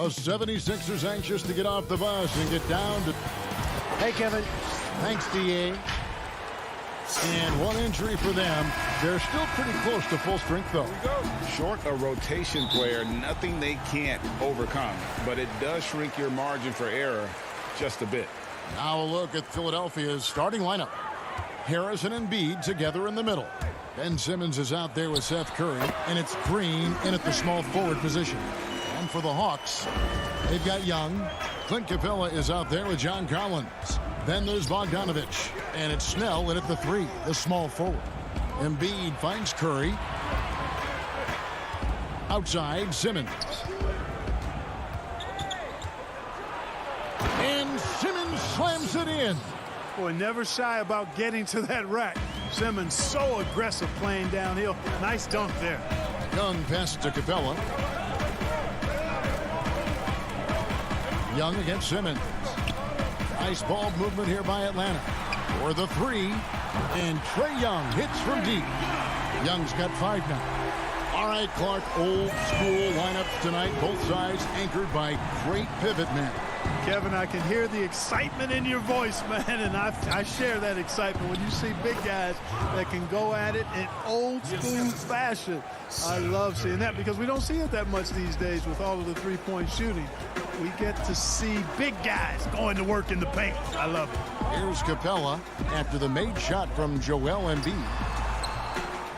The 76ers anxious to get off the bus and get down to... Hey, Kevin. Thanks, D.A. And one injury for them. They're still pretty close to full strength, though. Short a rotation player, nothing they can't overcome. But it does shrink your margin for error just a bit. Now a look at Philadelphia's starting lineup. Harrison and Embiid together in the middle. Ben Simmons is out there with Seth Curry. And it's Green in at the small forward position. And for the Hawks, they've got Young. Clint Capella is out there with John Collins. Then there's Bogdanovich. And it's Snell in at the 3, the small forward. Embiid finds Curry. Outside, Simmons. And Simmons slams it in. Boy, never shy about getting to that rack. Simmons so aggressive playing downhill. Nice dunk there. Young passes to Capella. Young against Simmons. Nice ball movement here by Atlanta. For the three. And Trae Young hits from deep. Young's got 5 now. All right, Clark, old school lineups tonight. Both sides anchored by great pivot men. Kevin, I can hear the excitement in your voice, man, and I share that excitement when you see big guys that can go at it in old school fashion. I love seeing that because we don't see it that much these days with all of the three-point shooting. We get to see big guys going to work in the paint. I love it. Here's Capella after the made shot from Joel Embiid.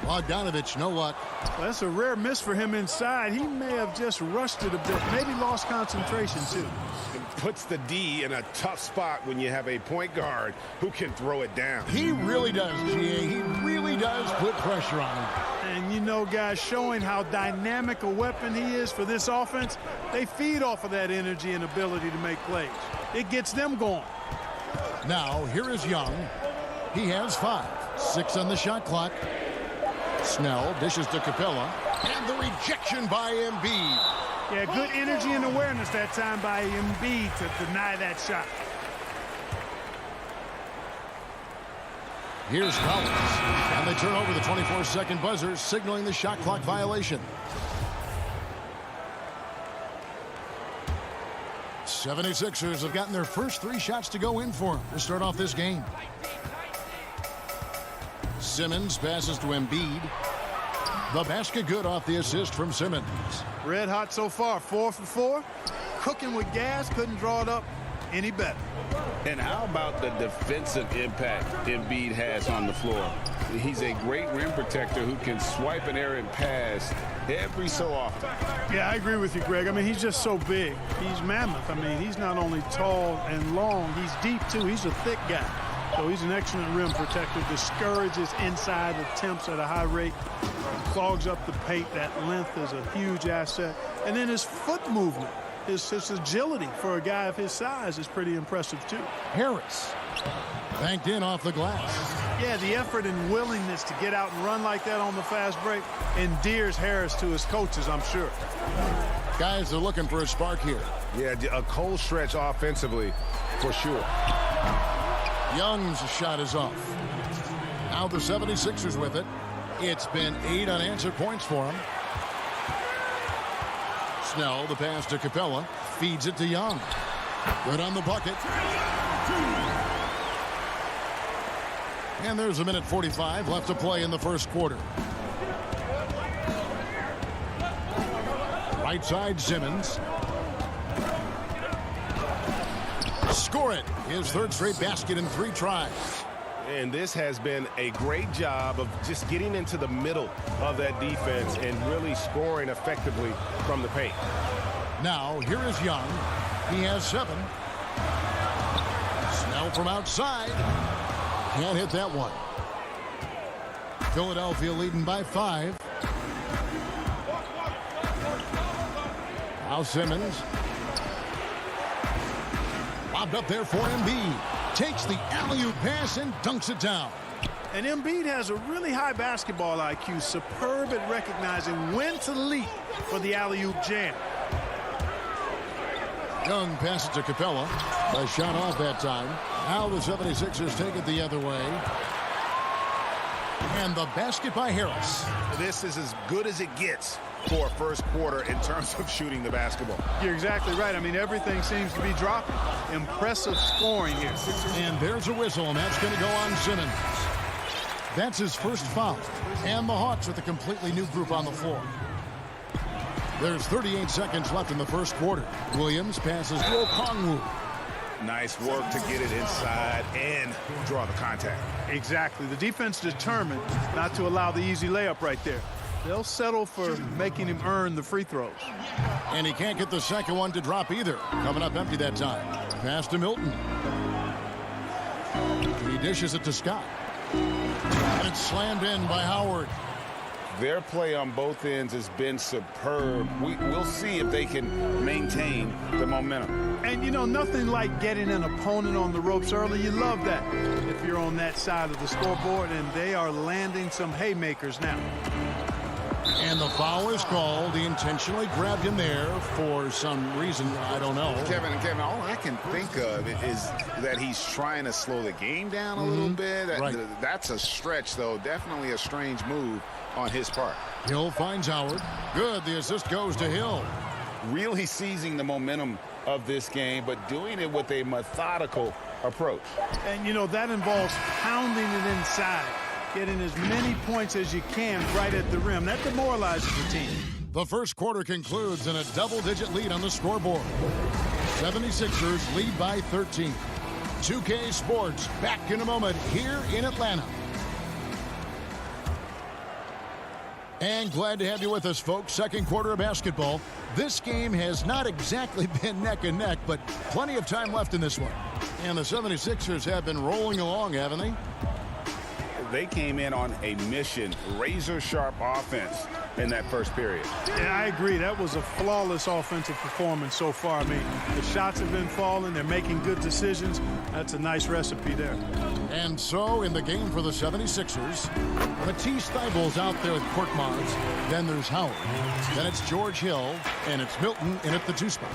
Bogdanovich, no luck. Well, that's a rare miss for him inside. He may have just rushed it a bit, maybe lost concentration too. Puts the D in a tough spot when you have a point guard who can throw it down. He really does, GA. He really does put pressure on him. And you know, guys, showing how dynamic a weapon he is for this offense, they feed off of that energy and ability to make plays. It gets them going. Now, here is Young. He has 5. 6 on the shot clock. Snell dishes to Capella. And the rejection by Embiid. Yeah, good energy and awareness that time by Embiid to deny that shot. Here's Collins. And they turn over the 24-second buzzer, signaling the shot clock violation. 76ers have gotten their first 3 shots to go in for them to start off this game. Simmons passes to Embiid. The basket good off the assist from Simmons. Red hot so far, 4 for 4. Cooking with gas, couldn't draw it up any better. And how about the defensive impact Embiid has on the floor? He's a great rim protector who can swipe an errant pass every so often. Yeah, I agree with you, Greg. I mean, he's just so big. He's mammoth. I mean, he's not only tall and long, he's deep too. He's a thick guy. So he's an excellent rim protector, discourages inside attempts at a high rate, clogs up the paint. That length is a huge asset. And then his foot movement, his agility for a guy of his size is pretty impressive too. Harris banked in off the glass. Yeah, the effort and willingness to get out and run like that on the fast break endears Harris to his coaches, I'm sure. Guys are looking for a spark here. Yeah, a cold stretch offensively for sure. Young's shot is off. Now the 76ers with it. It's been 8 unanswered points for him. Snell, the pass to Capella, feeds it to Young. Good on the bucket. And there's 1:45 left to play in the first quarter. Right side, Simmons. Score it. His 3rd straight basket in 3 tries. And this has been a great job of just getting into the middle of that defense and really scoring effectively from the paint. Now, here is Young. He has 7. Snell from outside. Can't hit that one. Philadelphia leading by 5. Now Simmons. Lobbed up there for Embiid. Takes the alley-oop pass and dunks it down. And Embiid has a really high basketball IQ, superb at recognizing when to leap for the alley-oop jam. Young passes to Capella. The shot off that time. Now the 76ers take it the other way. And the basket by Harris. This is as good as it gets for a first quarter in terms of shooting the basketball. You're exactly right. I mean, everything seems to be dropping. Impressive scoring here. And there's a whistle, and that's going to go on Simmons. That's his first foul. And the Hawks with a completely new group on the floor. There's 38 seconds left in the first quarter. Williams passes to Okongwu. Nice work to get it inside and draw the contact. Exactly. The defense determined not to allow the easy layup right there. They'll settle for making him earn the free throws. And he can't get the second one to drop either. Coming up empty that time. Pass to Milton. He dishes it to Scott. And it's slammed in by Howard. Their play on both ends has been superb. We'll see if they can maintain the momentum. And, you know, nothing like getting an opponent on the ropes early. You love that. If you're on that side of the scoreboard, and they are landing some haymakers now. And the foul is called. He intentionally grabbed him there for some reason. I don't know. Kevin, all I can think of is that he's trying to slow the game down a little bit. Right. That's a stretch, though. Definitely a strange move on his part. Hill finds Howard. Good. The assist goes to Hill. Really seizing the momentum of this game, but doing it with a methodical approach. And, you know, that involves pounding it inside, getting as many points as you can right at the rim. That demoralizes the team. The first quarter concludes in a double-digit lead on the scoreboard. 76ers lead by 13. 2K Sports back in a moment here in Atlanta. And glad to have you with us, folks. Second quarter of basketball. This game has not exactly been neck and neck, but plenty of time left in this one. And the 76ers have been rolling along, haven't they? They came in on a mission, razor-sharp offense in that first period. Yeah, I agree. That was a flawless offensive performance so far. I mean, the shots have been falling. They're making good decisions. That's a nice recipe there. And so in the game for the 76ers, Matisse Thybulle's out there with Korkmaz. Then there's Howard. Then it's George Hill, and it's Milton in at the 2 spot.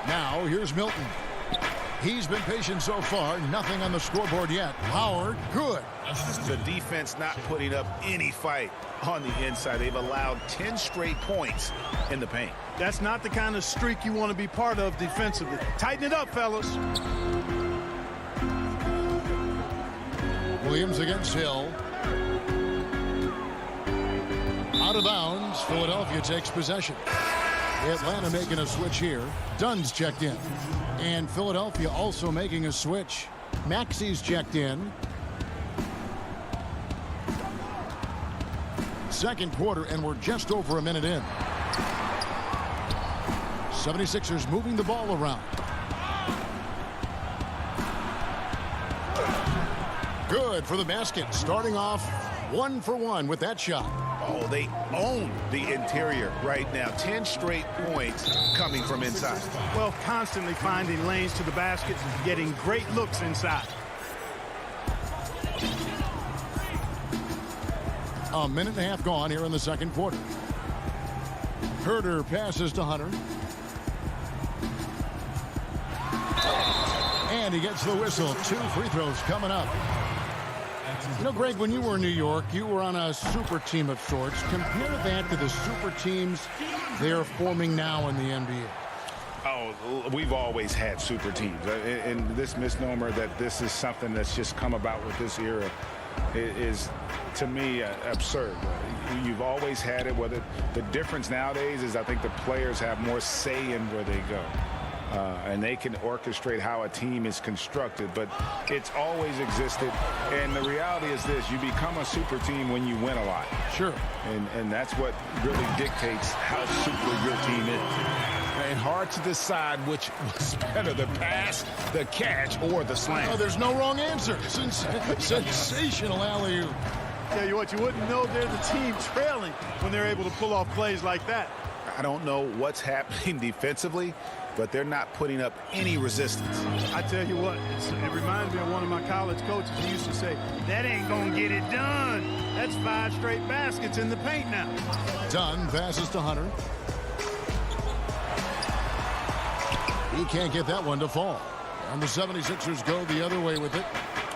Now here's Milton. He's been patient so far. Nothing on the scoreboard yet. Howard, good. The defense not putting up any fight on the inside. They've allowed 10 straight points in the paint. That's not the kind of streak you want to be part of defensively. Tighten it up, fellas. Williams against Hill. Out of bounds. Philadelphia takes possession. Atlanta making a switch here. Dunn's checked in. And Philadelphia also making a switch. Maxi's checked in. Second quarter, and we're just over a minute in. 76ers moving the ball around. Good for the basket. Starting off 1 for 1 with that shot. Oh, they own the interior right now. 10 straight points coming from inside. Well, constantly finding lanes to the basket, getting great looks inside. A minute and a half gone here in the second quarter. Herter passes to Hunter. And he gets the whistle. 2 free throws coming up. You know, Greg, when you were in New York, you were on a super team of sorts. Compare that to the super teams they are forming now in the NBA. Oh, we've always had super teams. And this misnomer that this is something that's just come about with this era is, to me, absurd. You've always had it. Whether the difference nowadays is I think the players have more say in where they go. And they can orchestrate how a team is constructed, but it's always existed. And the reality is this: you become a super team when you win a lot. Sure. And that's what really dictates how super your team is. And hard to decide which was better, the pass, the catch, or the slam. Oh, there's no wrong answer. Sensational alley-oop. Tell you what, you wouldn't know they're the team trailing when they're able to pull off plays like that. I don't know what's happening defensively, but they're not putting up any resistance. I tell you what, it reminds me of one of my college coaches. He used to say, that ain't gonna get it done. That's 5 straight baskets in the paint now. Dunn passes to Hunter. He can't get that one to fall. And the 76ers go the other way with it.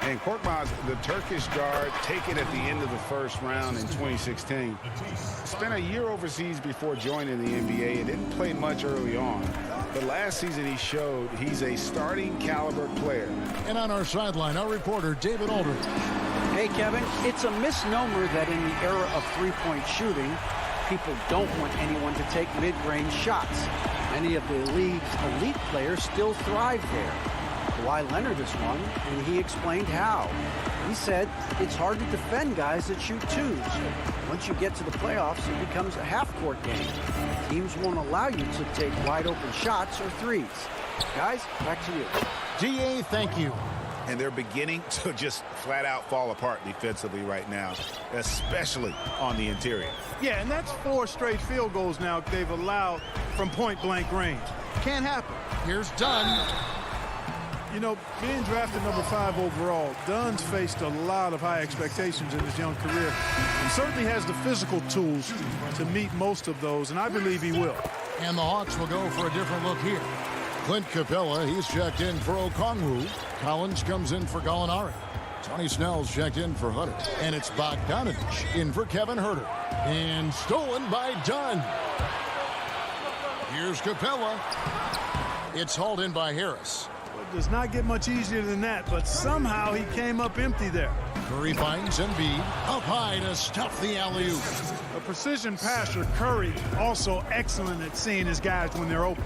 And Korkmaz, the Turkish guard, taken at the end of the first round in 2016. Spent a year overseas before joining the NBA and didn't play much early on. But last season he showed he's a starting caliber player. And on our sideline, our reporter, David Aldridge. Hey, Kevin, it's a misnomer that in the era of three-point shooting, people don't want anyone to take mid-range shots. Many of the league's elite players still thrive there. Kawhi Leonard is one, and he explained how. He said it's hard to defend guys that shoot twos. Once you get to the playoffs, it becomes a half-court game. Teams won't allow you to take wide-open shots or threes. Guys, back to you. DA, thank you. And they're beginning to just flat-out fall apart defensively right now, especially on the interior. Yeah, and that's 4 straight field goals now they've allowed from point-blank range. Can't happen. Here's Dunn. You know, being drafted number 5 overall, Dunn's faced a lot of high expectations in his young career and certainly has the physical tools to meet most of those, and I believe he will. And the Hawks will go for a different look here. Clint Capella, he's checked in for Okongwu. Collins comes in for Gallinari. Tony Snell's checked in for Hutter. And it's Bogdanovich in for Kevin Huerter. And stolen by Dunn. Here's Capella. It's hauled in by Harris. It does not get much easier than that, but somehow he came up empty there. Curry finds Embiid up high to stuff the alley-oop. A precision passer, Curry, also excellent at seeing his guys when they're open.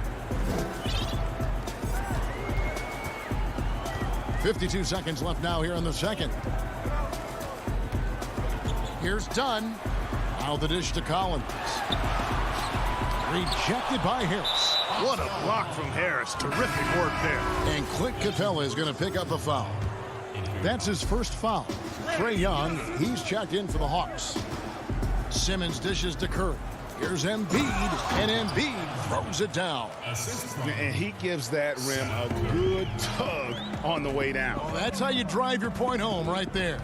52 seconds left now here in the second. Here's Dunn. Now the dish to Collins. Rejected by Harris. What a block from Harris. Terrific work there. And Clint Capella is going to pick up a foul. That's his first foul. Trae Young, he's checked in for the Hawks. Simmons dishes to Curry. Here's Embiid, and Embiid throws it down. And he gives that rim a good tug on the way down. Well, that's how you drive your point home right there.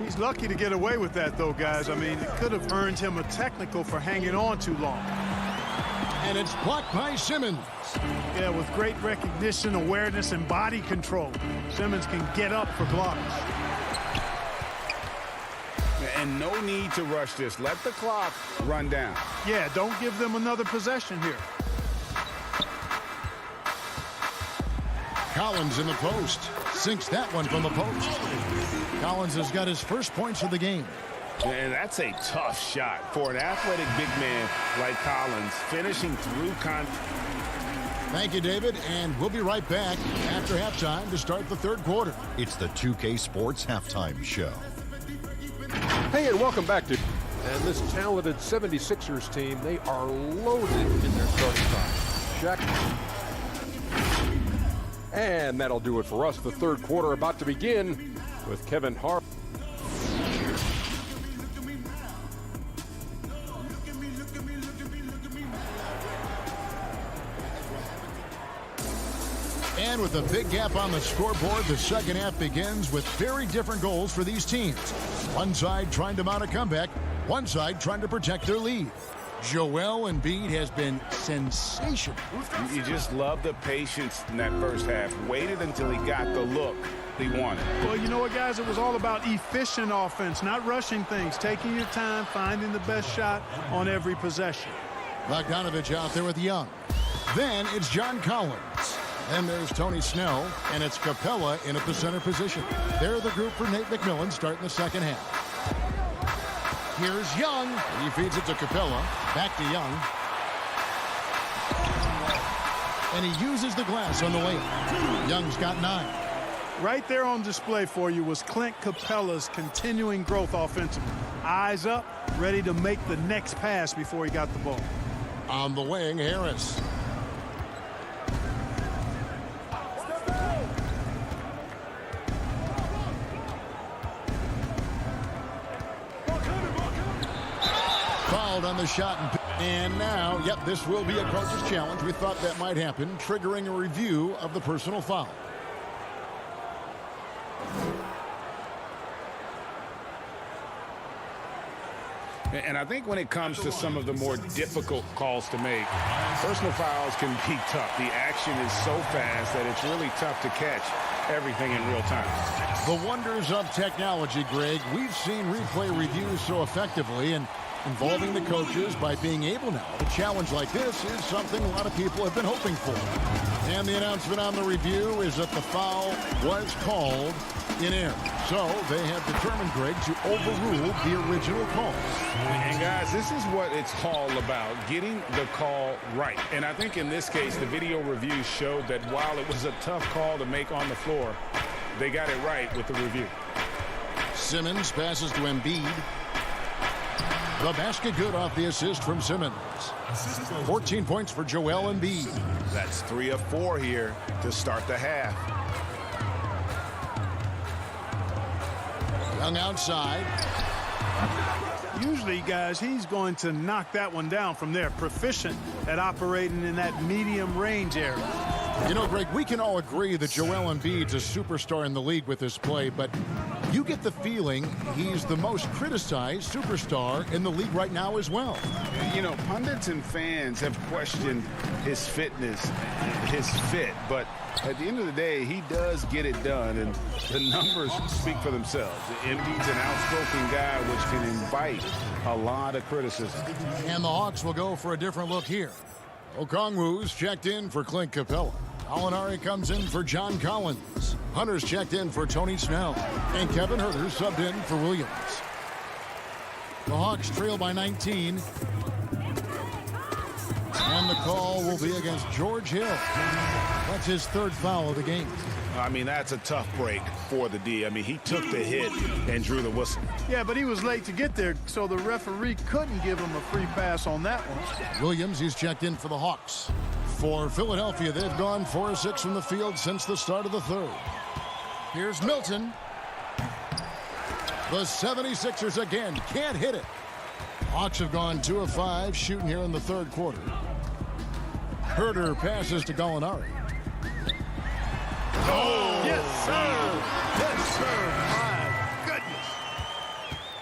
He's lucky to get away with that, though, guys. I mean, it could have earned him a technical for hanging on too long. And it's blocked by Simmons. Yeah, with great recognition, awareness, and body control, Simmons can get up for blocks. And no need to rush this. Let the clock run down. Yeah, don't give them another possession here. Collins in the post. Sinks that one from the post. Collins has got his first points of the game. And that's a tough shot for an athletic big man like Collins, finishing through contact. Thank you, David, and we'll be right back after halftime to start the third quarter. It's the 2K Sports Halftime Show. Hey, and welcome back to... And this talented 76ers team, they are loaded in their starting five. Shaq. And that'll do it for us. The third quarter about to begin with Kevin Hart. And with a big gap on the scoreboard, the second half begins with very different goals for these teams. One side trying to mount a comeback, one side trying to protect their lead. Joel Embiid has been sensational. You just love the patience in that first half. Waited until he got the look he wanted. Well, you know what, guys? It was all about efficient offense, not rushing things, taking your time, finding the best shot on every possession. Bogdanovich out there with Young. Then it's John Collins. Then there's Tony Snell, and it's Capella in at the center position. They're the group for Nate McMillan starting the second half. Here's Young. He feeds it to Capella. Back to Young. And he uses the glass on the layup. Young's got 9. Right there on display for you was Clint Capella's continuing growth offensively. Eyes up, ready to make the next pass before he got the ball. On the wing, Harris. Fouled on the shot. And now, yep, this will be a coach's challenge. We thought that might happen, triggering a review of the personal foul. And I think when it comes to some of the more difficult calls to make, personal fouls can be tough. The action is so fast that it's really tough to catch everything in real time. The wonders of technology, Greg. We've seen replay reviews so effectively, and involving the coaches by being able now. A challenge like this is something a lot of people have been hoping for. And the announcement on the review is that the foul was called in error. So they have determined, Greg, to overrule the original call. And guys, this is what it's all about, getting the call right. And I think in this case, the video review showed that while it was a tough call to make on the floor, they got it right with the review. Simmons passes to Embiid. The basket good off the assist from Simmons. 14 points for Joel Embiid. That's 3 of 4 here to start the half. Young outside. Usually, guys, he's going to knock that one down from there. Proficient at operating in that medium range area. You know, Greg, we can all agree that Joel Embiid's a superstar in the league with this play, but you get the feeling he's the most criticized superstar in the league right now as well. You know, pundits and fans have questioned his fitness, his fit, but at the end of the day, he does get it done, and the numbers speak for themselves. Embiid's an outspoken guy, which can invite a lot of criticism. And the Hawks will go for a different look here. Okongwu's checked in for Clint Capella. Gallinari comes in for John Collins. Hunter's checked in for Tony Snell. And Kevin Huerter subbed in for Williams. The Hawks trail by 19. And the call will be against George Hill. That's his third foul of the game. I mean, that's a tough break for the D. I mean, he took the hit and drew the whistle. Yeah, but he was late to get there, so the referee couldn't give him a free pass on that one. Williams, he's checked in for the Hawks. For Philadelphia, they've gone 4-6 from the field since the start of the third. Here's Milton. The 76ers again can't hit it. Hawks have gone 2 of 5 shooting here in the third quarter. Huerter passes to Gallinari. Oh, yes, sir. Yes, sir. My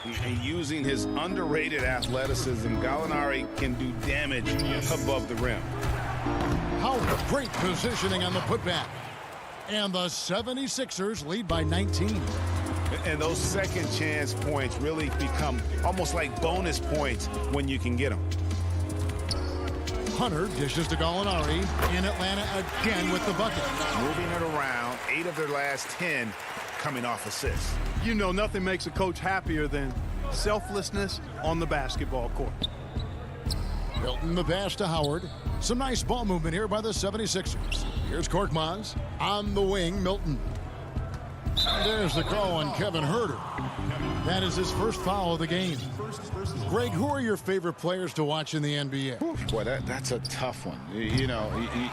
goodness. And using his underrated athleticism, Gallinari can do damage above the rim. How great positioning on the putback. And the 76ers lead by 19. And those second chance points really become almost like bonus points when you can get them. Hunter dishes to Gallinari in Atlanta again with the bucket. Moving it around, 8 of their last 10 coming off assists. You know, nothing makes a coach happier than selflessness on the basketball court. Milton the pass to Howard. Some nice ball movement here by the 76ers. Here's Korkmaz on the wing. Milton. There's the call on Kevin Huerter. That is his first foul of the game. Greg, who are your favorite players to watch in the NBA? Boy, that's a tough one. You know,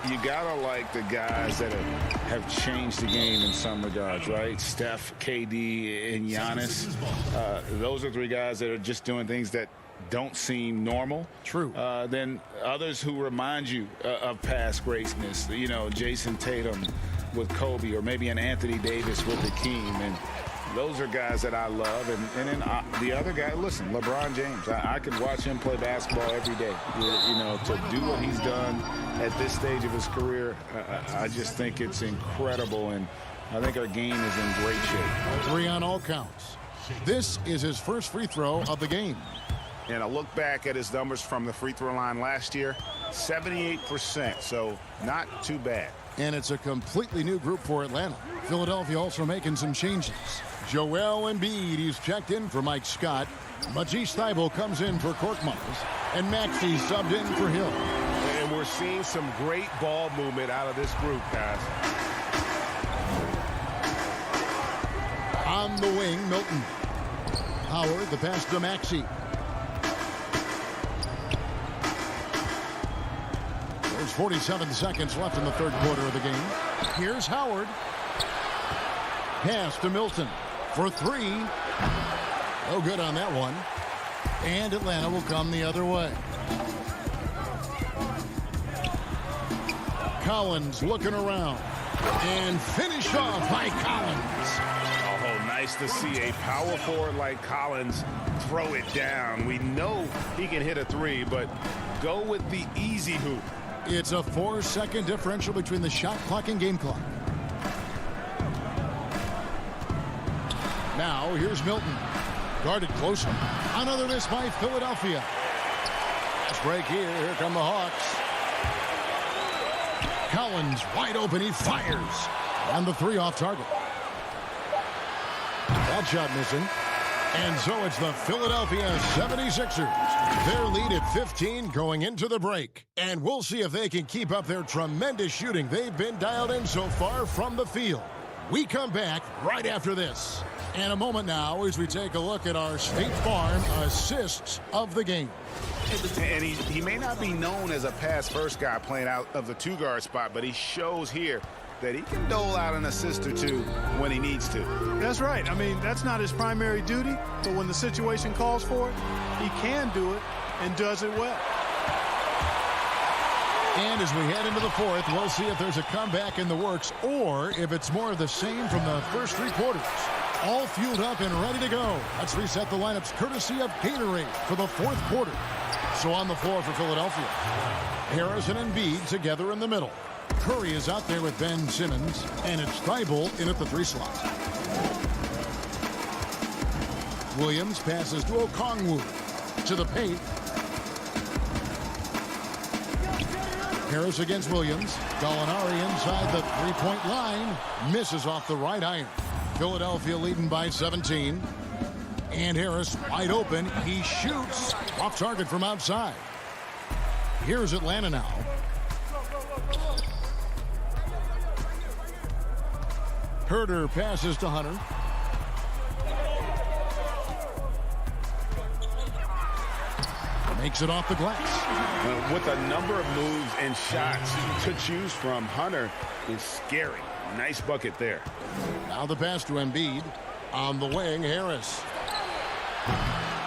you gotta like the guys that have changed the game in some regards, right? Steph, KD, and Giannis. Those are 3 guys that are just doing things that don't seem normal. True. Then others who remind you of past greatness. You know, Jason Tatum with Kobe, or maybe an Anthony Davis with Hakeem. And those are guys that I love. And then the other guy, listen, LeBron James. I could watch him play basketball every day. You know, to do what he's done at this stage of his career, I just think it's incredible. And I think our game is in great shape. 3 on all counts. This is his first free throw of the game. And I look back at his numbers from the free throw line last year, 78%, so not too bad. And it's a completely new group for Atlanta. Philadelphia also making some changes. Joel Embiid, he's checked in for Mike Scott. Matisse Thybulle comes in for Korkmaz. And Maxey subbed in for Hill. And we're seeing some great ball movement out of this group, guys. On the wing, Milton. Howard, the pass to Maxey. There's 47 seconds left in the third quarter of the game. Here's Howard. Pass to Milton for 3. No good on that one. And Atlanta will come the other way. Collins looking around. And finish off by Collins. Oh, nice to see a power forward like Collins throw it down. We know he can hit a 3, but go with the easy hoop. It's a 4-second differential between the shot clock and game clock. Now, here's Milton. Guarded closer. Another miss by Philadelphia. Let's break here. Here come the Hawks. Collins wide open. He fires. And the 3 off target. That shot missing. And so it's the Philadelphia 76ers. Their lead at 15 going into the break. And we'll see if they can keep up their tremendous shooting they've been dialed in so far from the field. We come back right after this. And a moment now as we take a look at our State Farm assists of the game. And he may not be known as a pass-first guy playing out of the 2-guard spot, but he shows here that he can dole out an assist or 2 when he needs to. That's right. I mean, that's not his primary duty, but when the situation calls for it, he can do it and does it well. And as we head into the fourth, we'll see if there's a comeback in the works or if it's more of the same from the first three quarters. All fueled up and ready to go. Let's reset the lineups courtesy of Gatorade for the fourth quarter. So on the floor for Philadelphia, Harris and Embiid together in the middle. Curry is out there with Ben Simmons, and it's Thibault in at the 3 slot. Williams passes to Okongwu. To the paint. Harris against Williams. Gallinari inside the three-point line. Misses off the right iron. Philadelphia leading by 17. And Harris wide open. He shoots off target from outside. Here's Atlanta now. Herter passes to Hunter. Makes it off the glass. With a number of moves and shots to choose from, Hunter is scary. Nice bucket there. Now the pass to Embiid. On the wing, Harris.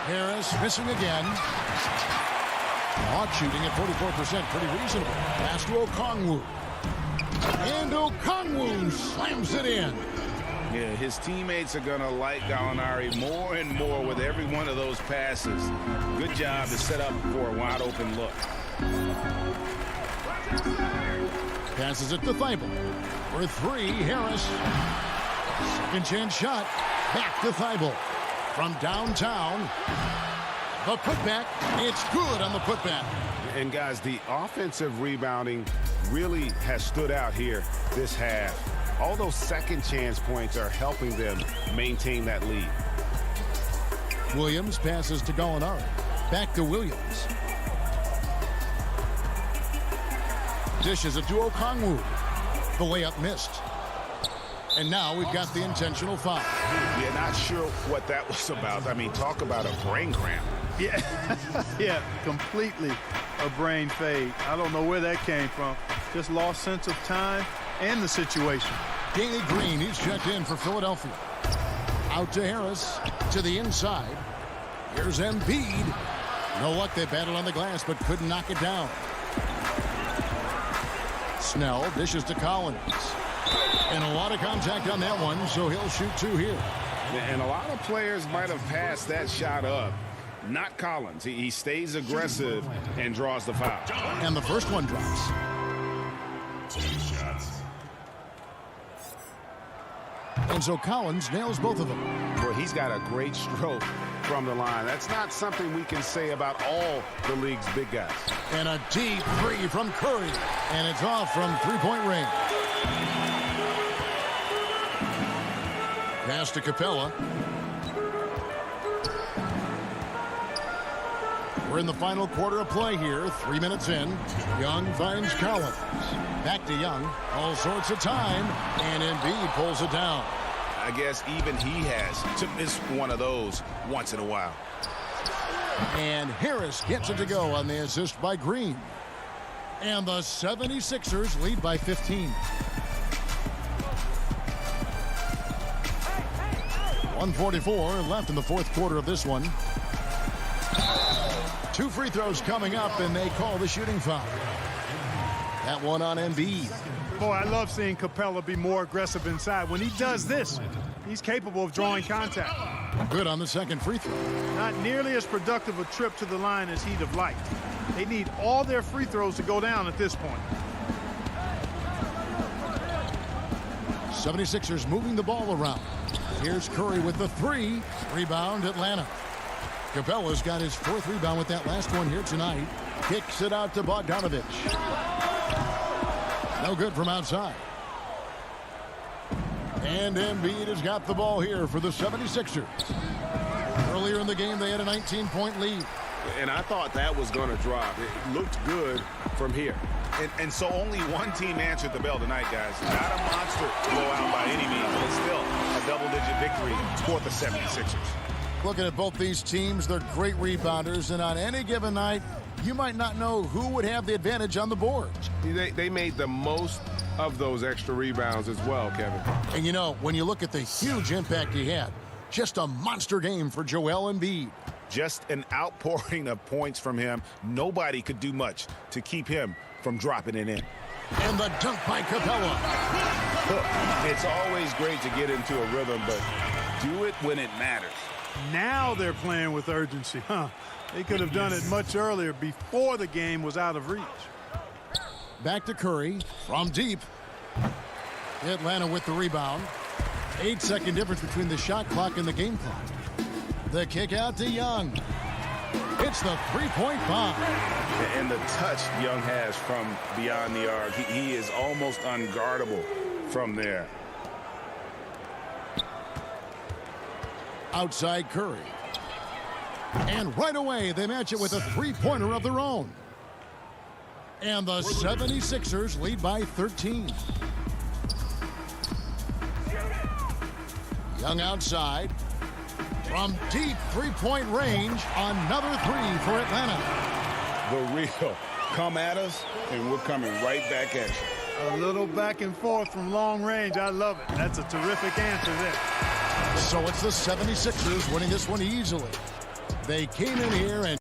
Harris missing again. Hawk shooting at 44%. Pretty reasonable. Pass to Okongwu. And Okongwu slams it in. Yeah, his teammates are going to like Gallinari more and more with every one of those passes. Good job to set up for a wide open look. Passes it to Thibault. For 3, Harris. Second chance shot. Back to Thibault. From downtown. The putback. It's good on the putback. And guys, the offensive rebounding really has stood out here this half. All those second chance points are helping them maintain that lead. Williams passes to Gallinari. Back to Williams. Dishes it to Okongwu. The layup missed. And now we've got the intentional foul. Yeah, not sure what that was about. I mean, talk about a brain cramp. Yeah, yeah, completely a brain fade. I don't know where that came from. Just lost sense of time and the situation. Danny Green, he's checked in for Philadelphia. Out to Harris, to the inside. Here's Embiid. No luck, they battled on the glass, but couldn't knock it down. Snell dishes to Collins. And a lot of contact on that one, so he'll shoot 2 here. And a lot of players might have passed that shot up. Not Collins. He stays aggressive and draws the foul. And the first one drops. 2 shots. And so Collins nails both of them. Well, he's got a great stroke from the line. That's not something we can say about all the league's big guys. And a deep 3 from Curry. And it's off from three-point range. Pass to Capella. We're in the final quarter of play here. 3 minutes in. Young finds Collins. Back to Young. All sorts of time. And Embiid pulls it down. I guess even he has to miss one of those once in a while. And Harris gets it to go on the assist by Green. And the 76ers lead by 15. 1:44 left in the fourth quarter of this one. 2 free throws coming up, and they call the shooting foul. That one on Embiid. Boy, I love seeing Capella be more aggressive inside. When he does this, he's capable of drawing contact. Good on the second free throw. Not nearly as productive a trip to the line as he'd have liked. They need all their free throws to go down at this point. 76ers moving the ball around. Here's Curry with the 3. Rebound, Atlanta. Capella's got his 4th rebound with that last one here tonight. Kicks it out to Bogdanovich. No good from outside. And Embiid has got the ball here for the 76ers. Earlier in the game, they had a 19-point lead. And I thought that was going to drop. It looked good from here. And so only one team answered the bell tonight, guys. Not a monster blowout by any means, but still a double-digit victory for the 76ers. Looking at both these teams, they're great rebounders, and on any given night, you might not know who would have the advantage on the boards. They made the most of those extra rebounds as well, Kevin. And you know, when you look at the huge impact he had, just a monster game for Joel Embiid. Just an outpouring of points from him. Nobody could do much to keep him from dropping it in. And the dunk by Capella. Look, it's always great to get into a rhythm, but do it when it matters. Now they're playing with urgency, huh? They could have done it much earlier before the game was out of reach. Back to Curry from deep. Atlanta with the rebound. 8-second difference between the shot clock and the game clock. The kick out to Young. It's the three-point bomb. And the touch Young has from beyond the arc, he is almost unguardable from there. Outside Curry. And right away, they match it with a three-pointer of their own. And the 76ers lead by 13. Young outside. From deep three-point range, another three for Atlanta. The real come at us, and we're coming right back at you. A little back and forth from long range. I love it. That's a terrific answer there. So it's the 76ers winning this one easily. They came in here and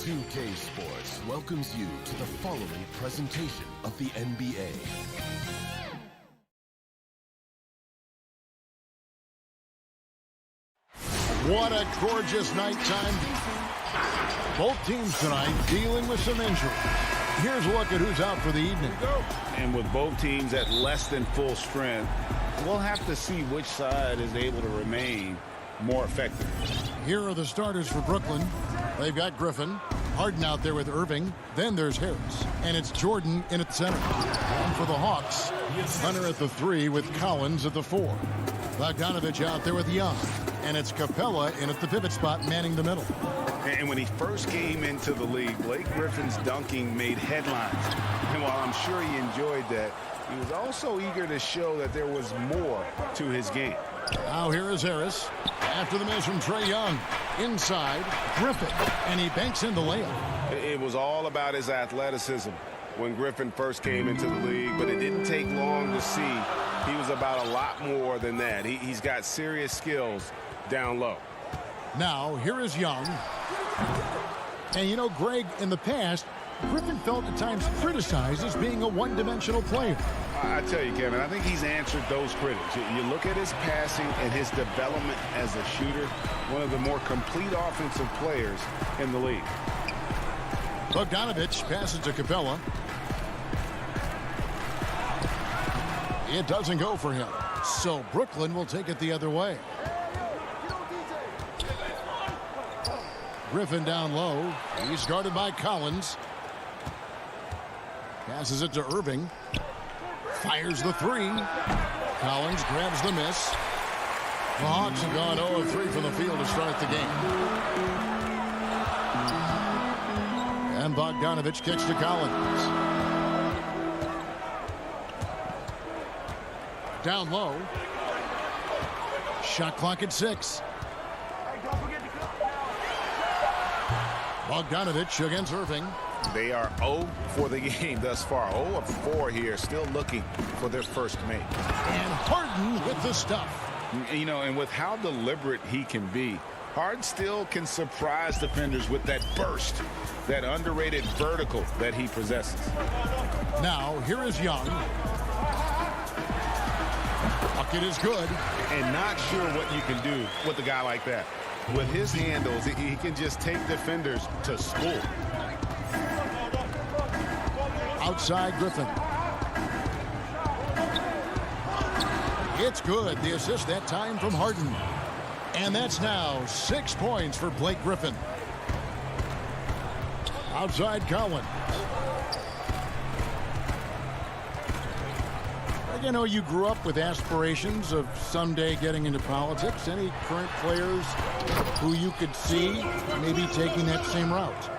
2K Sports welcomes you to the following presentation of the NBA. What a gorgeous nighttime. Both teams tonight dealing with some injury. Here's a look at who's out for the evening. And with both teams at less than full strength, we'll have to see which side is able to remain more effective. Here are the starters for Brooklyn. They've got Griffin, Harden out there with Irving. Then there's Harris, and it's Jordan in at center. And for the Hawks, Hunter at the 3 with Collins at the 4. Bogdanovich out there with Young, and it's Capella in at the pivot spot manning the middle. And when he first came into the league, Blake Griffin's dunking made headlines. And while I'm sure he enjoyed that, he was also eager to show that there was more to his game. Now here is Harris. After the miss from Trae Young. Inside, Griffin. And he banks in the layup. It was all about his athleticism when Griffin first came into the league, but it didn't take long to see he was about a lot more than that. He's got serious skills down low. Now, here is Young. And you know, Greg, in the past, Griffin felt at times criticized as being a one-dimensional player. I tell you, Kevin, I think he's answered those critics. You look at his passing and his development as a shooter, one of the more complete offensive players in the league. Bogdanovich passes to Capella. It doesn't go for him. So Brooklyn will take it the other way. Griffin down low. He's guarded by Collins. Passes it to Irving. Fires the 3. Collins grabs the miss. The Hawks have gone 0 of 3 from the field to start the game. And Bogdanovich kicks to Collins. Down low. Shot clock at 6. Bogdanovich against Irving. They are 0 for the game thus far. 0 of 4 here, still looking for their first make. And Harden with the stuff. You know, and with how deliberate he can be, Harden still can surprise defenders with that burst, that underrated vertical that he possesses. Now, here is Young. Bucket is good. And not sure what you can do with a guy like that. With his handles, he can just take defenders to school. Outside Griffin. It's good. The assist that time from Harden. And that's now 6 points for Blake Griffin. Outside Collins. You know, you grew up with aspirations of someday getting into politics. Any current players who you could see maybe taking that same route?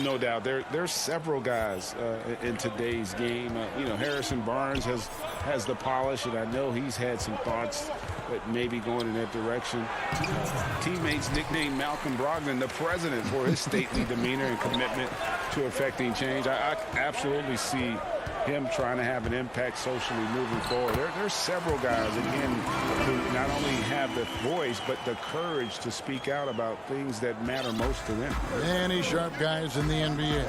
No doubt. There's several guys in today's game. You know, Harrison Barnes has the polish, and I know he's had some thoughts that maybe going in that direction. Teammates nicknamed Malcolm Brogdon the president for his stately demeanor and commitment to affecting change. I absolutely see him trying to have an impact socially moving forward. There's several guys, again, who not only have the voice, but the courage to speak out about things that matter most to them. Many sharp guys in the NBA.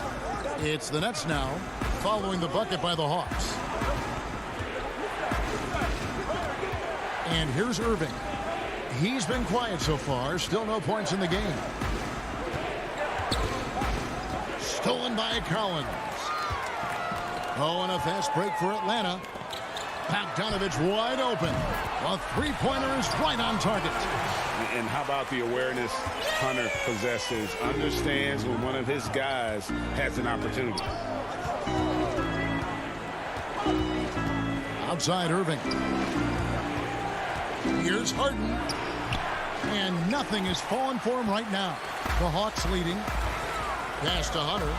It's the Nets now, following the bucket by the Hawks. And here's Irving. He's been quiet so far. Still no points in the game. Stolen by Collins. Oh, and a fast break for Atlanta. Bogdanovich wide open. A three-pointer is right on target. And how about the awareness Hunter possesses? Understands when one of his guys has an opportunity. Outside Irving. Here's Harden. And nothing is falling for him right now. The Hawks leading. Pass to Hunter.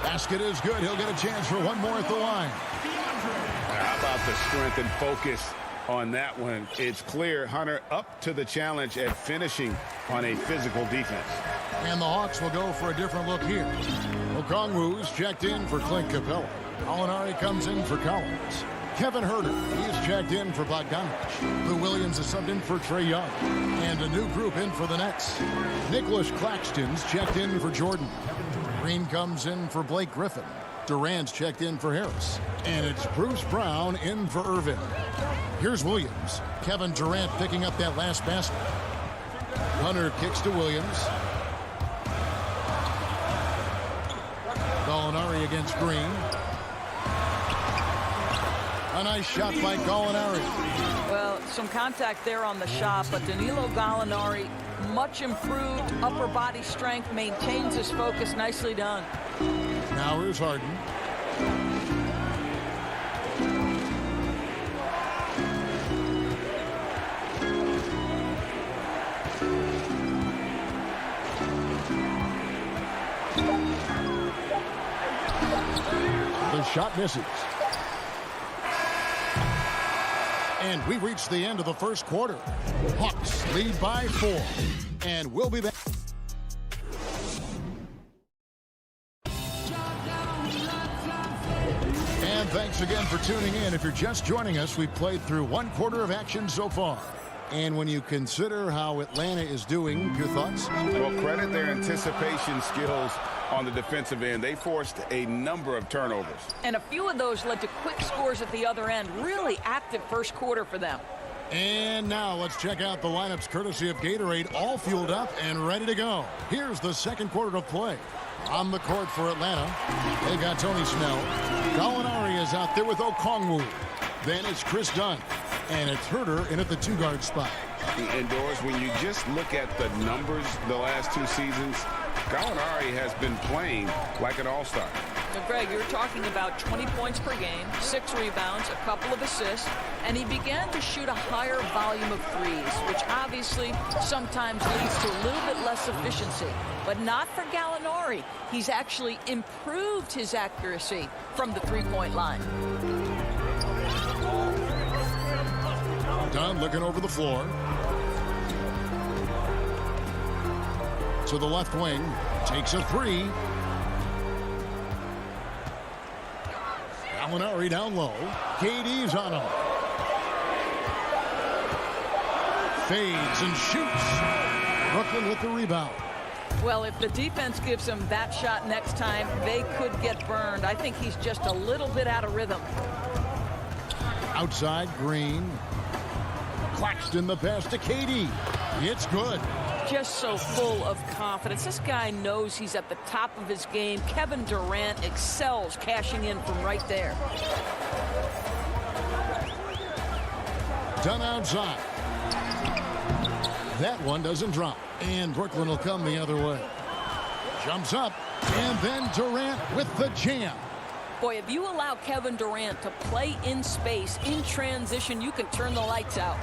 Basket is good. He'll get a chance for one more at the line. How about the strength and focus on that one? It's clear Hunter up to the challenge at finishing on a physical defense. And the Hawks will go for a different look here. Okongwu's checked in for Clint Capella. Gallinari comes in for Collins. Kevin Huerter, he is checked in for Bogdanovich. Lou Williams is subbed in for Trae Young. And a new group in for the Nets. Nicholas Claxton's checked in for Jordan. Green comes in for Blake Griffin. Durant's checked in for Harris. And it's Bruce Brown in for Irvin. Here's Williams. Kevin Durant picking up that last basket. Hunter kicks to Williams. Gallinari against Green. A nice shot by Gallinari. Well, some contact there on the shot, but Danilo Gallinari, much improved upper body strength, maintains his focus. Nicely done. Now here's Harden. The shot misses. And we reached the end of the first quarter. Hawks lead by 4. And we'll be back. And thanks again for tuning in. If you're just joining us, we've played through one quarter of action so far. And when you consider how Atlanta is doing, your thoughts? Well, credit their anticipation skills on the defensive end. They forced a number of turnovers. And a few of those led to quick scores at the other end. Really active first quarter for them. And now let's check out the lineups courtesy of Gatorade, all fueled up and ready to go. Here's the second quarter of play. On the court for Atlanta, they got Tony Snell. Gallinari is out there with Okongwu. Then it's Chris Dunn. And it's Huerter in at the two-guard spot. Indoors, when you just look at the numbers the last two seasons, Gallinari has been playing like an all-star. Now, Greg, you're talking about 20 points per game, 6 rebounds, a couple of assists, and he began to shoot a higher volume of threes, which obviously sometimes leads to a little bit less efficiency. But not for Gallinari. He's actually improved his accuracy from the three-point line. Dunn looking over the floor. To the left wing. Takes a three. Gallinari down low. KD's on him. Fades and shoots. Brooklyn with the rebound. Well, if the defense gives him that shot next time, they could get burned. I think he's just a little bit out of rhythm. Outside, Green. Claxton the pass to KD. It's good. Just so full of confidence. This guy knows he's at the top of his game. Kevin Durant excels cashing in from right there. Done outside. That one doesn't drop. And Brooklyn will come the other way. Jumps up. And then Durant with the jam. Boy, if you allow Kevin Durant to play in space, in transition, you can turn the lights out.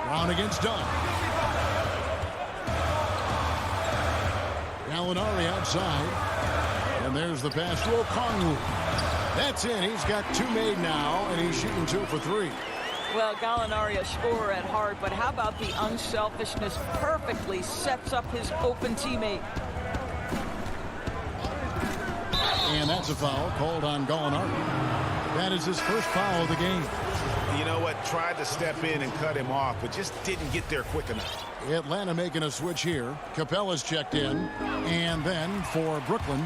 Brown against Dunn. Gallinari outside. And there's the pass to Okongwu. That's in. He's got 2 made now, and he's shooting 2 for 3. Well, Gallinari a scorer at heart, but how about the unselfishness? Perfectly sets up his open teammate. And that's a foul called on Gallinari. That is his first foul of the game. You know what? Tried to step in and cut him off, but just didn't get there quick enough. Atlanta making a switch here. Capella's checked in. And then for Brooklyn,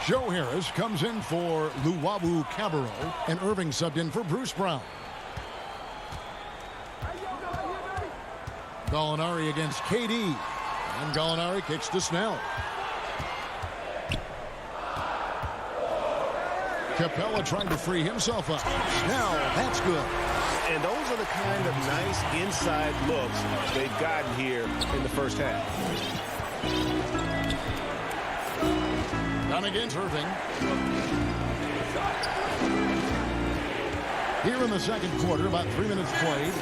Joe Harris comes in for Luwawu Cabarro. And Irving subbed in for Bruce Brown. Gallinari against KD. And Gallinari kicks to Snell. Capella trying to free himself up. Snell, that's good. And those are the kind of nice inside looks they've gotten here in the first half. Down against Irving. Here in the second quarter, about 3 minutes played.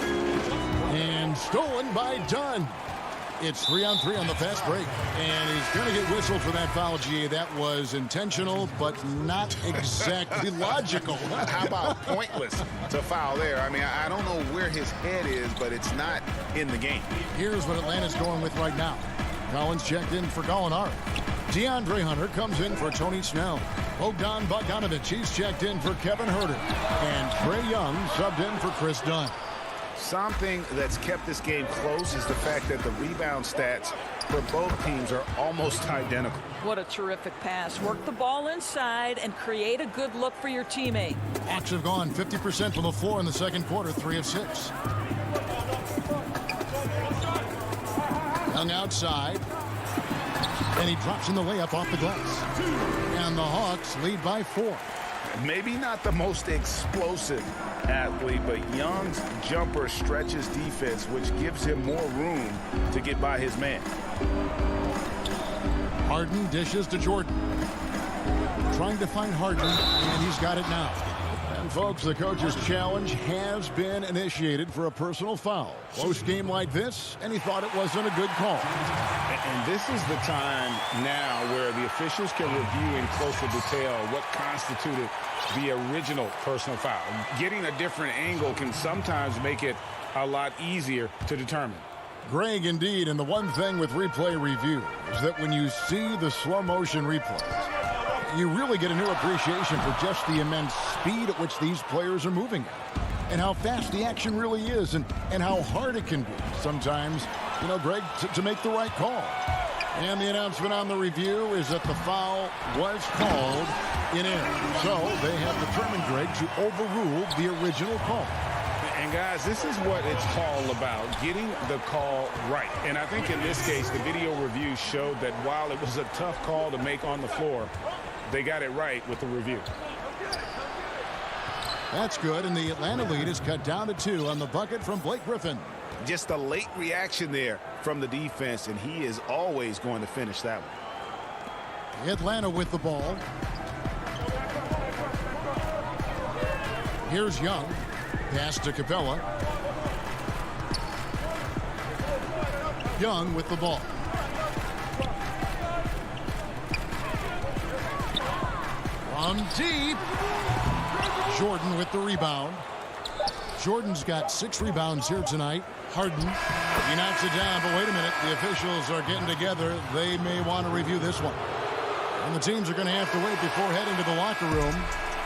And stolen by Dunn. It's 3-on-3 on the fast break. And he's going to get whistled for that foul, G. That was intentional, but not exactly logical. How about pointless to foul there? I mean, I don't know where his head is, but it's not in the game. Here's what Atlanta's going with right now. Collins checked in for Gallinari. DeAndre Hunter comes in for Tony Snell. Bogdan Bogdanovic, he's checked in for Kevin Huerter. And Trae Young subbed in for Chris Dunn. Something that's kept this game close is the fact that the rebound stats for both teams are almost identical. What a terrific pass. Work the ball inside and create a good look for your teammate. Hawks have gone 50% from the floor in the second quarter, 3 of 6. Young outside. And he drops in the layup off the glass. And the Hawks lead by 4. Maybe not the most explosive athlete, but Young's jumper stretches defense, which gives him more room to get by his man. Harden dishes to Jordan. Trying to find Harden, and he's got it now. And folks, the coach's challenge has been initiated for a personal foul. Close game like this, and he thought it wasn't a good call. And this is the time now where the officials can review in closer detail what constituted the original personal foul. Getting a different angle can sometimes make it a lot easier to determine. Greg, indeed, and the one thing with replay review is that when you see the slow motion replays, you really get a new appreciation for just the immense speed at which these players are moving at, and how fast the action really is, and how hard it can be sometimes, you know, Greg, to make the right call. And the announcement on the review is that the foul was called in error. So they have determined, Greg, to overrule the original call. And guys, this is what it's all about, getting the call right. And I think in this case, the video review showed that while it was a tough call to make on the floor, they got it right with the review. That's good, and the Atlanta lead is cut down to 2 on the bucket from Blake Griffin. Just a late reaction there from the defense, and he is always going to finish that one. Atlanta with the ball. Here's Young. Pass to Capella. Young with the ball. From deep. Jordan with the rebound. Jordan's got 6 rebounds here tonight. Harden, he knocks it down, but wait a minute. The officials are getting together. They may want to review this one. And the teams are going to have to wait before heading to the locker room.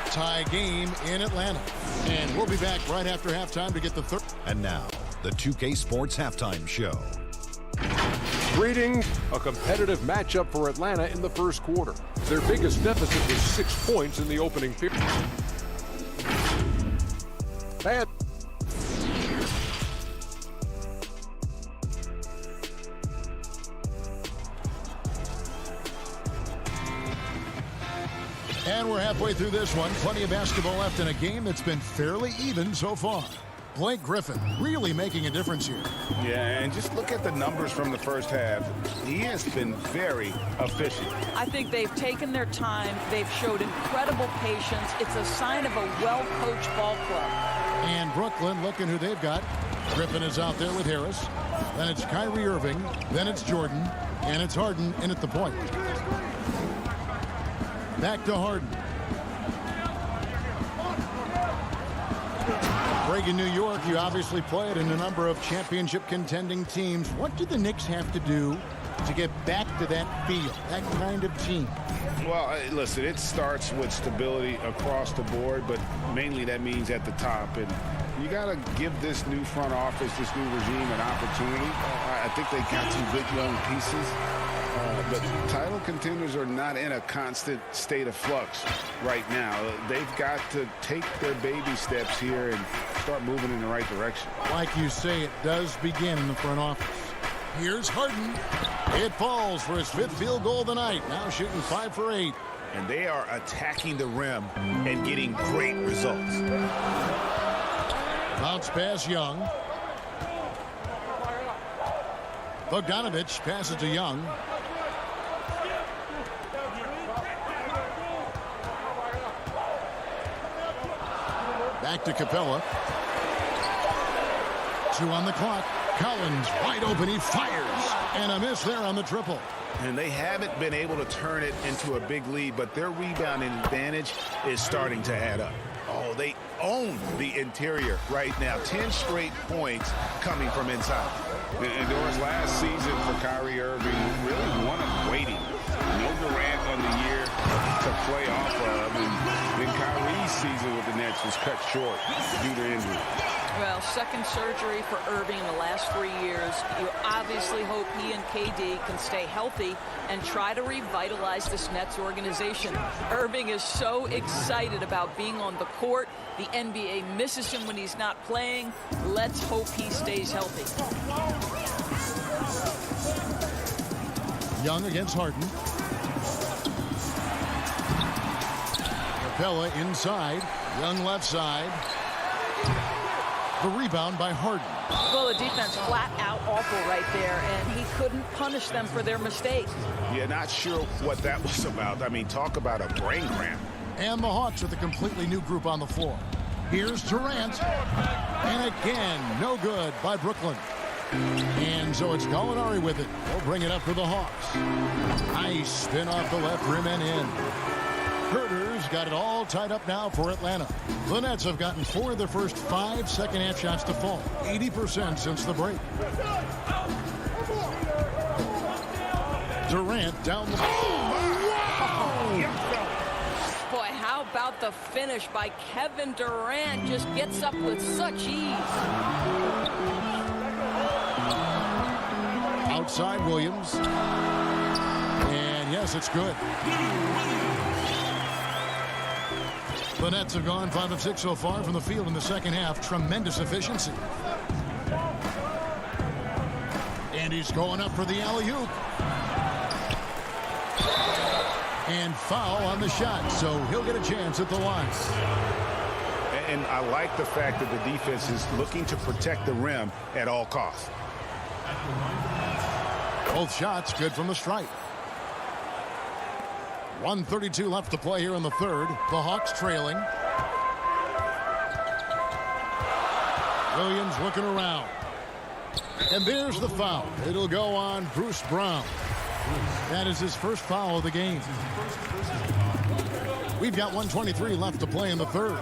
Tie game in Atlanta. And we'll be back right after halftime to get the third. And now, the 2K Sports Halftime Show. Greeting a competitive matchup for Atlanta in the first quarter. Their biggest deficit was 6 points in the opening period. And we're halfway through this one. Plenty of basketball left in a game that's been fairly even so far. Blake Griffin really making a difference here. Yeah, and just look at the numbers from the first half. He has been very efficient. I think they've taken their time. They've showed incredible patience. It's a sign of a well-coached ball club. And Brooklyn, looking who they've got. Griffin is out there with Harris. Then it's Kyrie Irving. Then it's Jordan. And it's Harden in at the point. Back to Harden. Breaking New York, you obviously played in a number of championship contending teams. What do the Knicks have to do to get back to that feel, that kind of team? Well, listen, it starts with stability across the board, but mainly that means at the top. And you got to give this new front office, this new regime an opportunity. I think they got some good young pieces. But title contenders are not in a constant state of flux right now. They've got to take their baby steps here and start moving in the right direction. Like you say, it does begin in the front office. Here's Harden. It falls for his 5th field goal of the night. Now shooting 5 for 8. And they are attacking the rim and getting great results. Bounce pass Young. Bogdanovich passes to Young. Back to Capella. 2 on the clock. Collins wide open. He fires. And a miss there on the triple. And they haven't been able to turn it into a big lead, but their rebounding advantage is starting to add up. Oh, they own the interior right now. 10 straight points coming from inside. And Doris, last season for Kyrie Irving, really one of waiting. No Durant on the year to play off of. And then Kyrie's season with the Nets was cut short due to injury. Well, second surgery for Irving in the last 3 years. You obviously hope he and KD can stay healthy and try to revitalize this Nets organization. Irving is so excited about being on the court. The NBA misses him when he's not playing. Let's hope he stays healthy. Young against Harden. Capella inside. Young left side. The rebound by Harden. Well, the defense flat out awful right there, and he couldn't punish them for their mistake. Yeah, not sure what that was about. I mean, talk about a brain cramp. And the Hawks with a completely new group on the floor. Here's Durant. And again, no good by Brooklyn. And so it's Gallinari with it. They'll bring it up for the Hawks. Nice spin off the left rim and in. Herter's got it all tied up now for Atlanta. The Nets have gotten 4 of their first 5 second-half shots to fall. 80% since the break. Durant down the... Oh, wow! Boy, how about the finish by Kevin Durant? Just gets up with such ease. Outside Williams. And yes, it's good. The Nets have gone 5 of 6 so far from the field in the second half. Tremendous efficiency. And he's going up for the alley-oop. And foul on the shot, so he'll get a chance at the line. And I like the fact that the defense is looking to protect the rim at all costs. Both shots good from the stripe. 1:32 left to play here in the third. The Hawks trailing. Williams looking around. And there's the foul. It'll go on Bruce Brown. That is his first foul of the game. We've got 1:23 left to play in the third.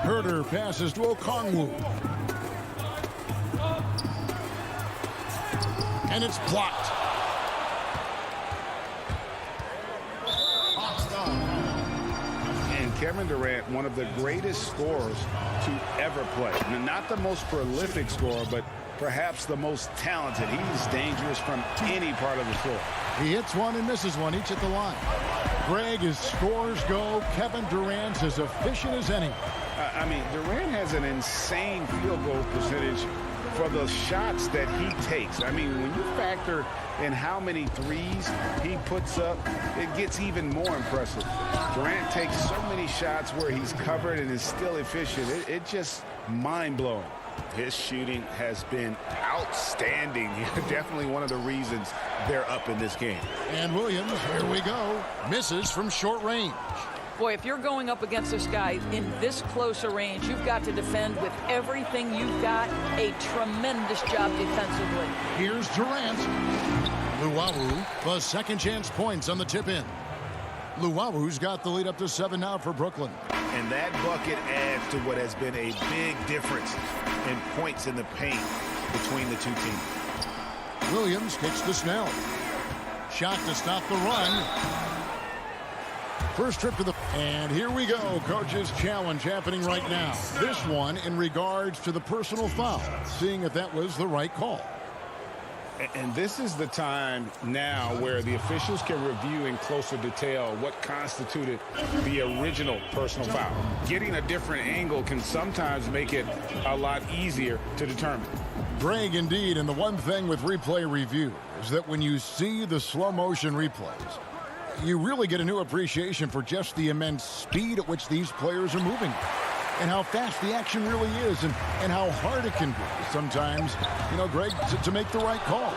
Herter passes to Okongwu. And it's blocked. Kevin Durant, one of the greatest scorers to ever play. Not the most prolific scorer, but perhaps the most talented. He's dangerous from any part of the floor. He hits one and misses one, each at the line. Greg, as scores go, Kevin Durant's as efficient as any. I mean, Durant has an insane field goal percentage for the shots that he takes. I mean, when you factor in how many threes he puts up, it gets even more impressive. Durant takes so many shots where he's covered and is still efficient. It's just mind-blowing. His shooting has been outstanding. Definitely one of the reasons they're up in this game. And Williams, here we go, misses from short range. Boy, if you're going up against this guy in this close a range, you've got to defend with everything you've got. A tremendous job defensively. Here's Durant. Luwawu, the second chance points on the tip in. Luwawu's got the lead up to 7 now for Brooklyn. And that bucket adds to what has been a big difference in points in the paint between the two teams. Williams kicks to Snell. Shot to stop the run. First trip to the... And here we go. Coach's challenge happening right now. This one in regards to the personal foul. Seeing if that was the right call. And this is the time now where the officials can review in closer detail what constituted the original personal foul. Getting a different angle can sometimes make it a lot easier to determine. Greg, indeed, and the one thing with replay review is that when you see the slow motion replays, you really get a new appreciation for just the immense speed at which these players are moving and how fast the action really is and how hard it can be sometimes, you know, Greg, to make the right call.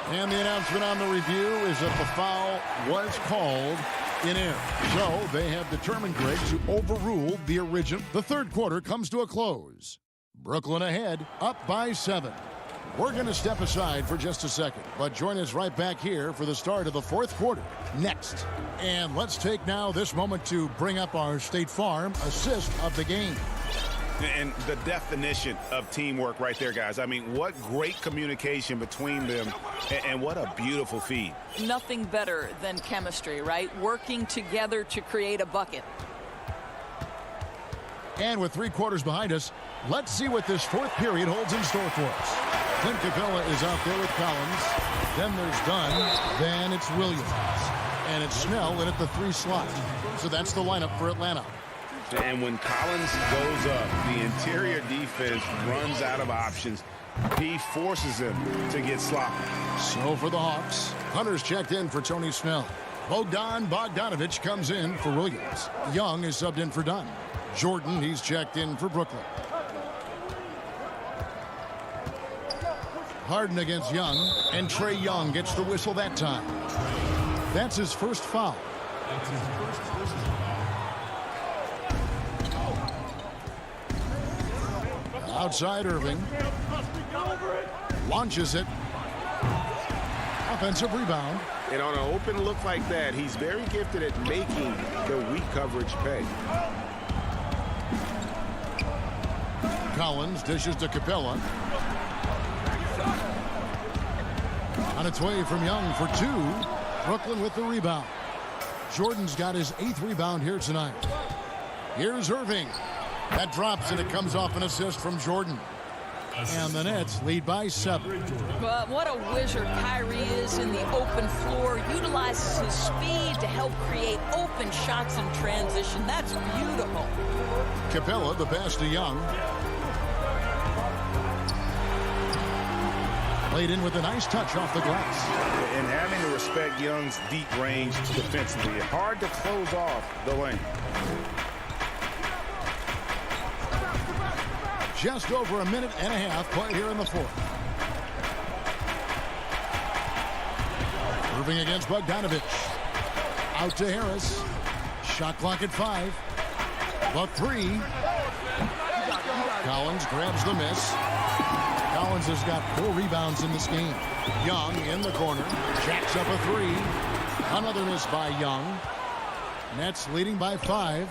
And the announcement on the review is that the foul was called in air. So they have determined, Greg, to overrule the original. The third quarter comes to a close. Brooklyn ahead, up by 7. We're going to step aside for just a second, but join us right back here for the start of the fourth quarter next. And let's take now this moment to bring up our State Farm assist of the game. And the definition of teamwork right there, guys. I mean, what great communication between them, and what a beautiful feed. Nothing better than chemistry, right? Working together to create a bucket. And with 3 quarters behind us, let's see what this fourth period holds in store for us. Clint Capella is out there with Collins. Then there's Dunn. Then it's Williams. And it's Snell in at the 3 slot. So that's the lineup for Atlanta. And when Collins goes up, the interior defense runs out of options. He forces them to get sloppy. So for the Hawks, Hunter's checked in for Tony Snell. Bogdanovich comes in for Williams. Young is subbed in for Dunn. Jordan, he's checked in for Brooklyn. Harden against Young, and Trey Young gets the whistle that time. That's his first foul. Outside Irving. Launches it. Offensive rebound. And on an open look like that, he's very gifted at making the weak coverage pay. Collins dishes to Capella. On its way from Young for 2. Brooklyn with the rebound. Jordan's got his 8th rebound here tonight. Here's Irving. That drops and it comes off an assist from Jordan. And the Nets lead by 7. But what a wizard Kyrie is in the open floor. Utilizes his speed to help create open shots in transition. That's beautiful. Capella, the pass to Young. Played in with a nice touch off the glass. And having to respect Young's deep range defensively. Hard to close off the lane. Just over a minute and a half played here in the fourth. Irving against Bogdanovich. Out to Harris. Shot clock at 5. The 3. Collins grabs the miss. Collins has got 4 rebounds in this game. Young in the corner. Jacks up a 3. Another miss by Young. Nets leading by 5.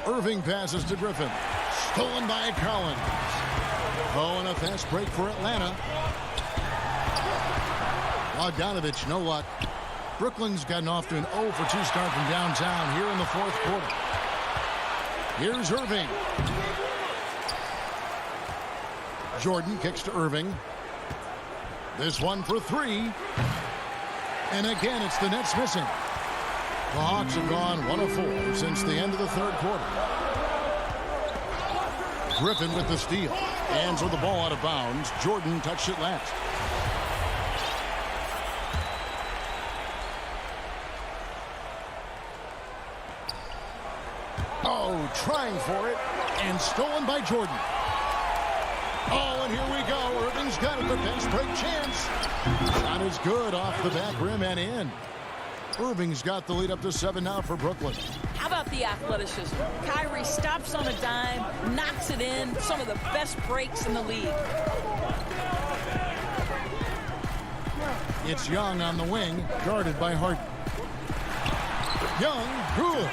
Irving passes to Griffin. Stolen by Collins. Oh, and a fast break for Atlanta. Bogdanovich, no luck. Brooklyn's gotten off to an 0 for 2 start from downtown here in the fourth quarter. Here's Irving. Jordan kicks to Irving. This one for 3. And again, it's the Nets missing. The Hawks have gone 1 of 4 since the end of the third quarter. Griffin with the steal. Hands with the ball out of bounds. Jordan touched it last. Oh, trying for it. And stolen by Jordan. Oh, and here we go. Irving's got it. The fast break chance. Shot is good off the back rim and in. Irving's got the lead up to 7 now for Brooklyn. How about the athleticism? Kyrie stops on a dime, knocks it in. Some of the best breaks in the league. It's Young on the wing, guarded by Harden. Young, good.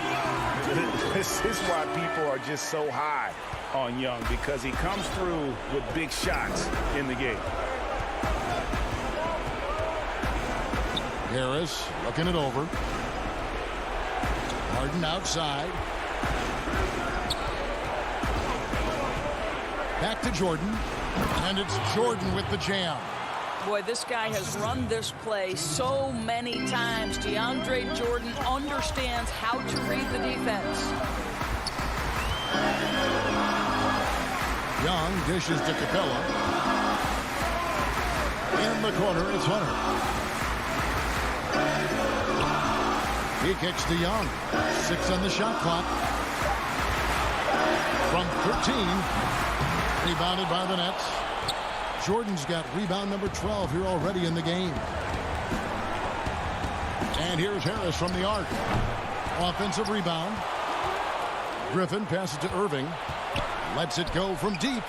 This is why people are just so high on Young, because he comes through with big shots in the game. Harris looking it over. Harden outside. Back to Jordan. And it's Jordan with the jam. Boy, this guy has run this play so many times. DeAndre Jordan understands how to read the defense. Young dishes to Capella. In the corner, it's Hunter. He kicks to Young. 6 on the shot clock. From 13. Rebounded by the Nets. Jordan's got rebound number 12 here already in the game. And here's Harris from the arc. Offensive rebound. Griffin passes to Irving. Lets it go from deep.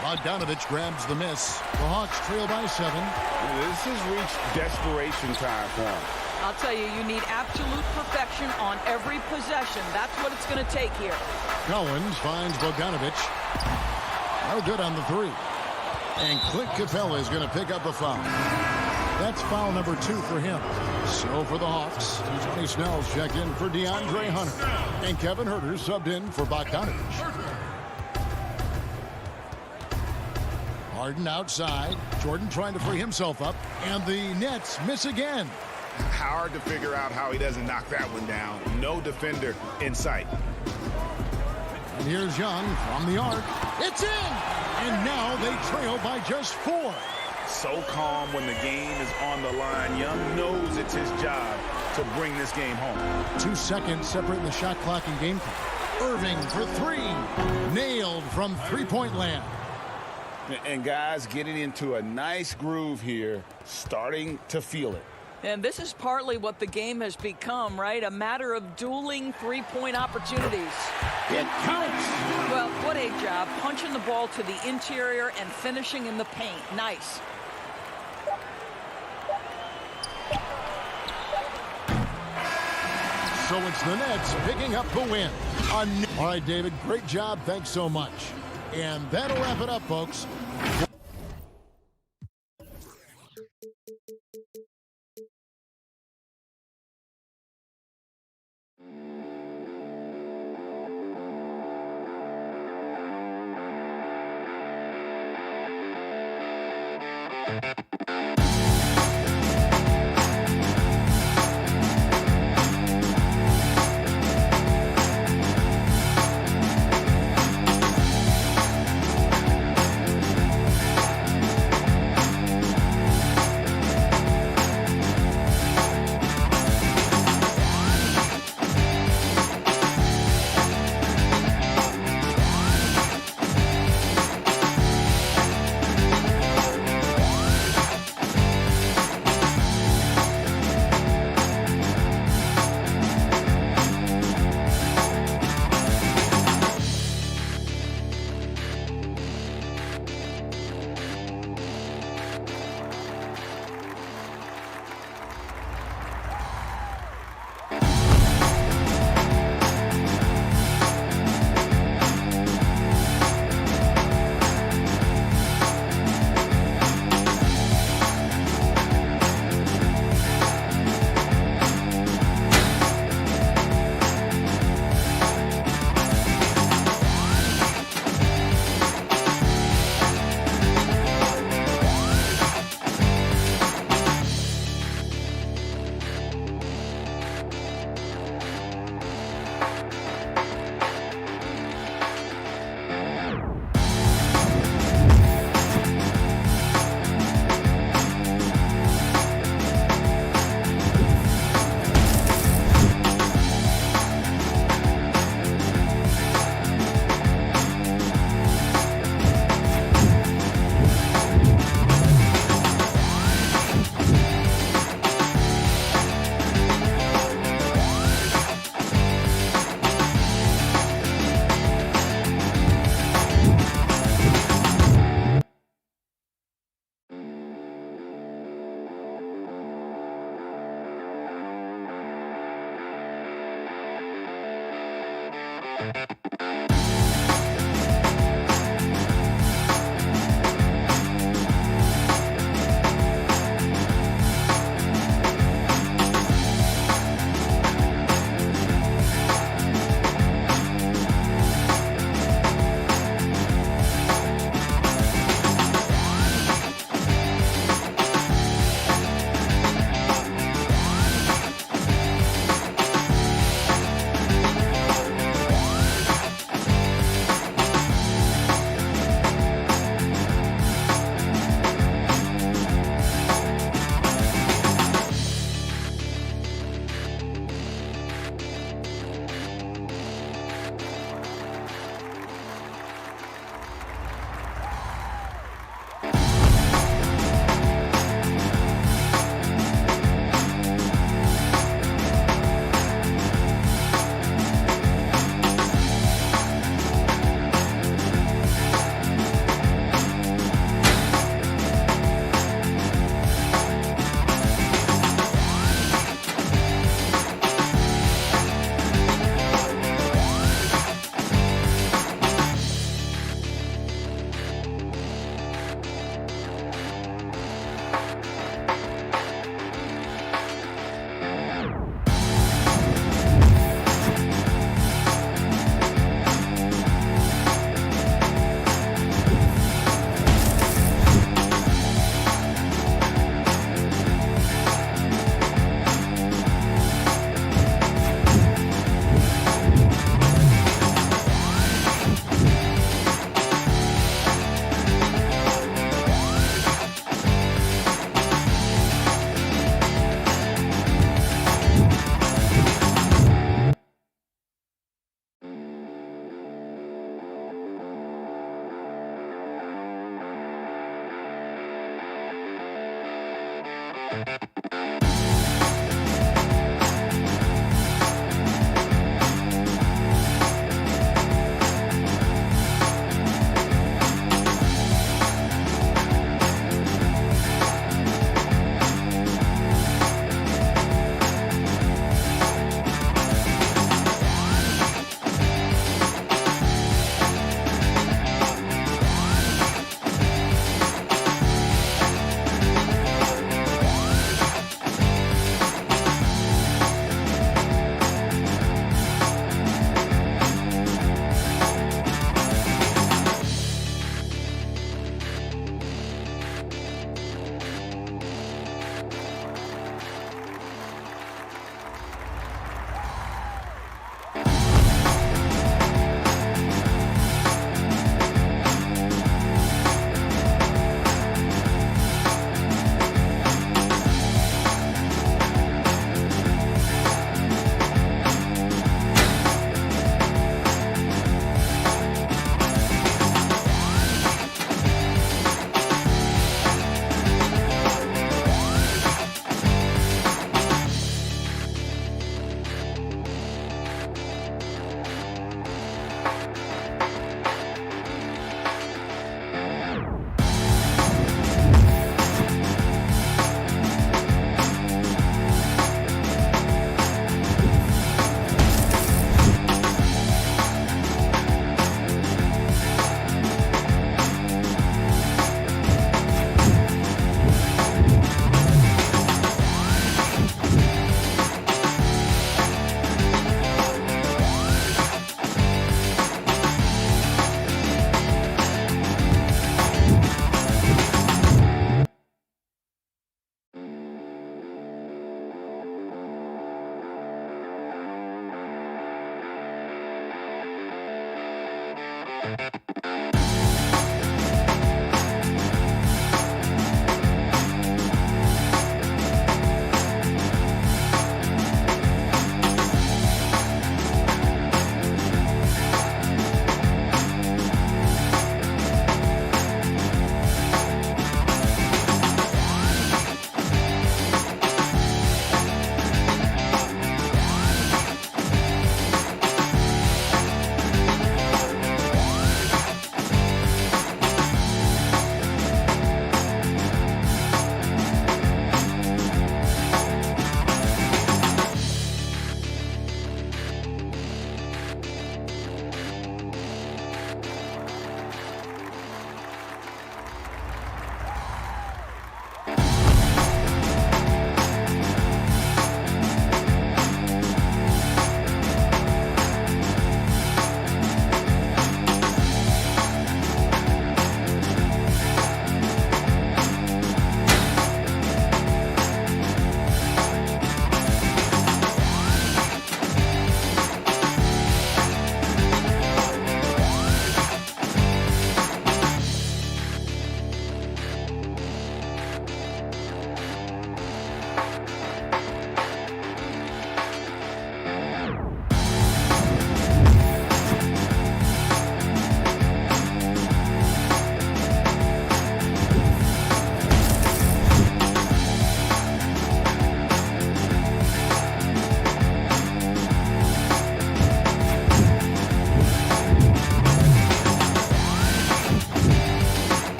Bogdanovich grabs the miss. The Hawks trail by 7. This has reached desperation time for him. I'll tell you, you need absolute perfection on every possession. That's what it's going to take here. Collins finds Bogdanovich. No good on the 3. And Clint Capella is going to pick up a foul. That's foul number 2 for him. So for the Hawks, Johnny Snell's checked in for DeAndre Hunter. And Kevin Huerter subbed in for Bogdanovich. Harden outside. Jordan trying to free himself up. And the Nets miss again. Hard to figure out how he doesn't knock that one down. No defender in sight. And here's Young from the arc. It's in! And now they trail by just 4. So calm when the game is on the line. Young knows it's his job to bring this game home. 2 seconds separating the shot clock and game clock. Irving for 3. Nailed from three-point land. And guys getting into a nice groove here, starting to feel it. And this is partly what the game has become, right? A matter of dueling three-point opportunities. It counts. Well, what a job. Punching the ball to the interior and finishing in the paint. Nice. So it's the Nets picking up the win. All right, David, great job. Thanks so much. And that'll wrap it up, folks.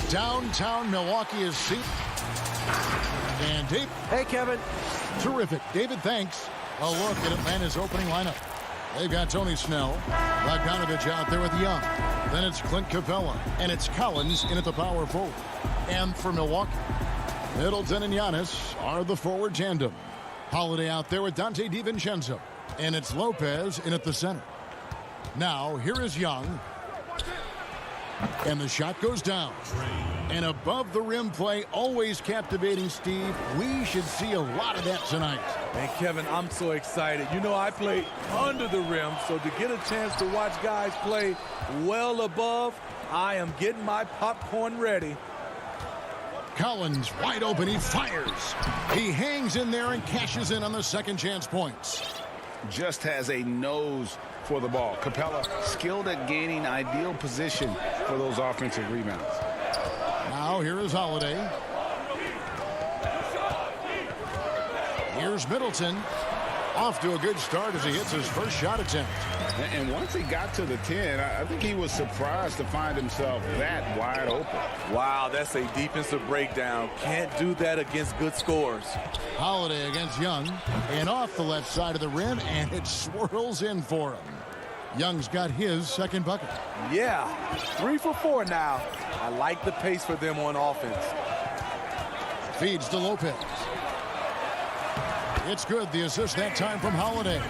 Downtown Milwaukee is seated. And Dave. Hey, Kevin. Terrific. David, thanks. A look at Atlanta's opening lineup. They've got Tony Snell, Bogdanovich out there with Young. Then it's Clint Capella, and it's Collins in at the power forward. And for Milwaukee, Middleton and Giannis are the forward tandem. Holiday out there with Dante DiVincenzo, and it's Lopez in at the center. Now, here is Young. And the shot goes down. And above the rim play, always captivating, Steve. We should see a lot of that tonight. And Kevin, I'm so excited. You know, I play under the rim, so to get a chance to watch guys play well above, I am getting my popcorn ready. Collins wide open. He fires. He hangs in there and cashes in on the second chance points. Just has a nose for the ball. Capella skilled at gaining ideal position for those offensive rebounds. Now here is Holiday. Here's Middleton. Off to a good start as he hits his first shot attempt. And once he got to the 10, I think he was surprised to find himself that wide open. Wow, that's a defensive breakdown. Can't do that against good scorers. Holiday against Young. And off the left side of the rim, and it swirls in for him. Young's got his second bucket. Yeah, 3 for 4 now. I like the pace for them on offense. Feeds to Lopez. It's good. The assist that time from Holiday.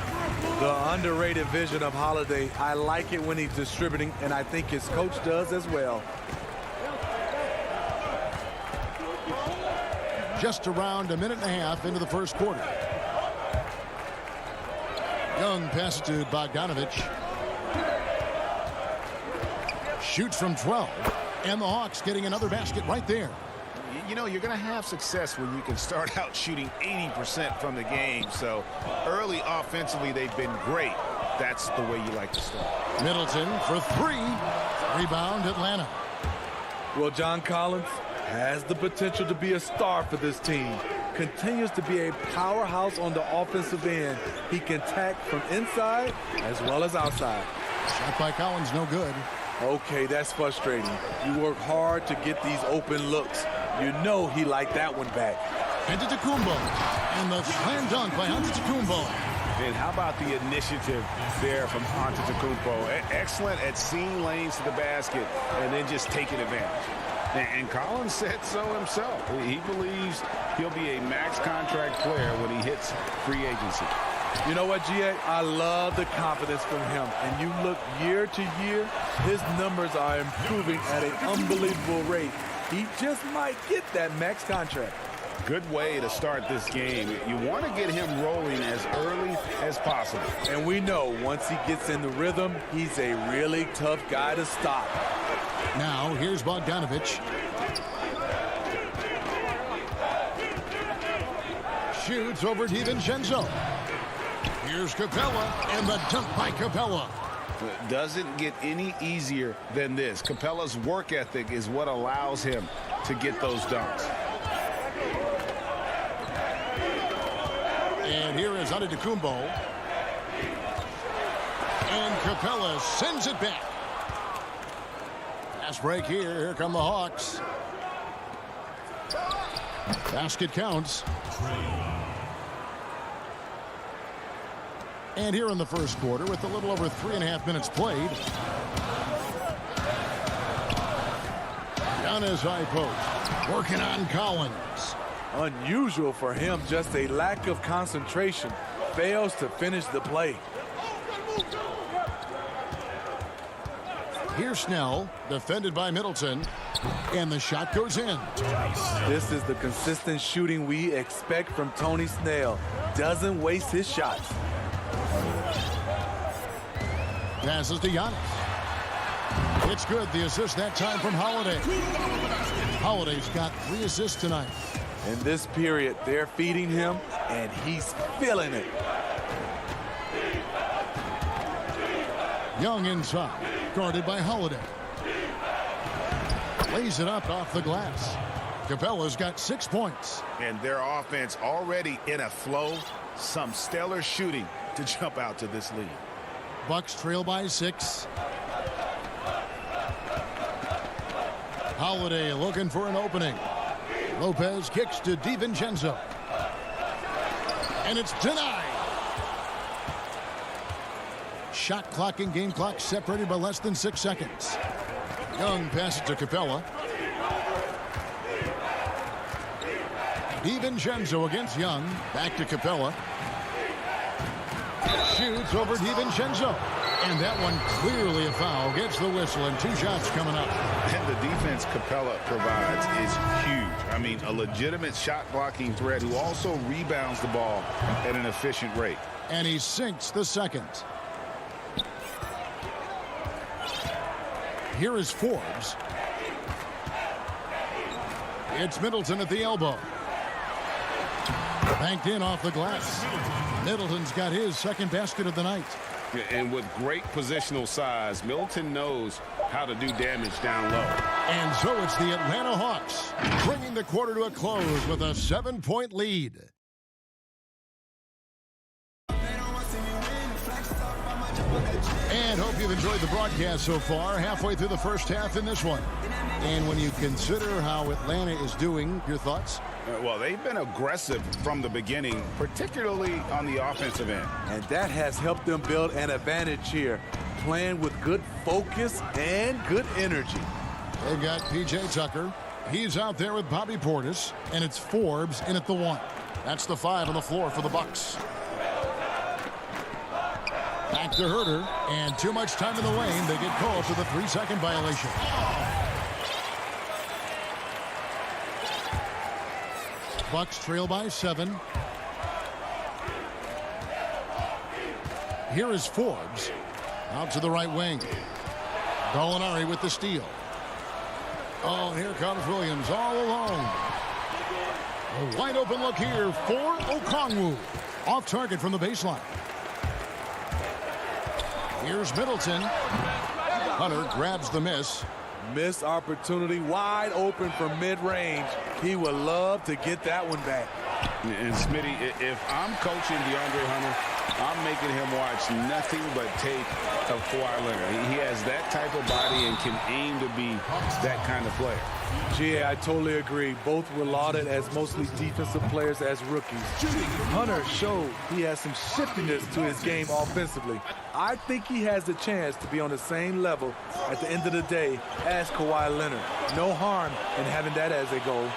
The underrated vision of Holiday. I like it when he's distributing, and I think his coach does as well. Just around a minute and a half into the first quarter. Young passes to Bogdanovich. Shoots from 12. And the Hawks getting another basket right there. You know, you're going to have success when you can start out shooting 80% from the game. So early offensively, they've been great. That's the way you like to start. Middleton for 3. Rebound Atlanta. Well, John Collins has the potential to be a star for this team. Continues to be a powerhouse on the offensive end. He can attack from inside as well as outside. Shot by Collins, no good. Okay, that's frustrating. You work hard to get these open looks. You know he liked that one back. Antetokounmpo. And the slam dunk by Antetokounmpo. And how about the initiative there from Antetokounmpo? Excellent at seeing lanes to the basket and then just taking advantage. And Collins said so himself. He believes he'll be a max contract player when he hits free agency. You know what, G.A.? I love the confidence from him. And you look year to year, his numbers are improving at an unbelievable rate. He just might get that max contract. Good way to start this game. You want to get him rolling as early as possible. And we know once he gets in the rhythm, he's a really tough guy to stop. Now, here's Bogdanovich. Shoots over DiVincenzo. Here's Capella, and the dunk by Capella. It doesn't get any easier than this. Capella's work ethic is what allows him to get those dunks. And here is Antetokounmpo. And Capella sends it back. Fast break here. Here come the Hawks. Basket counts. And here in the first quarter, with a little over 3.5 minutes played, on his high post. Working on Collins. Unusual for him, just a lack of concentration. Fails to finish the play. Here's Snell, defended by Middleton, and the shot goes in. This is the consistent shooting we expect from Tony Snell. Doesn't waste his shots. Passes to Giannis. It's good. The assist that time from Holiday. Holiday's got 3 assists tonight. In this period, they're feeding him, and he's feeling it. Young inside, guarded by Holiday. Lays it up off the glass. Capella's got 6 points. And their offense already in a flow. Some stellar shooting to jump out to this lead. Bucks trail by 6. Holiday looking for an opening. Lopez kicks to DiVincenzo. And it's denied. Shot clock and game clock separated by less than 6 seconds. Young passes to Capella. DiVincenzo against Young. Back to Capella. Shoots over DiVincenzo. And that one clearly a foul. Gets the whistle and 2 shots coming up. And the defense Capella provides is huge. I mean, a legitimate shot blocking threat who also rebounds the ball at an efficient rate. And he sinks the second. Here is Forbes. It's Middleton at the elbow. Banked in off the glass. Middleton's got his second basket of the night. And with great positional size, Middleton knows how to do damage down low. And so it's the Atlanta Hawks bringing the quarter to a close with a 7-point lead. And hope you've enjoyed the broadcast so far. Halfway through the first half in this one. And when you consider how Atlanta is doing, your thoughts? Well, they've been aggressive from the beginning, particularly on the offensive end. And that has helped them build an advantage here, playing with good focus and good energy. They've got P.J. Tucker. He's out there with Bobby Portis, and it's Forbes in at the 1. That's the 5 on the floor for the Bucks. Back to Herter, and too much time in the lane. They get called for the 3-second violation. Bucks trail by 7. Here is Forbes. Out to the right wing. Gallinari with the steal. Oh, and here comes Williams all alone. A wide open look here for Okongwu. Off target from the baseline. Here's Middleton. Hunter grabs the miss. Missed opportunity, wide open from mid-range. He would love to get that one back. And Smitty, if I'm coaching DeAndre Hunter, I'm making him watch nothing but tape of Kawhi Leonard. He has that type of body and can aim to be that kind of player. GA, I totally agree. Both were lauded as mostly defensive players as rookies. Hunter showed he has some shiftiness to his game offensively. I think he has the chance to be on the same level at the end of the day as Kawhi Leonard. No harm in having that as a goal.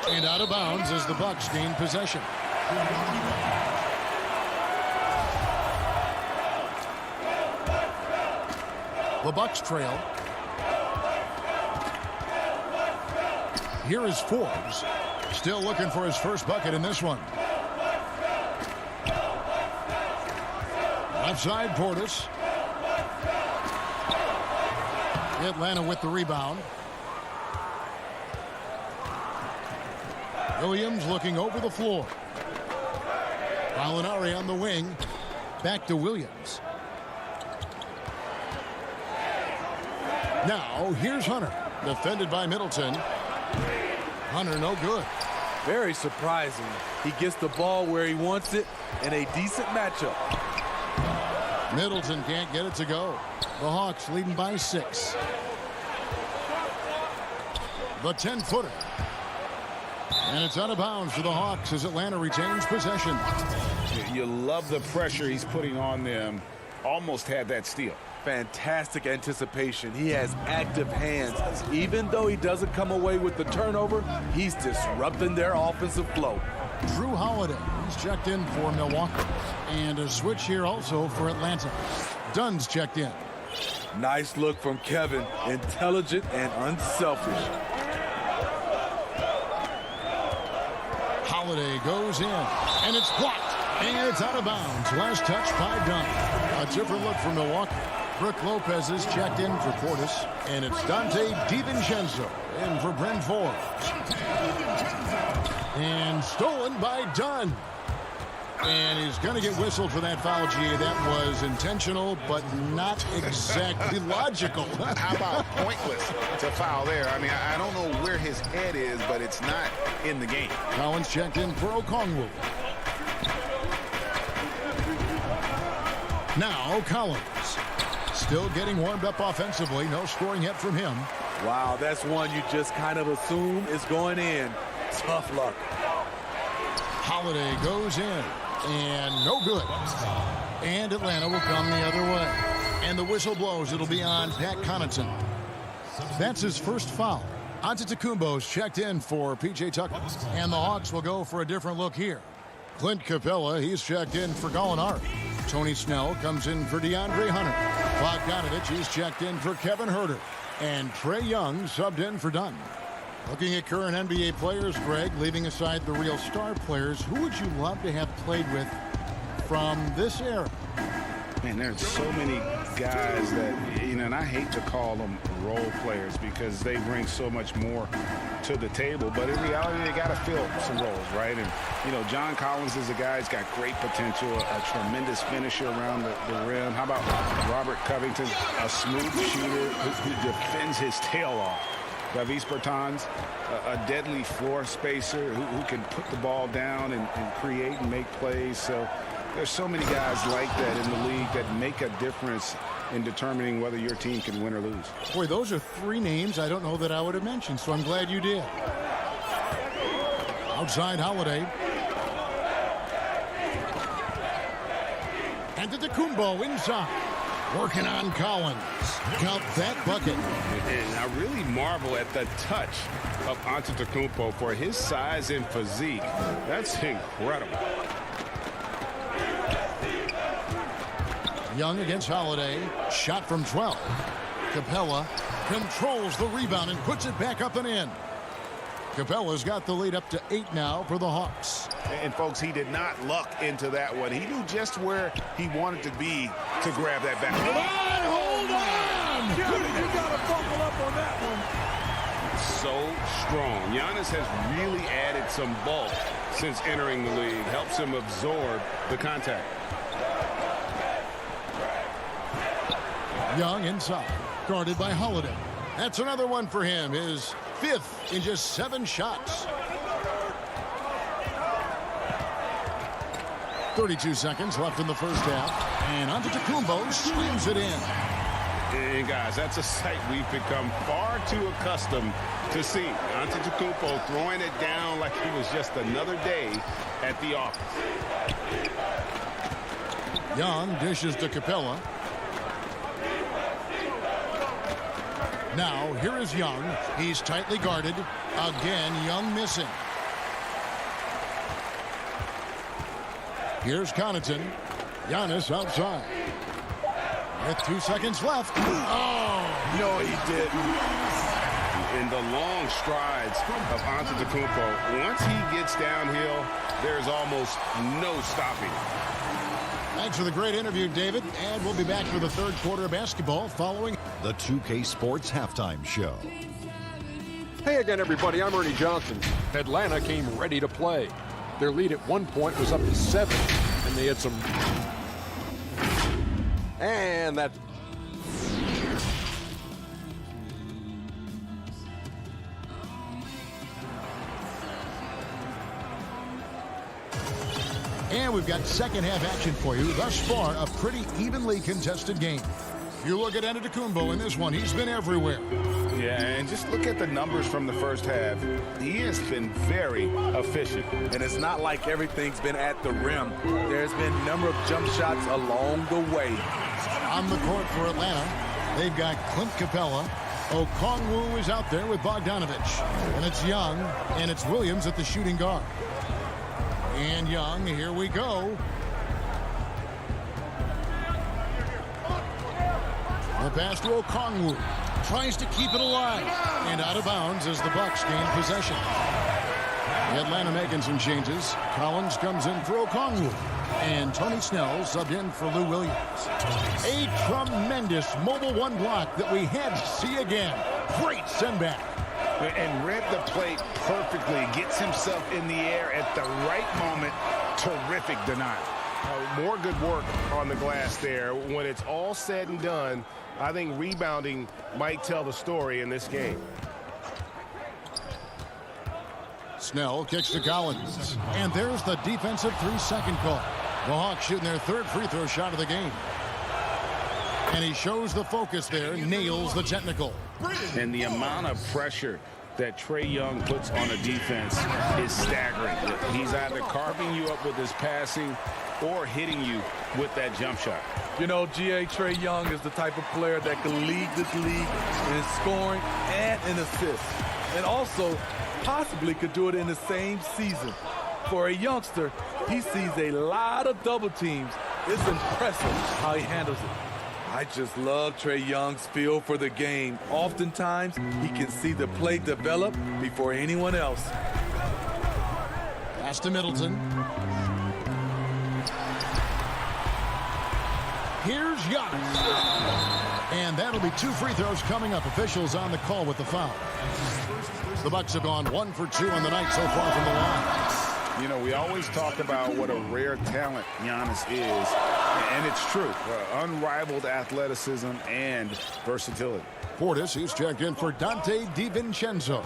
And out of bounds as the Bucks gain possession. The Bucks trail. Here is Forbes. Still looking for his first bucket in this one. Left side, Portis. Atlanta with the rebound. Williams looking over the floor. Gallinari on the wing. Back to Williams. Now, here's Hunter. Defended by Middleton. Hunter, no good. Very surprising. He gets the ball where he wants it in a decent matchup. Middleton can't get it to go. The Hawks leading by 6. The 10-footer. And it's out of bounds for the Hawks as Atlanta retains possession. You love the pressure he's putting on them. Almost had that steal. Fantastic anticipation. He has active hands. Even though he doesn't come away with the turnover, he's disrupting their offensive flow. Drew Holiday, he's checked in for Milwaukee. And a switch here also for Atlanta. Dunn's checked in. Nice look from Kevin. Intelligent and unselfish. Holiday goes in, and it's blocked, and it's out of bounds. Last touch by Dunn. A different look for Milwaukee. Brooke Lopez is checked in for Portis, and it's Dante DiVincenzo in for Bryn Forbes. And stolen by Dunn. And he's going to get whistled for that foul, GA. That was intentional, but not exactly logical. How about pointless to foul there? I mean, I don't know where his head is, but it's not in the game. Collins checked in for Okongwu. Now Collins. Still getting warmed up offensively. No scoring yet from him. Wow, that's one you just kind of assume is going in. Tough luck. Holiday goes in. And no good. And Atlanta will come the other way. And the whistle blows. It'll be on Pat Connaughton. That's his first foul. Antetokounmpo's checked in for P.J. Tucker. And the Hawks will go for a different look here. Clint Capella, he's checked in for Gallinari. Tony Snell comes in for DeAndre Hunter. Bogdanovich, he's checked in for Kevin Huerter. And Trae Young subbed in for Dunn. Looking at current NBA players, Greg, leaving aside the real star players, who would you love to have played with from this era? Man, there's so many guys that, and I hate to call them role players because they bring so much more to the table, but in reality, they got to fill some roles, right? And, John Collins is a guy who's got great potential, a tremendous finisher around the rim. How about Robert Covington, a smooth shooter who defends his tail off? Davis Bertans, a deadly floor spacer who can put the ball down and create and make plays. So there's so many guys like that in the league that make a difference in determining whether your team can win or lose. Boy, those are three names I don't know that I would have mentioned, so I'm glad you did. Outside Holiday. And Antetokounmpo inside. Working on Collins. Count that bucket. And I really marvel at the touch of Antetokounmpo for his size and physique. That's incredible. Young against Holiday. Shot from 12. Capella controls the rebound and puts it back up and in. Capella's got the lead up to 8 now for the Hawks. And folks, he did not luck into that one. He knew just where he wanted to be to grab that back. Hold on! You got to buckle up on that one. So strong. Giannis has really added some bulk since entering the league. Helps him absorb the contact. Young inside, guarded by Holiday. That's another one for him, his 5th in just 7 shots. 32 seconds left in the first half, and Antetokounmpo slams it in. And guys, that's a sight we've become far too accustomed to seeing. Antetokounmpo throwing it down like he was just another day at the office. Young dishes to Capella. Now, here is Young. He's tightly guarded. Again, Young missing. Here's Connaughton. Giannis outside. With 2 seconds left. Oh! No, he didn't. In the long strides of Antetokounmpo, once he gets downhill, there's almost no stopping. Thanks for the great interview, David. And we'll be back for the third quarter of basketball following the 2K Sports Halftime Show. Hey again, everybody. I'm Ernie Johnson. Atlanta came ready to play. Their lead at one point was up to 7, and they had some... And that... And we've got second half action for you. Thus far, a pretty evenly contested game. You look at Antetokounmpo in this one. He's been everywhere. Yeah, and just look at the numbers from the first half. He has been very efficient. And it's not like everything's been at the rim. There's been a number of jump shots along the way. On the court for Atlanta, they've got Clint Capella. Okongwu is out there with Bogdanovich. And it's Young, and it's Williams at the shooting guard. And Young, here we go. The pass to Okongwu. Tries to keep it alive. And out of bounds as the Bucks gain possession. Atlanta making some changes. Collins comes in for Okongwu. And Tony Snell subbed in for Lou Williams. A tremendous mobile one block that we had to see again. Great send back. And read the play perfectly. Gets himself in the air at the right moment. Terrific denial. More good work on the glass there. When it's all said and done, I think rebounding might tell the story in this game. Snell kicks to Collins. And there's the defensive 3-second call. The Hawks shooting their third free throw shot of the game. And he shows the focus there, nails the technical. And the amount of pressure that Trae Young puts on a defense is staggering. He's either carving you up with his passing or hitting you with that jump shot. You know, Trae Young is the type of player that can lead this league in scoring and in assists. And also possibly could do it in the same season. For a youngster, he sees a lot of double teams. It's impressive how he handles it. I just love Trae Young's feel for the game. Oftentimes, he can see the play develop before anyone else. Pass to Middleton. Here's Giannis. And that'll be 2 free throws coming up. Officials on the call with the foul. The Bucks have gone 1 for 2 on the night so far from the line. You know, we always talk about what a rare talent Giannis is, and it's true. Unrivaled athleticism and versatility. Portis, he's checked in for Dante DiVincenzo.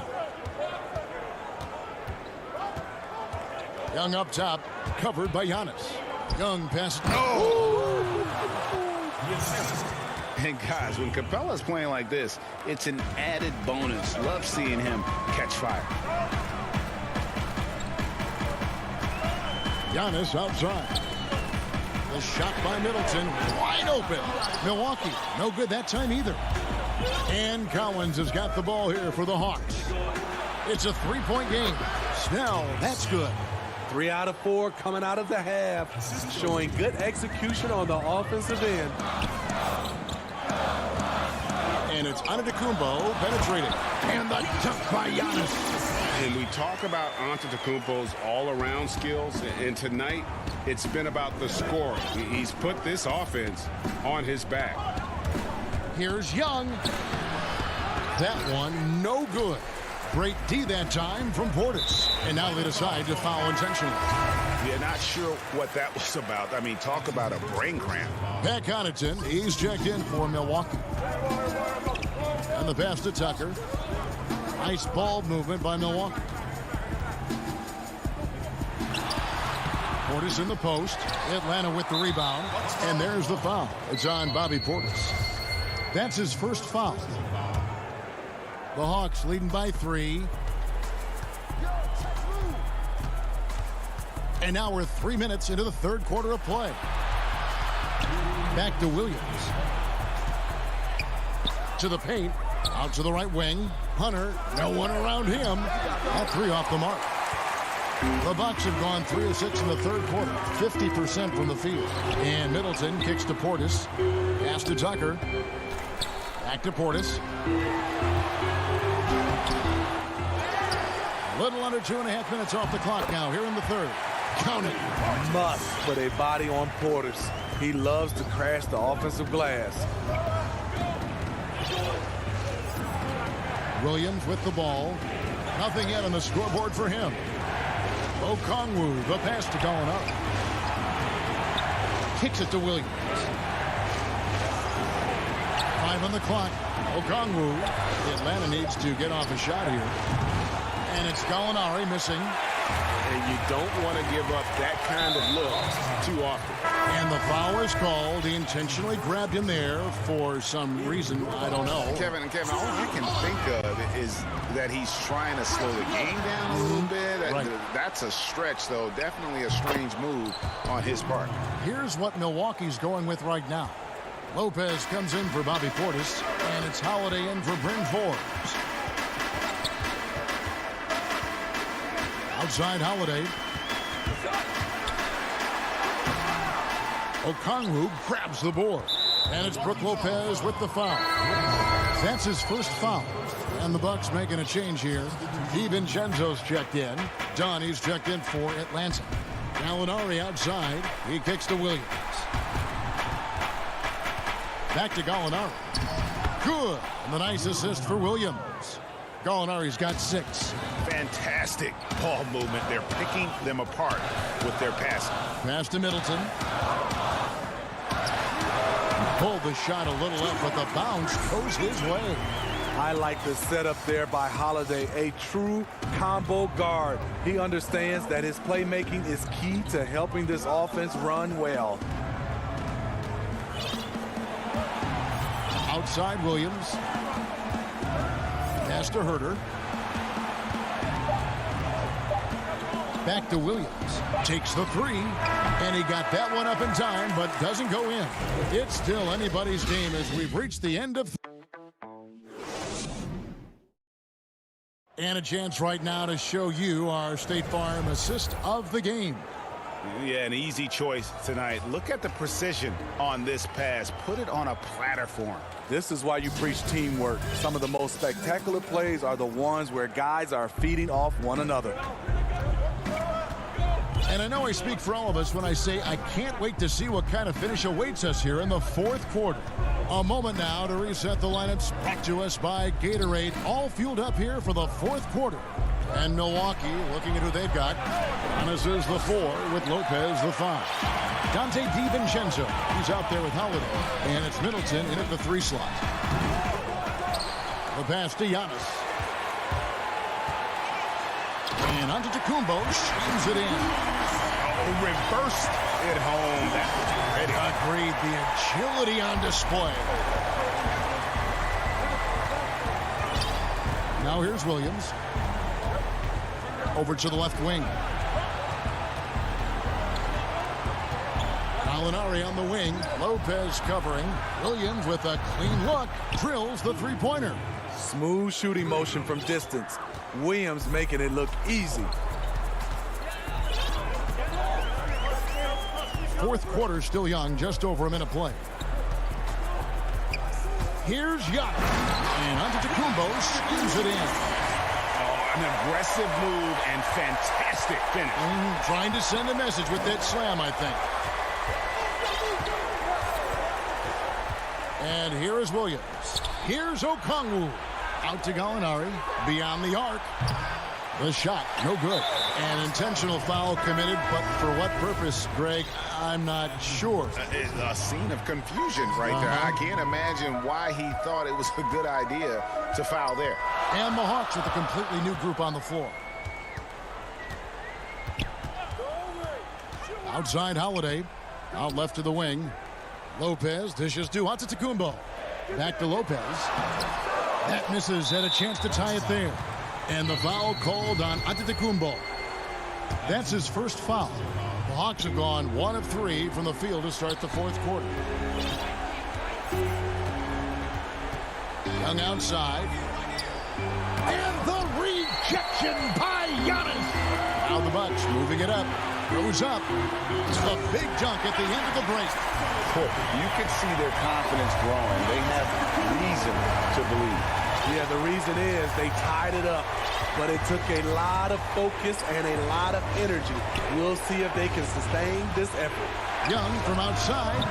Young up top, covered by Giannis. Young passes. And guys, when Capella's playing like this, it's an added bonus. Love seeing him catch fire. Giannis outside. The shot by Middleton, wide open. Milwaukee, no good that time either. And Collins has got the ball here for the Hawks. It's a 3-point game. Snell, that's good. 3 out of 4 coming out of the half, showing good execution on the offensive end. And it's Antetokounmpo penetrating. And the dunk by Giannis. And we talk about Antetokounmpo's all-around skills, and tonight it's been about the scoring. He's put this offense on his back. Here's Young. That one, no good. Great D that time from Portis. And now they decide to foul intentionally. Yeah, not sure what that was about. I mean, talk about a brain cramp. Pat Connaughton, he's checked in for Milwaukee. And the pass to Tucker. Nice ball movement by Milwaukee. Portis in the post. Atlanta with the rebound. And there's the foul. It's on Bobby Portis. That's his first foul. The Hawks leading by 3. And now we're 3 minutes into the third quarter of play. Back to Williams. To the paint. Out to the right wing. Hunter, no one around him. That 3 off the mark. The Bucks have gone 3 of 6 in the third quarter. 50% from the field. And Middleton kicks to Portis. Pass to Tucker. Back to Portis. A little under 2.5 minutes off the clock now here in the third. Count it. Must put a body on Portis. He loves to crash the offensive glass. Williams with the ball. Nothing yet on the scoreboard for him. Okongwu, the pass to going up. Kicks it to Williams. 5 on the clock. Okongwu. Atlanta needs to get off a shot here. And it's Gallinari missing. And you don't want to give up that kind of look too often. And the foul is called. He intentionally grabbed him there for some reason. I don't know. Kevin, all I can think of is that he's trying to slow the game down a little bit. Right. That's a stretch, though. Definitely a strange move on his part. Here's what Milwaukee's going with right now. Lopez comes in for Bobby Portis, and it's Holiday in for Bryn Forbes. Outside Holiday. Okongwu grabs the board. And it's Brook Lopez with the foul. That's his first foul. And the Bucks making a change here. DiVincenzo's checked in. Donnie's checked in for Atlanta. Gallinari outside. He kicks to Williams. Back to Gallinari. Good. And the nice assist for Williams. Gallinari's got 6. Fantastic ball movement. They're picking them apart with their passing. Pass to Middleton. Pulled the shot a little up, but the bounce goes his way. I like the setup there by Holiday, a true combo guard. He understands that his playmaking is key to helping this offense run well. Outside Williams. Pass to Herter. Back to Williams. Takes the 3. And he got that one up in time, but doesn't go in. It's still anybody's game as we've reached the end of... And a chance right now to show you our State Farm assist of the game. Yeah, an easy choice tonight. Look at the precision on this pass. Put it on a platter form. This is why you preach teamwork. Some of the most spectacular plays are the ones where guys are feeding off one another. And I know I speak for all of us when I say I can't wait to see what kind of finish awaits us here in the 4th quarter. A moment now to reset the lineups. Back to us by Gatorade. All fueled up here for the 4th quarter. And Milwaukee looking at who they've got. Giannis is the 4 with Lopez the 5. Dante DiVincenzo, he's out there with Holiday. And it's Middleton in at the 3 slot. The pass to Giannis. And Antetokounmpo shoots it in. Reversed it home. That was pretty. Agreed. The agility on display. Now here's Williams. Over to the left wing. Gallinari on the wing. Lopez covering. Williams with a clean look. Drills the 3-pointer. Smooth shooting motion from distance. Williams making it look easy. 4th quarter still young, just over a minute play. Here's Giannis. And Antetokounmpo skins it in. Oh, an aggressive move and fantastic finish. Trying to send a message with that slam, I think. And here is Williams. Here's Okongwu. Out to Gallinari. Beyond the arc. The shot, no good. An intentional foul committed, but for what purpose, Greg, I'm not sure. A scene of confusion right there. I can't imagine why he thought it was a good idea to foul there. And the Hawks with a completely new group on the floor. Outside Holiday. Out left to the wing. Lopez dishes to Antetokounmpo. Back to Lopez. That misses, had a chance to tie it there. And the foul called on Antetokounmpo. That's his first foul. The Hawks have gone 1 of 3 from the field to start the 4th quarter. Young outside. And the rejection by Giannis. Now the Bucks moving it up. Goes up. A big dunk at the end of the break. You can see their confidence growing. They have reason to believe. Yeah, the reason is they tied it up, but it took a lot of focus and a lot of energy. We'll see if they can sustain this effort. Young from outside.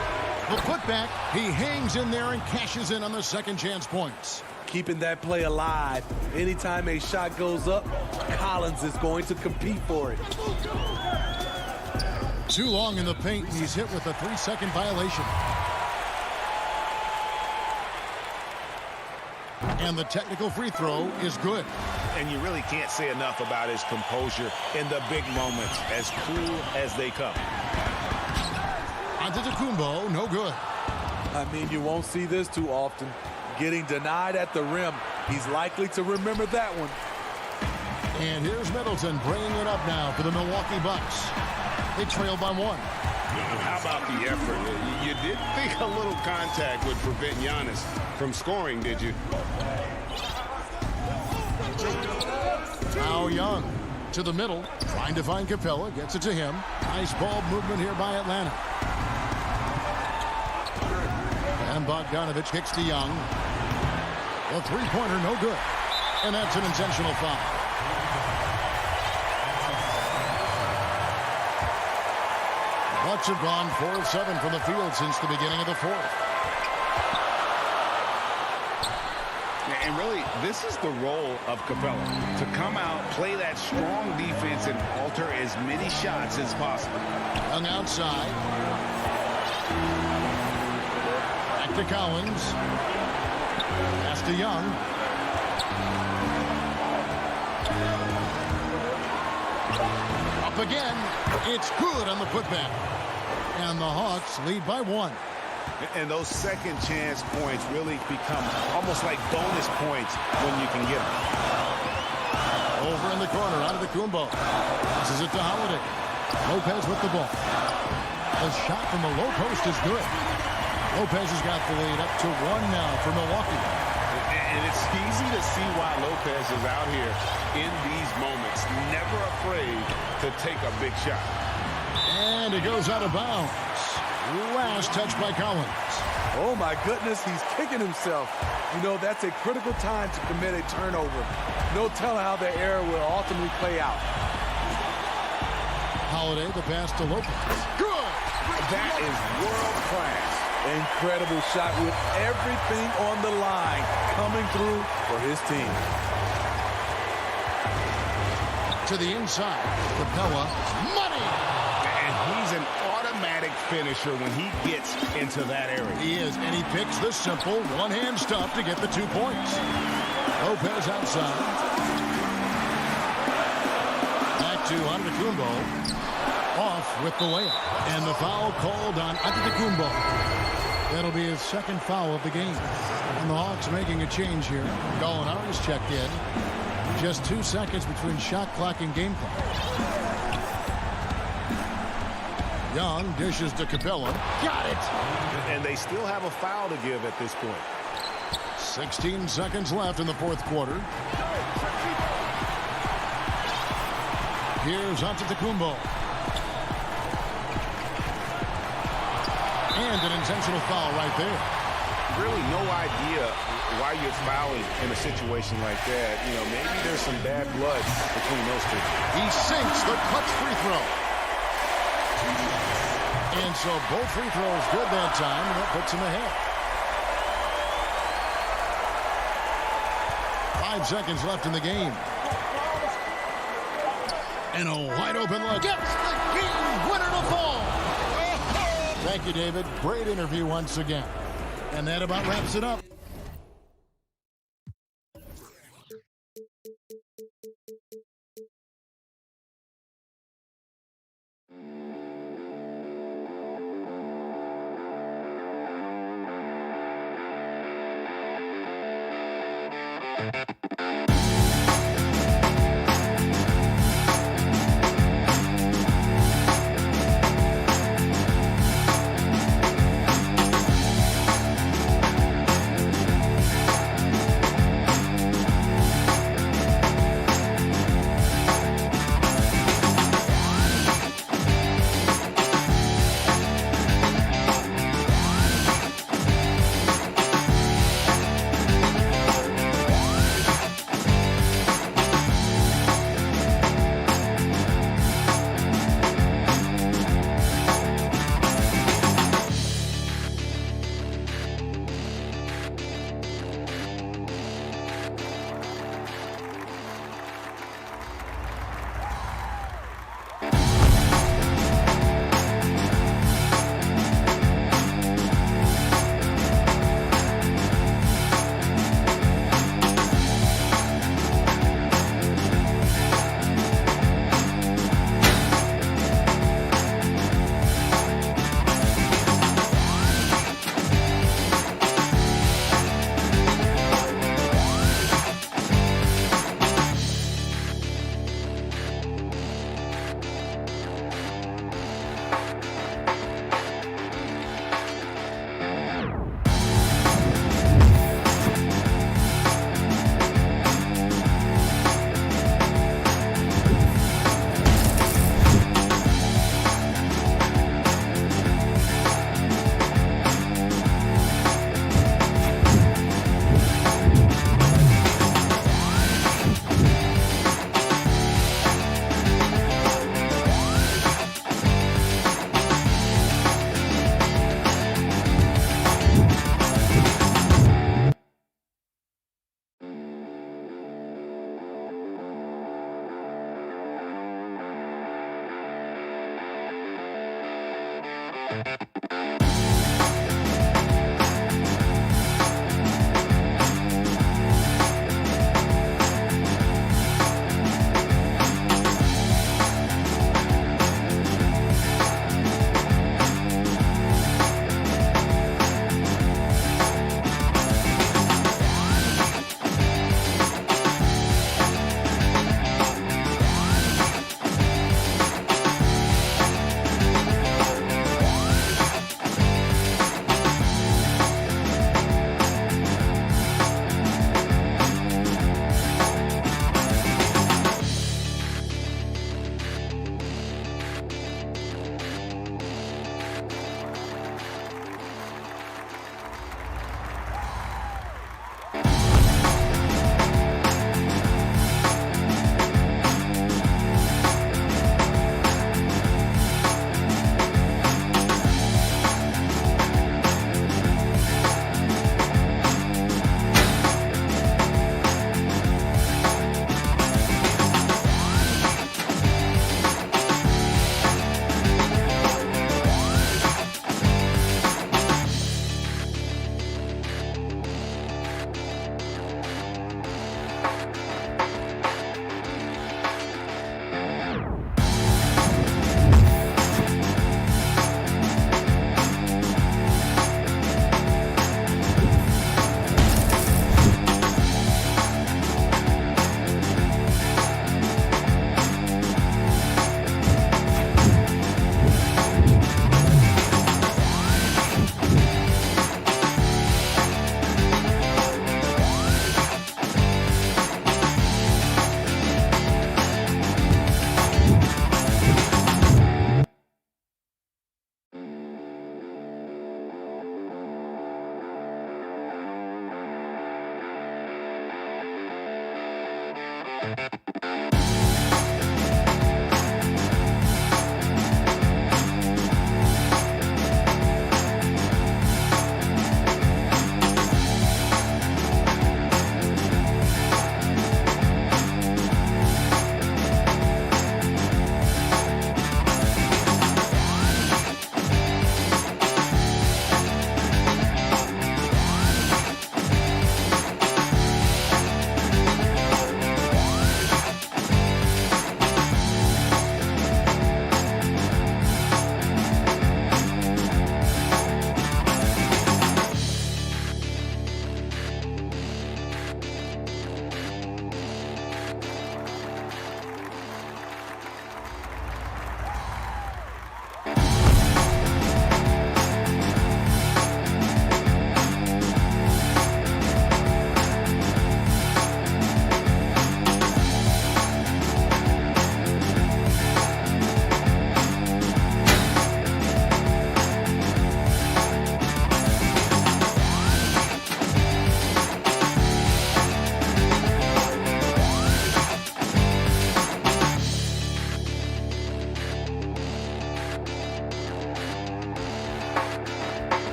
The putback. He hangs in there and cashes in on the second chance points. Keeping that play alive. Anytime a shot goes up, Collins is going to compete for it. Too long in the paint, and he's hit with a 3-second violation. And the technical free throw is good. And you really can't say enough about his composure in the big moments, as cool as they come. Antetokounmpo, no good. I mean, you won't see this too often. Getting denied at the rim. He's likely to remember that one. And here's Middleton bringing it up now for the Milwaukee Bucks. They trail by 1. How about the effort? You didn't think a little contact would prevent Giannis from scoring, did you? Now Young to the middle, trying to find Capella, gets it to him. Nice ball movement here by Atlanta. And Bogdanovich kicks to Young. The three-pointer, no good. And that's an intentional foul. Bucks have gone 4 of 7 from the field since the beginning of the fourth. And really, this is the role of Capella, to come out, play that strong defense, and alter as many shots as possible. Young outside. Back to Collins. Pass to Young. Up again. It's good on the putback. And the Hawks lead by 1. And those second chance points really become almost like bonus points when you can get them. Over in the corner, Antetokounmpo. This is it to Holiday. Lopez with the ball. The shot from the low post is good. Lopez has got the lead up to 1 now for Milwaukee. And it's easy to see why Lopez is out here in these moments, never afraid to take a big shot. And it goes out of bounds. Last touch by Collins. Oh, my goodness, he's kicking himself. You know, that's a critical time to commit a turnover. No telling how the error will ultimately play out. Holiday, the pass to Lopez. Good! That is world class. Incredible shot with everything on the line coming through for his team. To the inside. Capella. Money! And he's an automatic finisher when he gets into that area. He is, and he picks the simple one-hand stuff to get the 2 points. Lopez outside. Back to Antetokounmpo. Off with the layup. And the foul called on Antetokounmpo. That'll be his second foul of the game. And the Hawks making a change here. Gallinari's checked in. Just 2 seconds between shot clock and game clock. Young dishes to Capella. Got it! And they still have a foul to give at this point. 16 seconds left in the fourth quarter. Here's Antetokounmpo. And an intentional foul right there. Really no idea why you're fouling in a situation like that. You know, maybe there's some bad blood between those two. He sinks the clutch free throw. And so both free throws good that time, and that puts him ahead. 5 seconds left in the game. And a wide open look. Gets the game winner to fall. Thank you, David. Great interview once again. And that about wraps it up.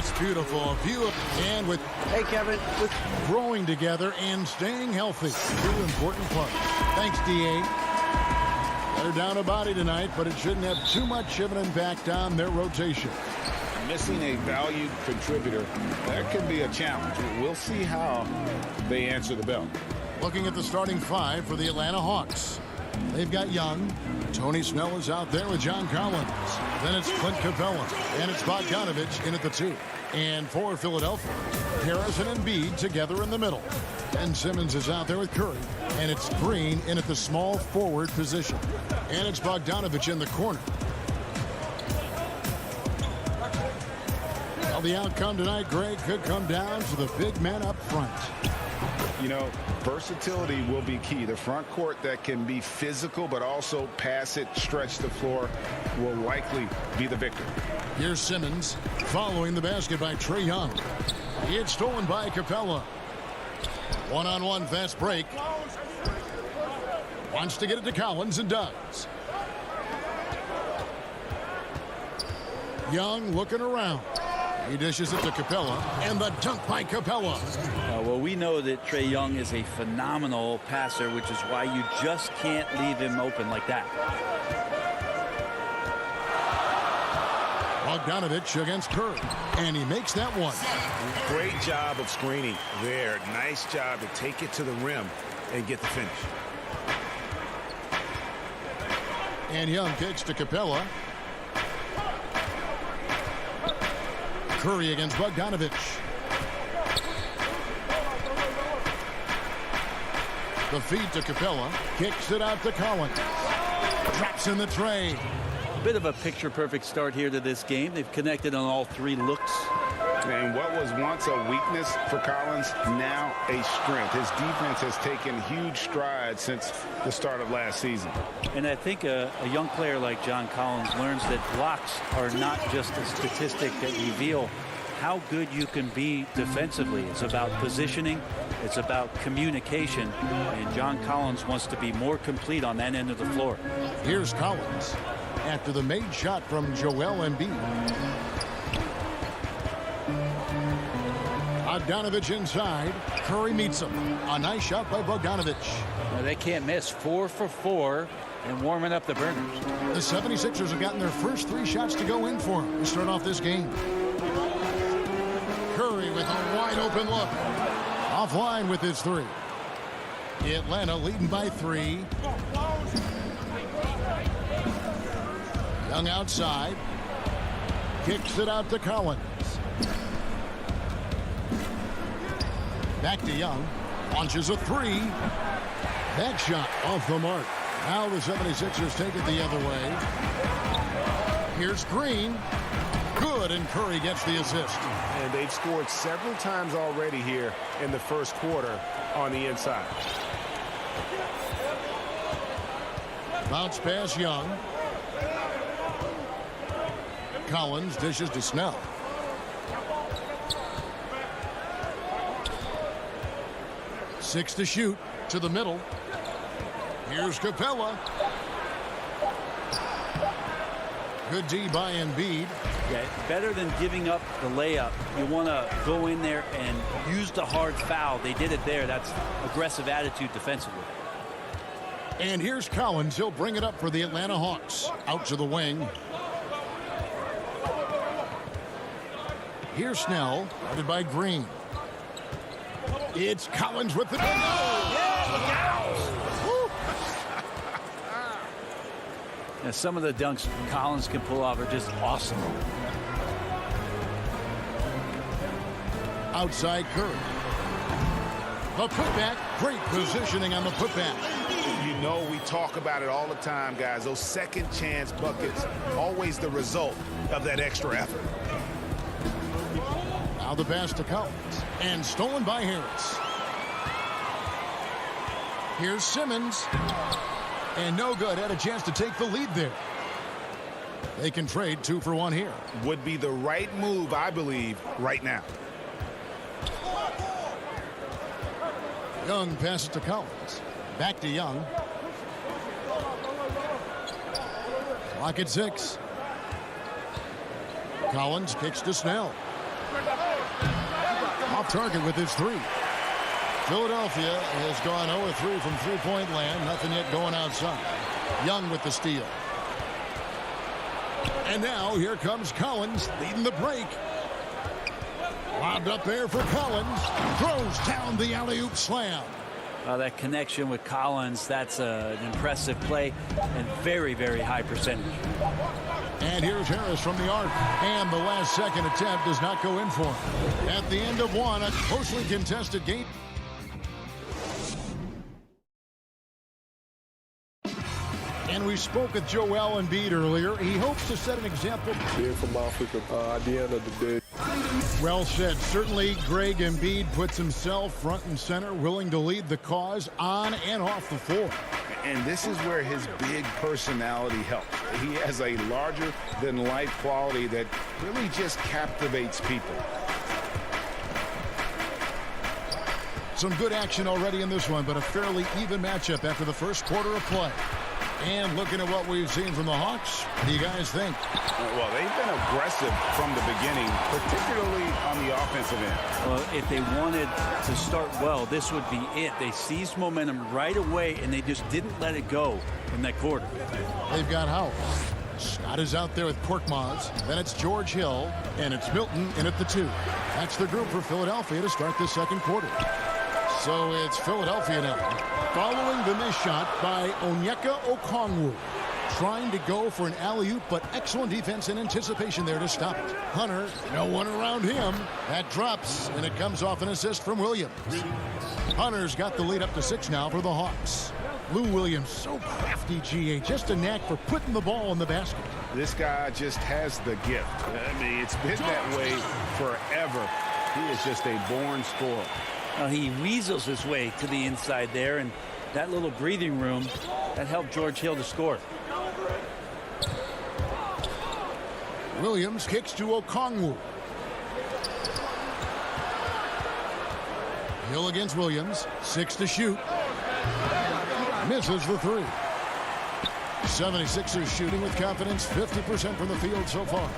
That's beautiful. A view of, and with Hey, Kevin. with growing together and staying healthy. Two important parts. Thanks, D.A. They're down a body tonight, but it shouldn't have too much of an impact on their rotation. Missing a valued contributor, that can be a challenge. We'll see how they answer the bell. Looking at the starting five for the Atlanta Hawks. They've got Young. Tony Snell is out there with John Collins. Then it's Clint Capella. And it's Bogdanovich in at the 2. And for Philadelphia, Harrison and Embiid together in the middle. Ben Simmons is out there with Curry. And it's Green in at the small forward position. And it's Bogdanovich in the corner. Well, the outcome tonight, Greg, could come down to the big man up front. You know, versatility will be key. The front court that can be physical but also pass it, stretch the floor will likely be the victor. Here's Simmons following the basket by Trae Young. It's stolen by Capella. One-on-one fast break. Wants to get it to Collins and does. Young looking around. He dishes it to Capella, and the dunk by Capella. Well, we know that Trae Young is a phenomenal passer, which is why you just can't leave him open like that. Bogdanovich against Curry, and he makes that one. Great job of screening there. Nice job to take it to the rim and get the finish. And Young kicks to Capella. Curry against Bogdanovich. The feed to Capella. Kicks it out to Collins. Drops in the tray. Bit of a picture-perfect start here to this game. They've connected on all three looks. And what was once a weakness for Collins, now a strength. His defense has taken huge strides since the start of last season. And I think a young player like John Collins learns that blocks are not just a statistic that reveal how good you can be defensively. It's about positioning. It's about communication. And John Collins wants to be more complete on that end of the floor. Here's Collins after the made shot from Joel Embiid. Bogdanovich inside. Curry meets him. A nice shot by Bogdanovich. Well, they can't miss. 4 for 4 and warming up the burners. The 76ers have gotten their first 3 shots to go in for them to start off this game. Curry with a wide open look. Offline with his 3. Atlanta leading by 3. Young outside. Kicks it out to Collins. Back to Young. Launches a 3. That shot off the mark. Now the 76ers take it the other way. Here's Green. Good, and Curry gets the assist. And they've scored several times already here in the first quarter on the inside. Bounce pass Young. Collins dishes to Snell. Six to shoot to the middle. Here's Capella. Good D by Embiid. Yeah, better than giving up the layup. You want to go in there and use the hard foul. They did it there. That's aggressive attitude defensively. And here's Collins. He'll bring it up for the Atlanta Hawks. Out to the wing. Here's Snell, guarded by Green. It's Collins with the... Yeah, look out! Now, some of the dunks Collins can pull off are just awesome. Outside Curry. The putback. Great positioning on the putback. You know, we talk about it all the time, guys. Those second chance buckets, always the result of that extra effort. Now the pass to Collins. And stolen by Harris. Here's Simmons. And no good. Had a chance to take the lead there. They can trade 2 for 1 here. Would be the right move, I believe, right now. Young passes to Collins. Back to Young. Clock at 6. Collins kicks to Snell. Off target with his 3. Philadelphia has gone 0-3 from three-point land. Nothing yet going outside. Young with the steal. And now here comes Collins leading the break. Lobbed up there for Collins. Throws down the alley-oop slam. That connection with Collins, that's an impressive play and very, very high percentage. And here's Harris from the arc. And the last second attempt does not go in for him. At the end of 1, a closely contested game. And we spoke with Joel Embiid earlier. He hopes to set an example. Being from Africa, at the end of the day, Well said. Certainly, Greg Embiid puts himself front and center, willing to lead the cause on and off the floor. And this is where his big personality helps. He has a larger-than-life quality that really just captivates people. Some good action already in this one, but a fairly even matchup after the first quarter of play. And looking at what we've seen from the Hawks, what do you guys think? Well, they've been aggressive from the beginning, particularly on the offensive end. Well, if they wanted to start well, this would be it. They seized momentum right away, and they just didn't let it go in that quarter. They've got Howard. Scott is out there with Korkmaz. Then it's George Hill, and it's Milton in at the 2. That's the group for Philadelphia to start the second quarter. So it's Philadelphia now, following the missed shot by Onyeka Okongwu. Trying to go for an alley-oop, but excellent defense and anticipation there to stop it. Hunter, no one around him. That drops, and it comes off an assist from Williams. Hunter's got the lead up to 6 now for the Hawks. Lou Williams, so crafty, GA. Just a knack for putting the ball in the basket. This guy just has the gift. I mean, it's been that way forever. He is just a born scorer. He weasels his way to the inside there, and that little breathing room, that helped George Hill to score. Williams kicks to Okongwu. Hill against Williams. 6 to shoot. Misses the 3. 76ers shooting with confidence. 50% from the field so far.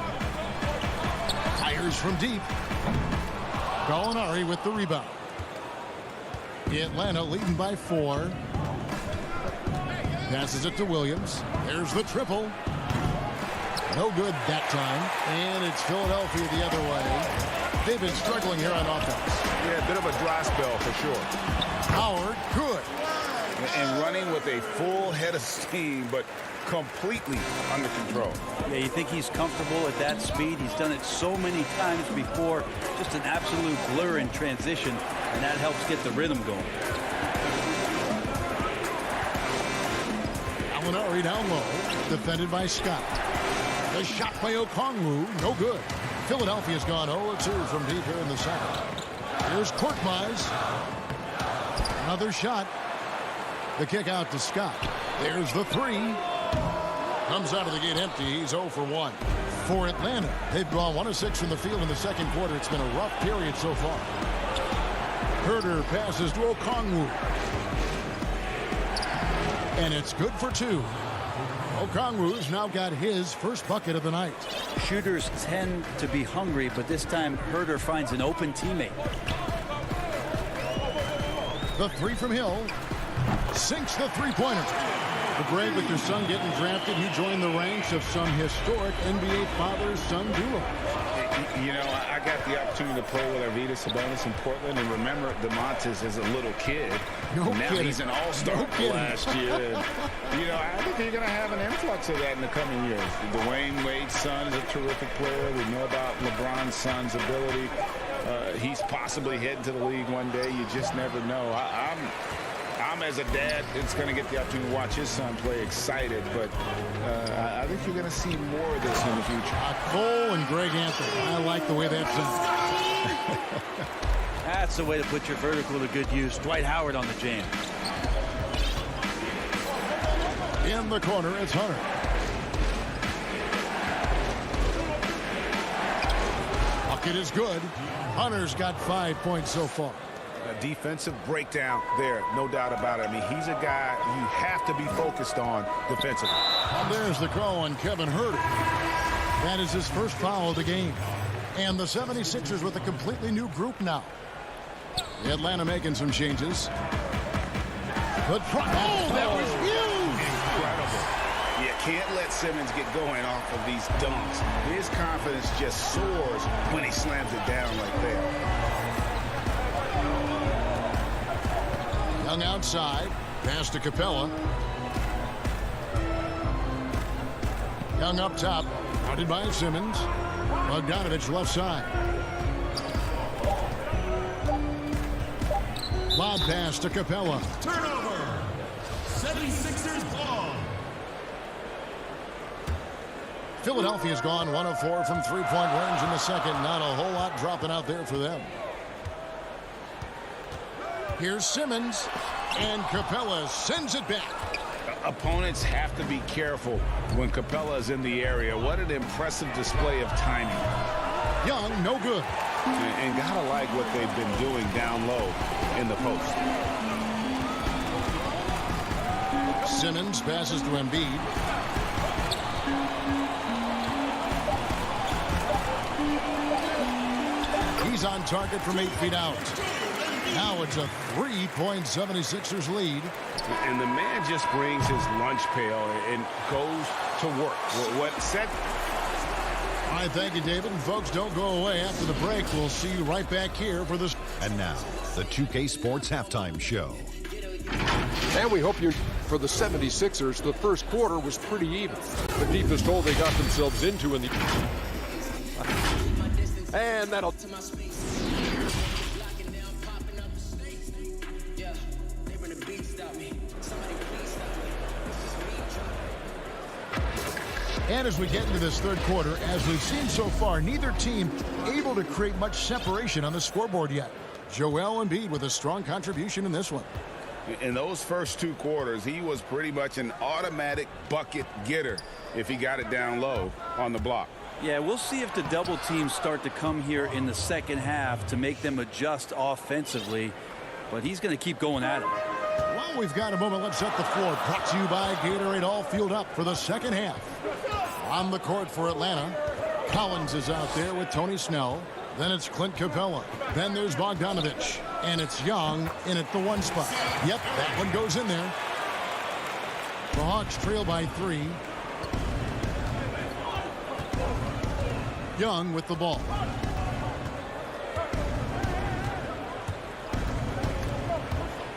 Fires from deep. Gallinari with the rebound. Atlanta leading by 4. Passes it to Williams. There's the triple. No good that time. And it's Philadelphia the other way. They've been struggling here on offense. Yeah, a bit of a dry spell for sure. Howard, good. And running with a full head of steam, but completely under control. Yeah, you think he's comfortable at that speed. He's done it so many times before. Just an absolute blur in transition, and that helps get the rhythm going. Gallinari down low, defended by Scott. The shot by Okongwu, no good. Philadelphia's gone 0-2 from deep here in the second. Here's Korkmaz. Another shot. The kick out to Scott. There's the 3. Comes out of the gate empty. He's 0 for 1. For Atlanta, they've gone 1 of 6 from the field in the second quarter. It's been a rough period so far. Herter passes to Okongwu. And it's good for 2. Okongwu's now got his first bucket of the night. Shooters tend to be hungry, but this time Herter finds an open teammate. The 3 from Hill. Sinks the three-pointer. Greg, with your son getting drafted, you joined the ranks of some historic NBA father-son duo. You know, I got the opportunity to play with Arvydas Sabonis in Portland, and remember DeMontis as a little kid. No now kidding. He's an all-star last year. And, you know, I think you're going to have an influx of that in the coming years. Dwayne Wade's son is a terrific player. We know about LeBron's son's ability. He's possibly heading to the league one day. You just never know. I'm as a dad that's going to get the opportunity to watch his son play excited, but I think you're going to see more of this in the future. Cole and Greg Anthony. I like the way that sounds. That's the way to put your vertical to good use. Dwight Howard on the jam. In the corner, it's Hunter. Bucket is good. Hunter's got 5 points so far. A defensive breakdown there, no doubt about it. I mean, he's a guy you have to be focused on defensively. And there's the call on Kevin Herter. That is his first foul of the game. And the 76ers with a completely new group now. Atlanta making some changes. But that was huge! Incredible. You can't let Simmons get going off of these dunks. His confidence just soars when he slams it down like that. Young outside. Pass to Capella. Young up top. Guarded by Simmons. Bogdanovich left side. Lob pass to Capella. Turnover. 76ers ball. Philadelphia's gone 1 of 4 from three-point range in the second. Not a whole lot dropping out there for them. Here's Simmons, and Capella sends it back. Opponents have to be careful when Capella is in the area. What an impressive display of timing. Young, no good. And gotta like what they've been doing down low in the post. Simmons passes to Embiid. He's on target from 8 feet out. Now it's a 3-point 76ers lead. And the man just brings his lunch pail and goes to work. What set? All right, thank you, David. And folks, don't go away. After the break, we'll see you right back here for this. And now, the 2K Sports Halftime Show. And we hope you, for the 76ers, the first quarter was pretty even. The deepest hole they got themselves into in the... And that'll... And as we get into this third quarter, as we've seen so far, neither team able to create much separation on the scoreboard yet. Joel Embiid with a strong contribution in this one. In those first 2 quarters, he was pretty much an automatic bucket getter if he got it down low on the block. Yeah, we'll see if the double teams start to come here in the second half to make them adjust offensively. But he's going to keep going at it. Well, we've got a moment. Let's set the floor. Brought to you by Gatorade, all fueled up for the second half. On the court for Atlanta, Collins is out there with Tony Snell. Then it's Clint Capella. Then there's Bogdanovich. And it's Young in at the 1 spot. Yep, that one goes in there. The Hawks trail by 3. Young with the ball.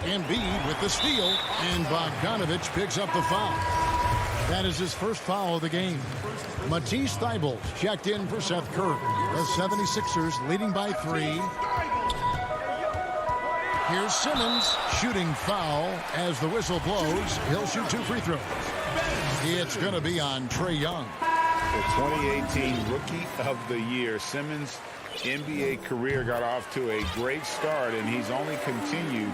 Embiid with the steal. And Bogdanovich picks up the foul. That is his first foul of the game. Matisse Thybulle checked in for Seth Curry. The 76ers leading by 3. Here's Simmons shooting foul as the whistle blows. He'll shoot 2 free throws. It's going to be on Trae Young. The 2018 Rookie of the Year. Simmons' NBA career got off to a great start, and he's only continued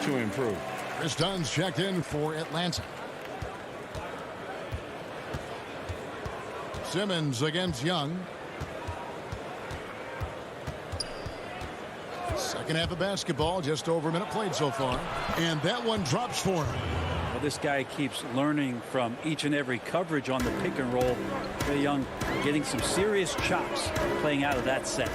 to improve. Chris Dunn's checked in for Atlanta. Simmons against Young. Second half of basketball, just over a minute played so far. And that one drops for him. Well, this guy keeps learning from each and every coverage on the pick and roll. Trae Young getting some serious chops playing out of that set.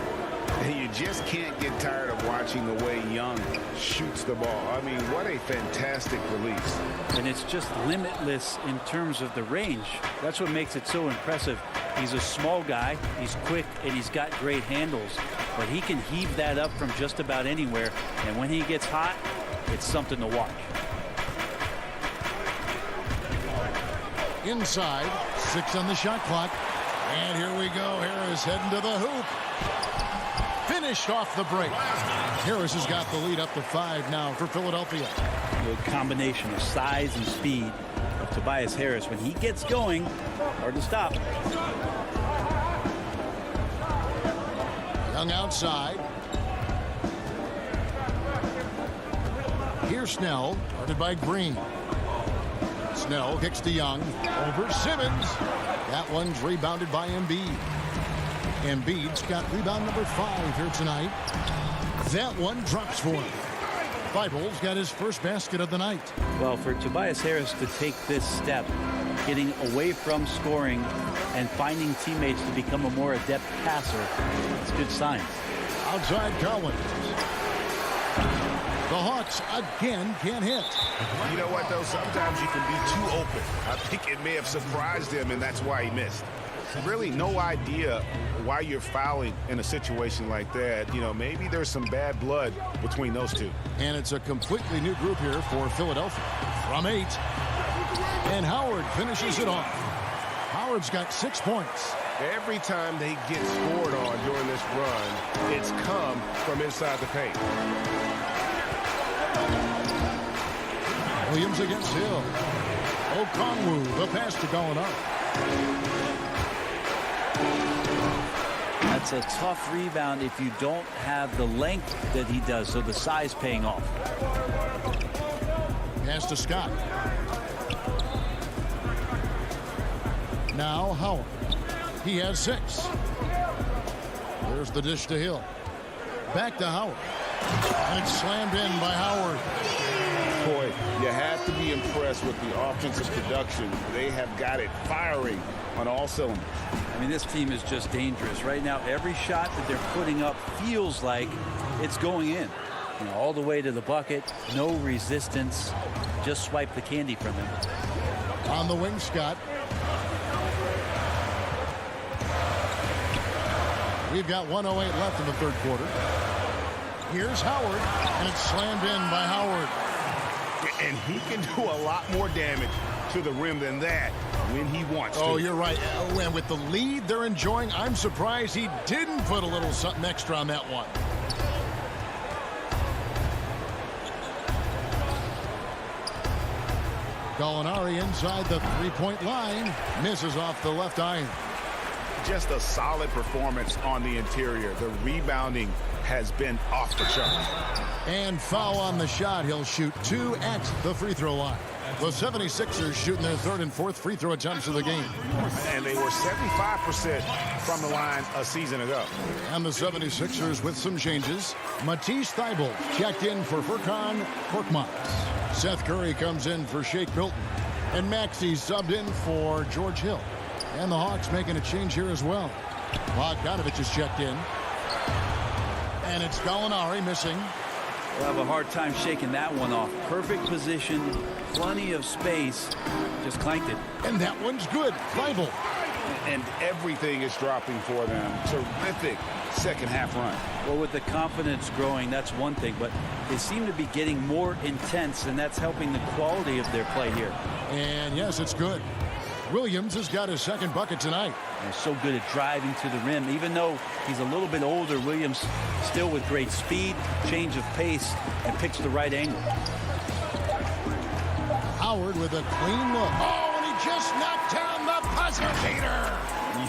You just can't get tired of watching the way Young shoots the ball. I mean, what a fantastic release. And it's just limitless in terms of the range. That's what makes it so impressive. He's a small guy, he's quick, and he's got great handles. But he can heave that up from just about anywhere. And when he gets hot, it's something to watch. Inside, 6 on the shot clock. And here we go. Harris heading to the hoop. Finished off the break. Harris has got the lead up to 5 now for Philadelphia. The combination of size and speed of Tobias Harris. When he gets going, hard to stop. Young outside. Here's Snell, guarded by Green. Snell kicks to Young. Over Simmons. That one's rebounded by Embiid. Embiid's got rebound number 5 here tonight. That one drops for him. Thybulle's got his first basket of the night. Well, for Tobias Harris to take this step, getting away from scoring and finding teammates to become a more adept passer, it's good signs. Outside Collins. The Hawks again can't hit. You know what, though? Sometimes you can be too open. I think it may have surprised him, and that's why he missed. Really no idea why you're fouling in a situation like that. You know, maybe there's some bad blood between those two. And it's a completely new group here for Philadelphia. From 8. And Howard finishes it off. Howard's got 6 points. Every time they get scored on during this run, it's come from inside the paint. Williams against Hill. Okongwu, the pass to going up. It's a tough rebound if you don't have the length that he does, so the size paying off. Pass to Scott. Now Howard. He has 6. There's the dish to Hill. Back to Howard. And it's slammed in by Howard. Boy, you have to be impressed with the offensive production. They have got it firing on all cylinders. I mean, this team is just dangerous. Right now, every shot that they're putting up feels like it's going in. You know, all the way to the bucket, no resistance. Just swipe the candy from him. On the wing, Scott. We've got 1:08 left in the third quarter. Here's Howard, and it's slammed in by Howard. And he can do a lot more damage to the rim than that when he wants to. Oh, you're right. And with the lead they're enjoying, I'm surprised he didn't put a little something extra on that one. Gallinari inside the three-point line. Misses off the left iron. Just a solid performance on the interior. The rebounding has been off the charts. And foul on the shot. He'll shoot 2 at the free throw line. The 76ers shooting their 3rd and 4th free throw attempts of the game. And they were 75% from the line a season ago. And the 76ers with some changes. Matisse Thybulle checked in for Furkan Korkmaz. Seth Curry comes in for Shake Milton. And Maxey subbed in for George Hill. And the Hawks making a change here as well. Bogdanovich is checked in. And it's Gallinari missing. We'll have a hard time shaking that one off. Perfect position, plenty of space. Just clanked it. And that one's good. Thybulle. And everything is dropping for them. Terrific second half run. Well, with the confidence growing, that's one thing. But they seem to be getting more intense, and that's helping the quality of their play here. And yes, it's good. Williams has got his 2nd bucket tonight. They're so good at driving to the rim. Even though he's a little bit older, Williams still with great speed, change of pace, and picks the right angle. Howard with a clean look. Oh, and he just knocked down the buzzer beater.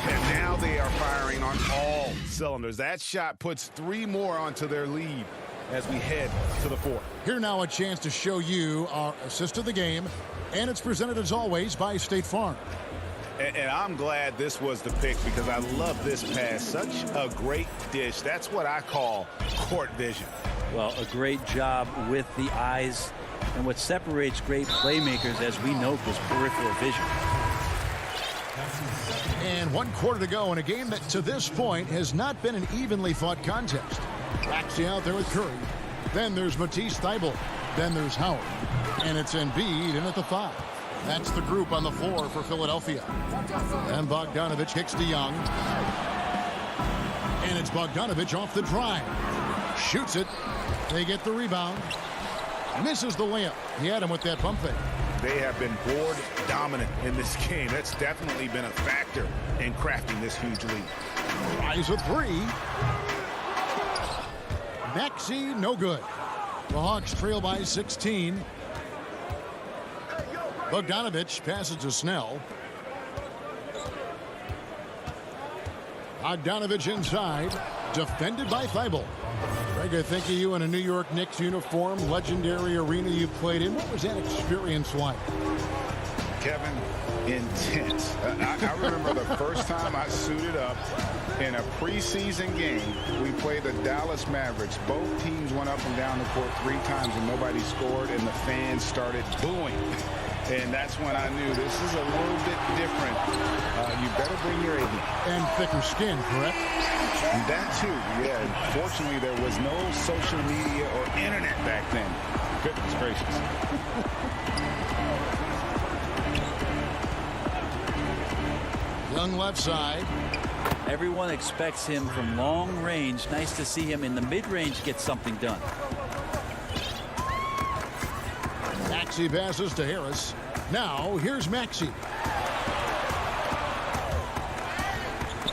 Yeah, now they are firing on all cylinders. That shot puts 3 more onto their lead as we head to the 4th. Here now a chance to show you our assist of the game. And it's presented, as always, by State Farm. And I'm glad this was the pick because I love this pass. Such a great dish. That's what I call court vision. Well, a great job with the eyes. And what separates great playmakers, as we know, is peripheral vision. And 1 quarter to go in a game that, to this point, has not been an evenly fought contest. Maxey out there with Curry. Then there's Matisse Thybulle. Then there's Howard. And it's Embiid in at the 5. That's the group on the floor for Philadelphia. And Bogdanovich kicks to Young. And it's Bogdanovich off the drive. Shoots it. They get the rebound. Misses the layup. He had him with that pump fake. They have been board dominant in this game. That's definitely been a factor in crafting this huge lead. Rise a 3. Maxey, no good. The Hawks trail by 16. Bogdanovich passes to Snell. Bogdanovich inside. Defended by Thybulle. Greg, I think of you in a New York Knicks uniform, legendary arena you played in. What was that experience like? Kevin, intense. I remember the first time I suited up in a preseason game. We played the Dallas Mavericks. Both teams went up and down the court 3 times and nobody scored, and the fans started booing. And that's when I knew this is a little bit different. You better bring your A game. And thicker skin, correct? That too, yeah. Fortunately, there was no social media or internet back then. Goodness gracious. Young left side. Everyone expects him from long range. Nice to see him in the mid-range get something done. Maxey passes to Harris. Now, here's Maxey.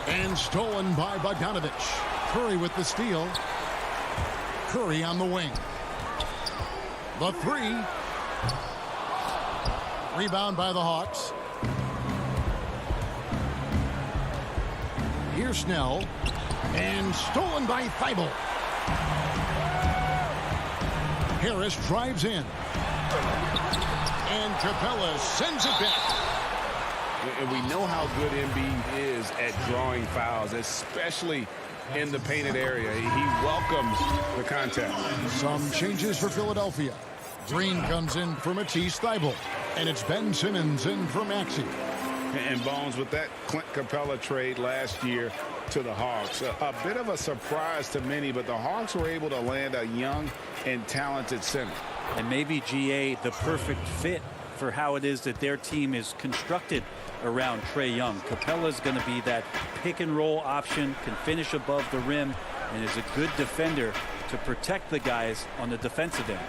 And stolen by Bogdanovich. Curry with the steal. Curry on the wing. The 3. Rebound by the Hawks. Here's Snell. And stolen by Thibault. Harris drives in. And Capella sends it back. And we know how good Embiid is at drawing fouls, especially in the painted area. He welcomes the contact. Some changes for Philadelphia. Green comes in for Matisse Thybulle. And it's Ben Simmons in for Maxey. And Bones, with that Clint Capella trade last year to the Hawks, a bit of a surprise to many, but the Hawks were able to land a young and talented center. And maybe GA the perfect fit for how it is that their team is constructed around Trae Young. Capella's going to be that pick and roll option, can finish above the rim, and is a good defender to protect the guys on the defensive end.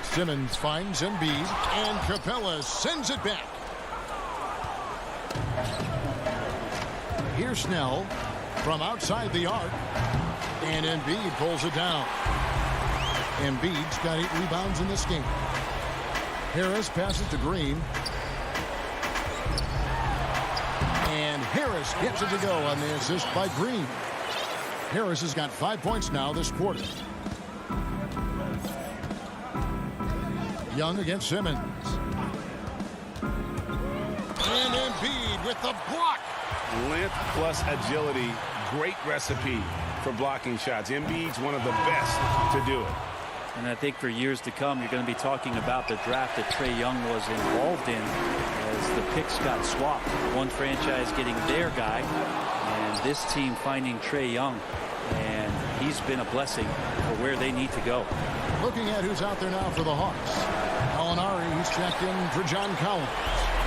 Simmons finds Embiid, and Capella sends it back. Here's Snell from outside the arc, and Embiid pulls it down. Embiid's got 8 rebounds in this game. Harris passes to Green. And Harris gets it to go on the assist by Green. Harris has got 5 points now this quarter. Young against Simmons. And Embiid with the block. Length plus agility, great recipe for blocking shots. Embiid's one of the best to do it. And I think for years to come, you're going to be talking about the draft that Trae Young was involved in as the picks got swapped. One franchise getting their guy, and this team finding Trae Young. And he's been a blessing for where they need to go. Looking at who's out there now for the Hawks. Alinari, he's checked in for John Collins.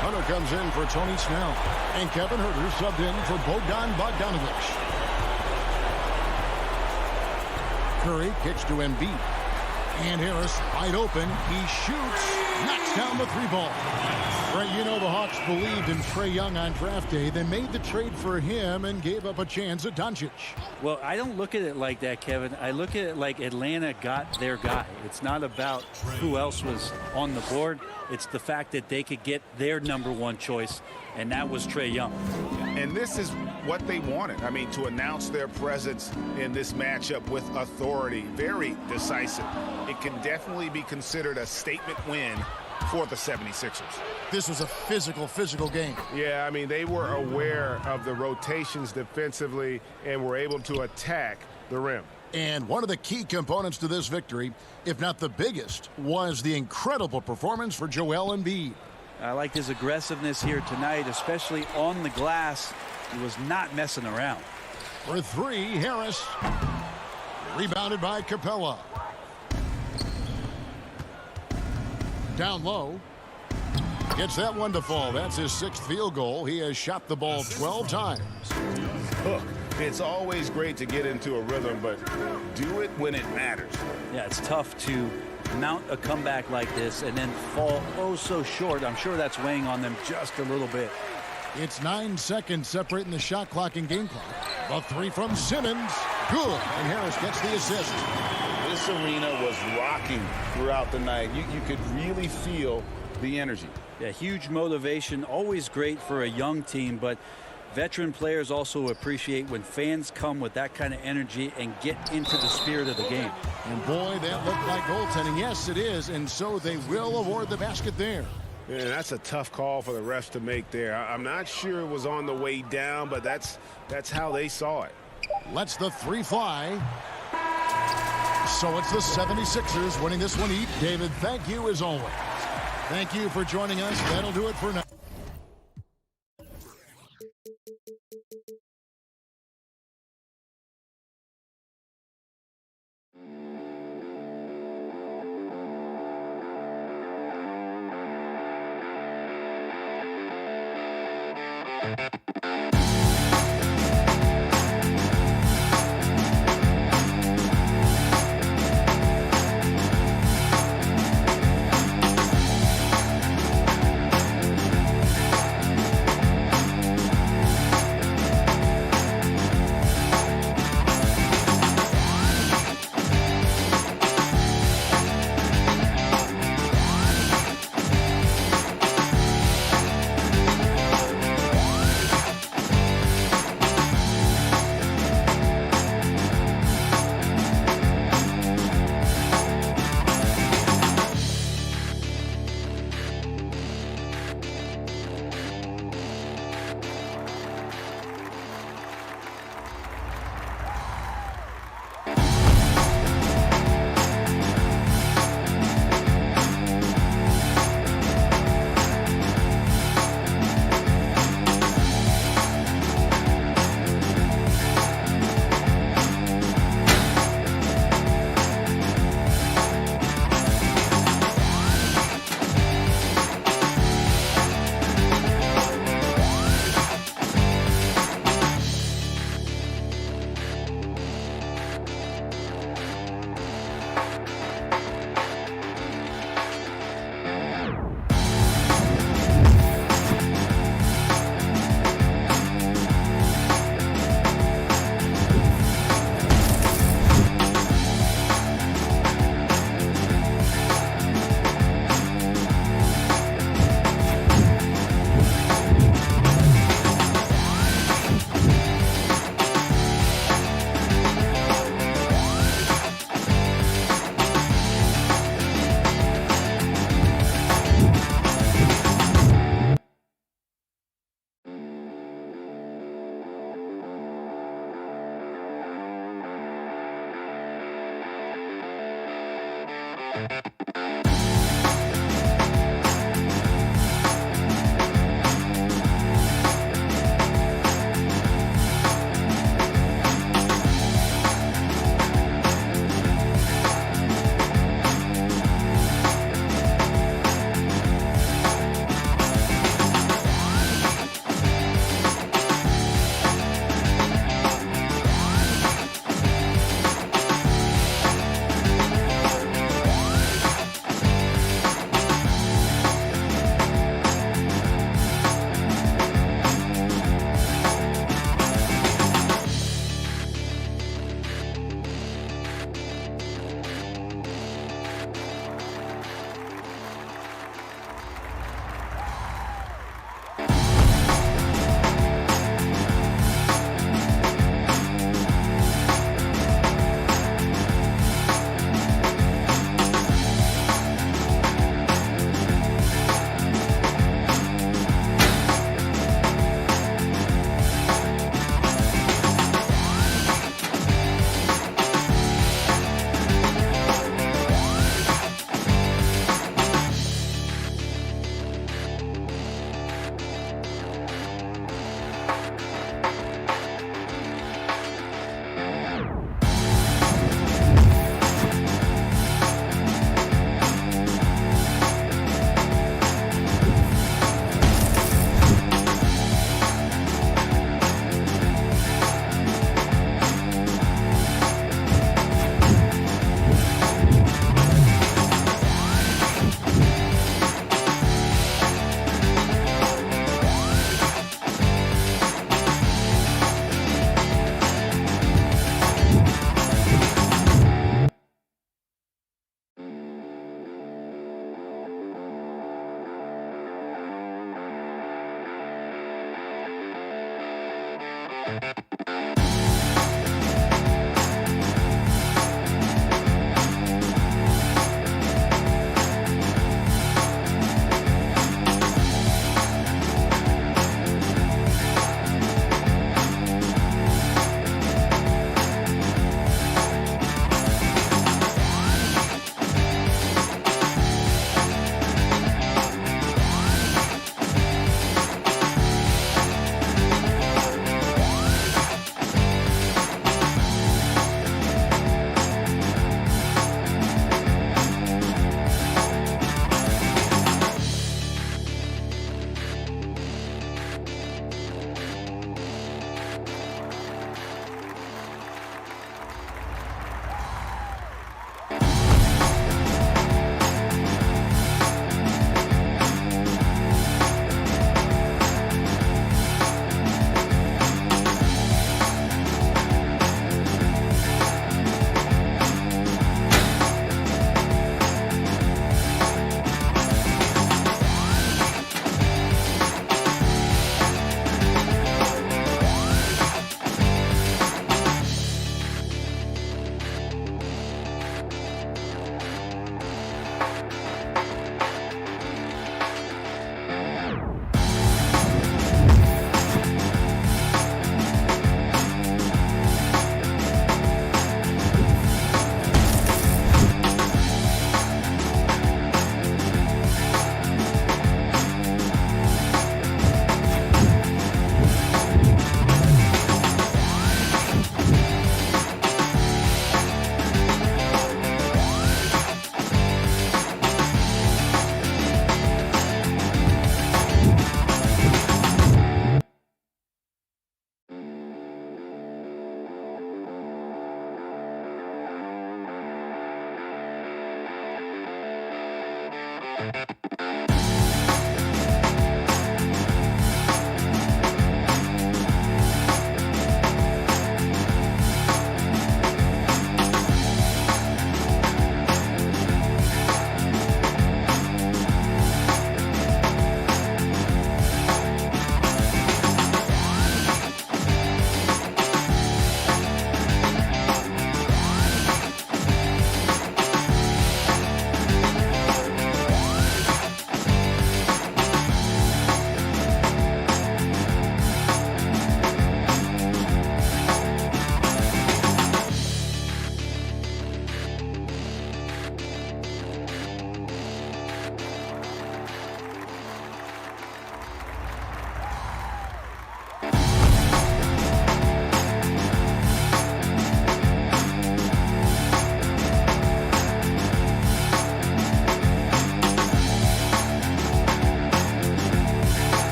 Hunter comes in for Tony Snell. And Kevin Huerter subbed in for Bogdan Bogdanovic. Curry kicks to Embiid. And Harris wide open. He shoots. Knocks down the 3-ball. Right, you know the Hawks believed in Trae Young on draft day. They made the trade for him and gave up a chance at Doncic. Well, I don't look at it like that, Kevin. I look at it like Atlanta got their guy. It's not about who else was on the board. It's the fact that they could get their #1 choice, and that was Trae Young. And this is what they wanted. I mean, to announce their presence in this matchup with authority, very decisive. It can definitely be considered a statement win for the 76ers. This was a physical game. Yeah, I mean, they were aware of the rotations defensively and were able to attack the rim. And one of the key components to this victory, if not the biggest, was the incredible performance for Joel Embiid. I liked his aggressiveness here tonight, especially on the glass. He was not messing around. For 3, Harris. Rebounded by Capella. Down low. Gets that one to fall. That's his 6th field goal. He has shot the ball 12 times. Look, it's always great to get into a rhythm, but do it when it matters. Yeah, it's tough to mount a comeback like this and then fall oh so short. I'm sure that's weighing on them just a little bit. It's 9 seconds separating the shot clock and game clock. A 3 from Simmons. Good. And Harris gets the assist. This arena was rocking throughout the night. You could really feel the energy. Yeah, huge motivation. Always great for a young team, but veteran players also appreciate when fans come with that kind of energy and get into the spirit of the game. And boy, that looked like goaltending. Yes, it is. And so they will award the basket there. Yeah, that's a tough call for the refs to make there. I'm not sure it was on the way down, but that's how they saw it. Lets the 3 fly. So it's the 76ers winning this one. David, thank you as always. Thank you for joining us. That'll do it for now.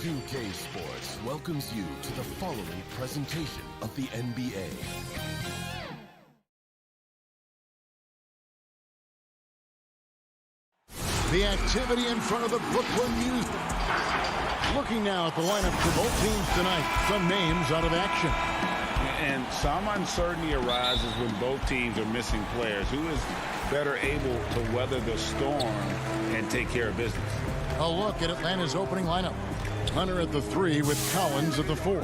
2K Sports welcomes you to the following presentation of the NBA. The activity in front of the Brooklyn News. Looking now at the lineup for both teams tonight. Some names out of action. And some uncertainty arises when both teams are missing players. Who is better able to weather the storm and take care of business? A look at Atlanta's opening lineup. Hunter at the 3 with Collins at the 4.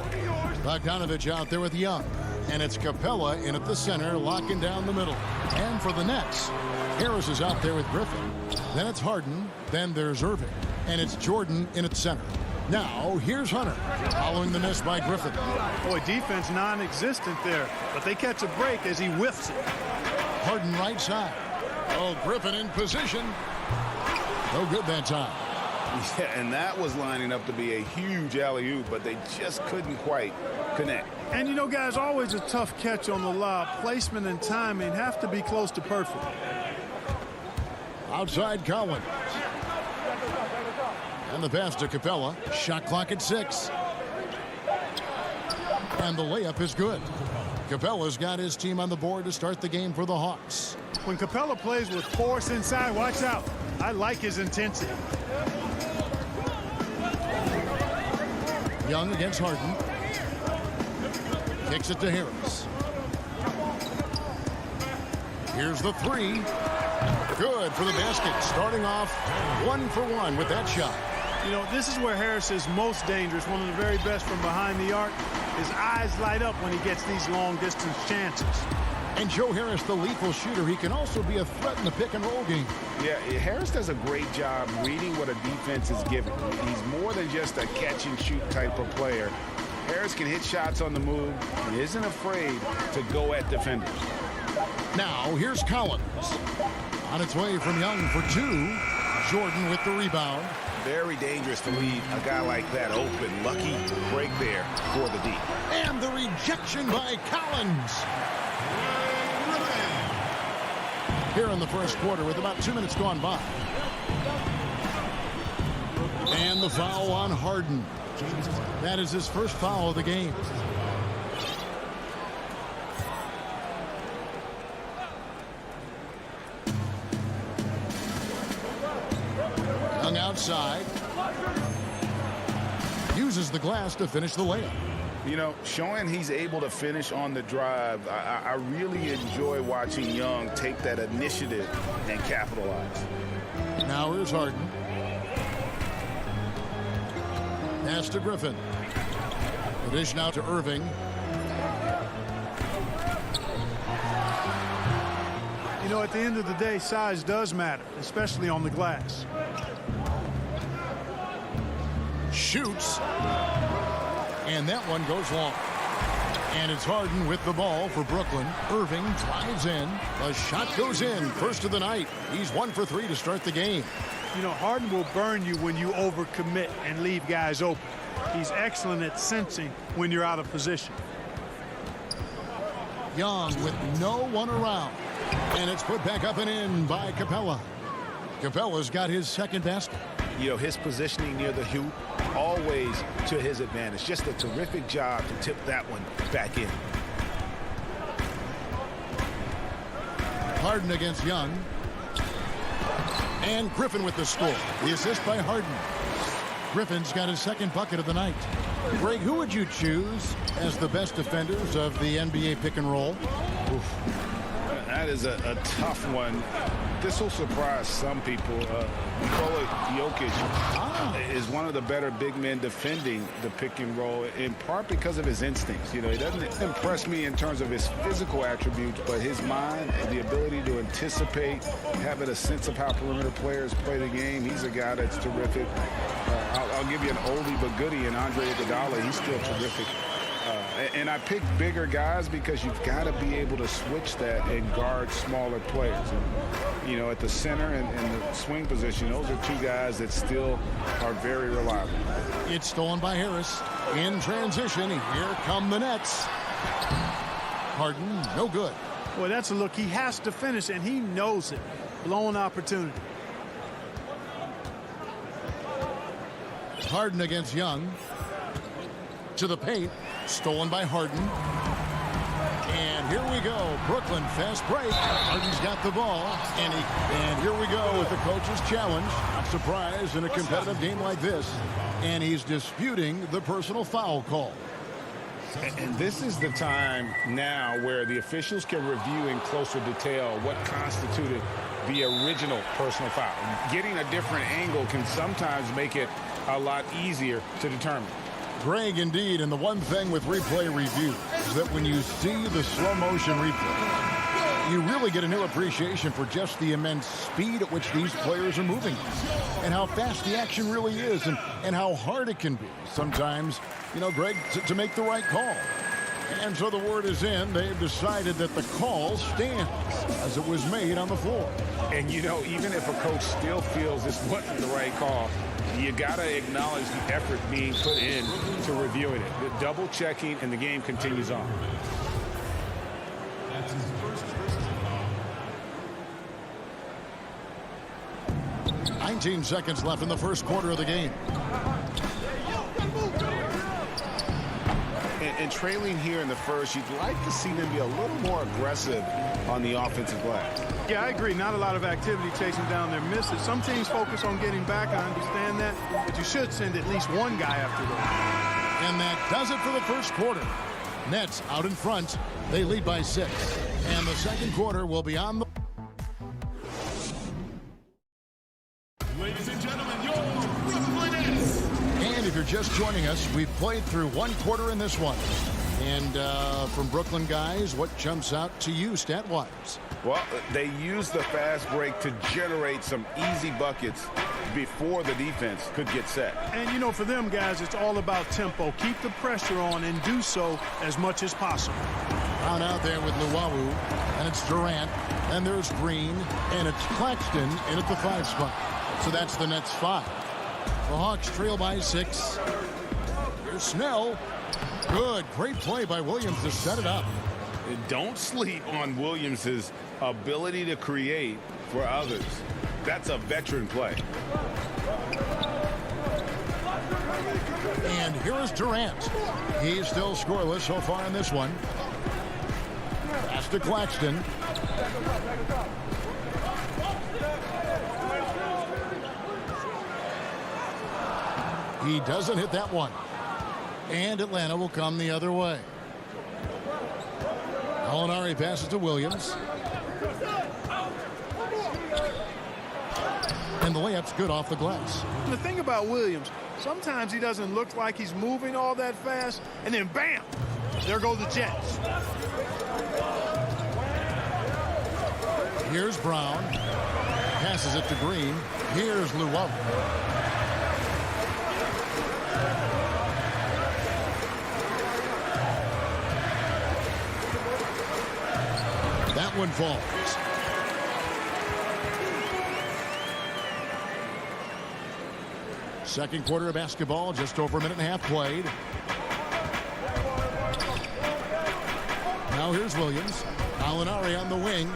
Bogdanovich out there with Young. And it's Capella in at the center, locking down the middle. And for the Nets, Harris is out there with Griffin. Then it's Harden. Then there's Irving. And it's Jordan in at center. Now, here's Hunter, following the miss by Griffin. Boy, defense non-existent there, but they catch a break as he whiffs it. Harden right side. Oh, Griffin in position. No good that time. Yeah, and that was lining up to be a huge alley-oop, but they just couldn't quite connect. And you know, guys, always a tough catch on the lob. Placement and timing have to be close to perfect. Outside Collins. And the pass to Capella. Shot clock at 6. And the layup is good. Capella's got his team on the board to start the game for the Hawks. When Capella plays with force inside, watch out. I like his intensity. Young against Harden. Kicks it to Harris. Here's the 3. Good for the basket. Starting off 1 for 1 with that shot. You know, this is where Harris is most dangerous. One of the very best from behind the arc. His eyes light up when he gets these long-distance chances. And Joe Harris, the lethal shooter, he can also be a threat in the pick-and-roll game. Yeah, Harris does a great job reading what a defense is giving. He's more than just a catch-and-shoot type of player. Harris can hit shots on the move and isn't afraid to go at defenders. Now, here's Collins. On its way from Young for 2. Jordan with the rebound. Very dangerous to leave a guy like that open. Lucky break there for the D. And the rejection by Collins. Here in the first quarter with about 2 minutes gone by. And the foul on Harden. That is his first foul of the game. side. Uses the glass to finish the layup. You know, showing he's able to finish on the drive, I really enjoy watching Young take that initiative and capitalize. Now here's Harden. Pass to Griffin. The dish now to Irving. You know, at the end of the day, size does matter, especially on the glass. Shoots. And that one goes long. And it's Harden with the ball for Brooklyn. Irving drives in. The shot goes in. First of the night. He's 1 for 3 to start the game. You know, Harden will burn you when you overcommit and leave guys open. He's excellent at sensing when you're out of position. Young with no one around. And it's put back up and in by Capella. Capella's got his second basket. You know, his positioning near the hoop, always to his advantage. Just a terrific job to tip that one back in. Harden against Young. And Griffin with the score. The assist by Harden. Griffin's got his second bucket of the night. Greg, who would you choose as the best defenders of the NBA pick and roll? Oof. That is a tough one. This will surprise some people. Nikola Jokic is one of the better big men defending the pick and roll, in part because of his instincts. You know, he doesn't impress me in terms of his physical attributes, but his mind, the ability to anticipate, having a sense of how perimeter players play the game. He's a guy that's terrific. I'll give you an oldie but goodie in Andre Iguodala. He's still terrific. And I pick bigger guys because you've got to be able to switch that and guard smaller players. And, you know, at the center and the swing position, those are two guys that still are very reliable. It's stolen by Harris. In transition, here come the Nets. Harden, no good. Boy, that's a look he has to finish, and he knows it. Blown opportunity. Harden against Young. To the paint. Stolen by Harden. And here we go. Brooklyn fast break. Harden's got the ball. And here we go with the coach's challenge. Not surprised in a competitive game like this. And he's disputing the personal foul call. And this is the time now where the officials can review in closer detail what constituted the original personal foul. Getting a different angle can sometimes make it a lot easier to determine. Greg, indeed, and the one thing with replay review is that when you see the slow motion replay, you really get a new appreciation for just the immense speed at which these players are moving and how fast the action really is and how hard it can be sometimes, you know, Greg, to make the right call. And so the word is in. They've decided that the call stands as it was made on the floor. And, you know, even if a coach still feels this wasn't the right call, you got to acknowledge the effort being put in to reviewing it. The double checking, and the game continues on. 19 seconds left in the first quarter of the game. And trailing here in the first, you'd like to see them be a little more aggressive on the offensive glass. Yeah, I agree. Not a lot of activity chasing down their misses. Some teams focus on getting back. I understand that. But you should send at least one guy after them. And that does it for the first quarter. Nets out in front. They lead by 6. And the second quarter will be on the... Ladies and gentlemen, your Brooklyn Nets. And if you're just joining us, we've played through one quarter in this one. And from Brooklyn guys, what jumps out to you stat-wise? Well, they used the fast break to generate some easy buckets before the defense could get set. And, you know, for them guys, it's all about tempo. Keep the pressure on and do so as much as possible. Down out there with Luwawu, and it's Durant, and there's Green, and it's Claxton in at the 5 spot. So that's the Nets 5. The Hawks trail by 6. Here's Snell. Good, great play by Williams to set it up. Don't sleep on Williams's ability to create for others. That's a veteran play. And here is Durant. He's still scoreless so far in this one. Pass to Claxton. He doesn't hit that one. And Atlanta will come the other way. Molinari passes to Williams. And the layup's good off the glass. The thing about Williams, sometimes he doesn't look like he's moving all that fast, and then bam, there go the Jets. Here's Brown. Passes it to Green. Here's Llewellyn. That one falls. Second quarter of basketball, just over a minute and a half played. Now here's Williams. Molinari on the wing.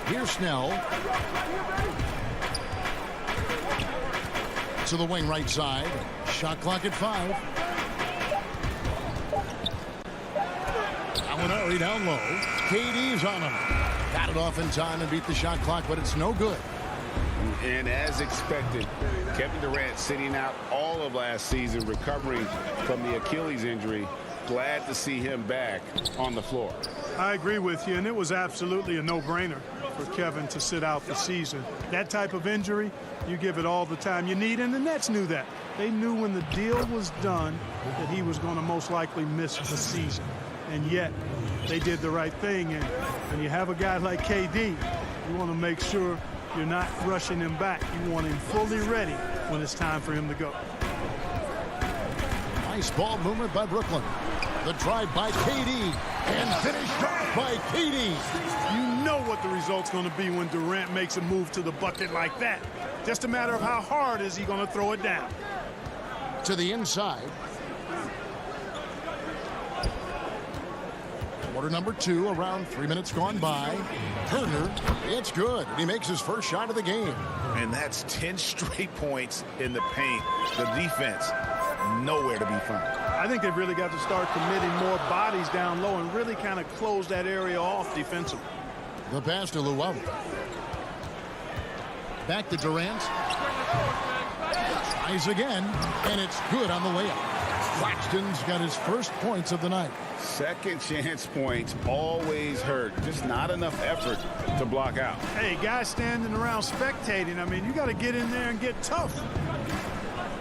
Here's Snell. To the wing right side. Shot clock at 5. Molinari down low. KD's on him. Got it off in time and beat the shot clock, but it's no good. And as expected, Kevin Durant sitting out all of last season, recovering from the Achilles injury. Glad to see him back on the floor. I agree with you, and it was absolutely a no-brainer for Kevin to sit out the season. That type of injury, you give it all the time you need, and the Nets knew that. They knew when the deal was done that he was going to most likely miss the season. And yet, they did the right thing, and when you have a guy like KD, you want to make sure you're not rushing him back. You want him fully ready when it's time for him to go. Nice ball movement by Brooklyn. The drive by KD and finished off by KD. You know what the result's going to be when Durant makes a move to the bucket like that. Just a matter of how hard is he going to throw it down. To the inside. Quarter number 2, around 3 minutes gone by. Turner, it's good. He makes his first shot of the game. And that's 10 straight points in the paint. The defense, nowhere to be found. I think they've really got to start committing more bodies down low and really kind of close that area off defensively. The pass to Llewellyn. Back to Durant. Tries again, and it's good on the layup. Claxton's got his first points of the night. Second chance points always hurt. Just not enough effort to block out. Hey, guys standing around spectating, I mean, you got to get in there and get tough.